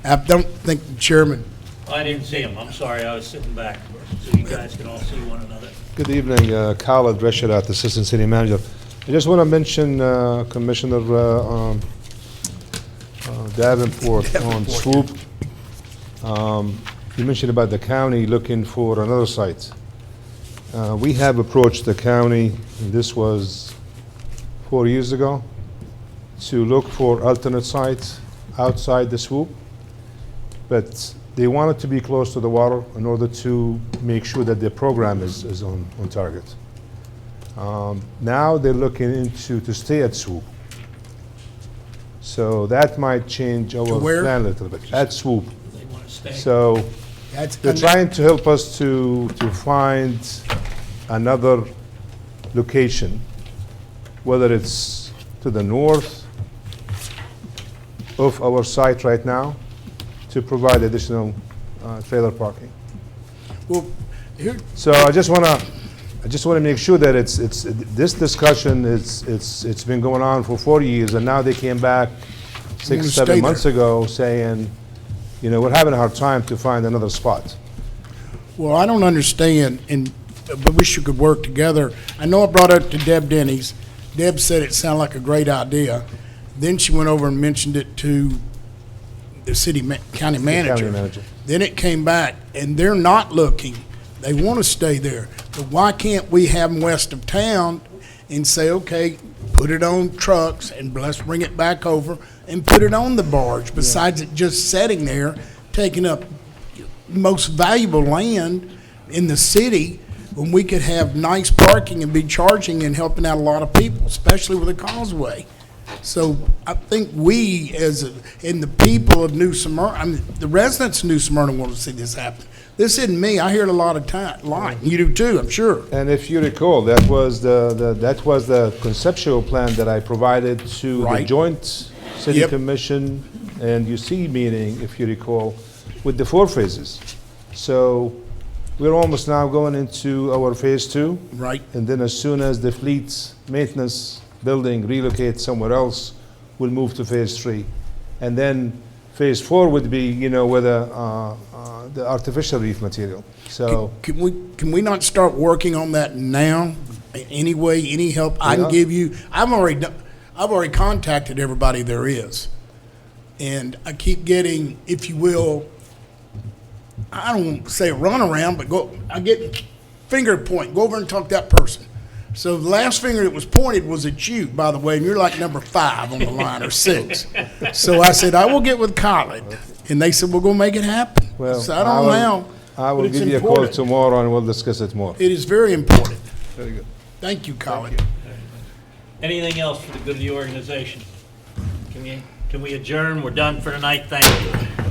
I don't think the chairman. I didn't see him. I'm sorry, I was sitting back so you guys can all see one another. Good evening, Khaled Reshadat, Assistant City Manager. I just want to mention Commissioner Davenport on swoop. You mentioned about the county looking for another site. We have approached the county, and this was 4 years ago, to look for alternate sites outside the swoop, but they wanted to be close to the water in order to make sure that their program is on target. Now they're looking into to stay at swoop. So that might change our where? plan a little bit, at swoop. They want to stay. So they're trying to help us to find another location, whether it's to the north of our site right now, to provide additional trailer parking. Well, here, So I just want to I just want to make sure that this discussion, it's been going on for 4 years, and now they came back wanna 6, stay 7 months there. ago saying, you know, we're having a hard time to find another spot. Well, I don't understand, but wish you could work together. I know I brought it up to Deb Denny's. Deb said it sounded like a great idea. Then she went over and mentioned it to the county manager. Then it came back, and they're not looking. They want to stay there. But why can't we have them west of town and say, okay, put it on trucks and let's bring it back over and put it on the barge, besides it just sitting there, taking up most valuable land in the city, when we could have nice parking and be charging and helping out a lot of people, especially with the causeway. So I think we, and the people of New Smyrna, I mean, the residents of New Smyrna want to see this happen. This isn't me. I hear it a lot of time. You do too, I'm sure. And if you recall, that was the conceptual plan that I provided to the Right. joint city Yep. commission and UC meeting, if you recall, with the 4 phases. So we're almost now going into our phase 2. Right. And then as soon as the fleet maintenance building relocates somewhere else, we'll move to phase 3. And then phase 4 would be, you know, with the artificial reef material. So Can we not start working on that now? Any way, any help I can Yeah. give you? I've already contacted everybody there is. And I keep getting, if you will, I don't want to say a runaround, but I get finger point, go over and talk to that person. So the last finger that was pointed was at you, by the way, and you're like number 5 on the line, or 6. So I said, I will get with Colin. And they said, we're going to make it happen. Well, So I don't know. I will but it's give you a call important. tomorrow and we'll discuss it more. It is very important. Very good. Thank you, Colin. Anything else for the good of the organization? Can we adjourn? We're done for tonight. Thank you.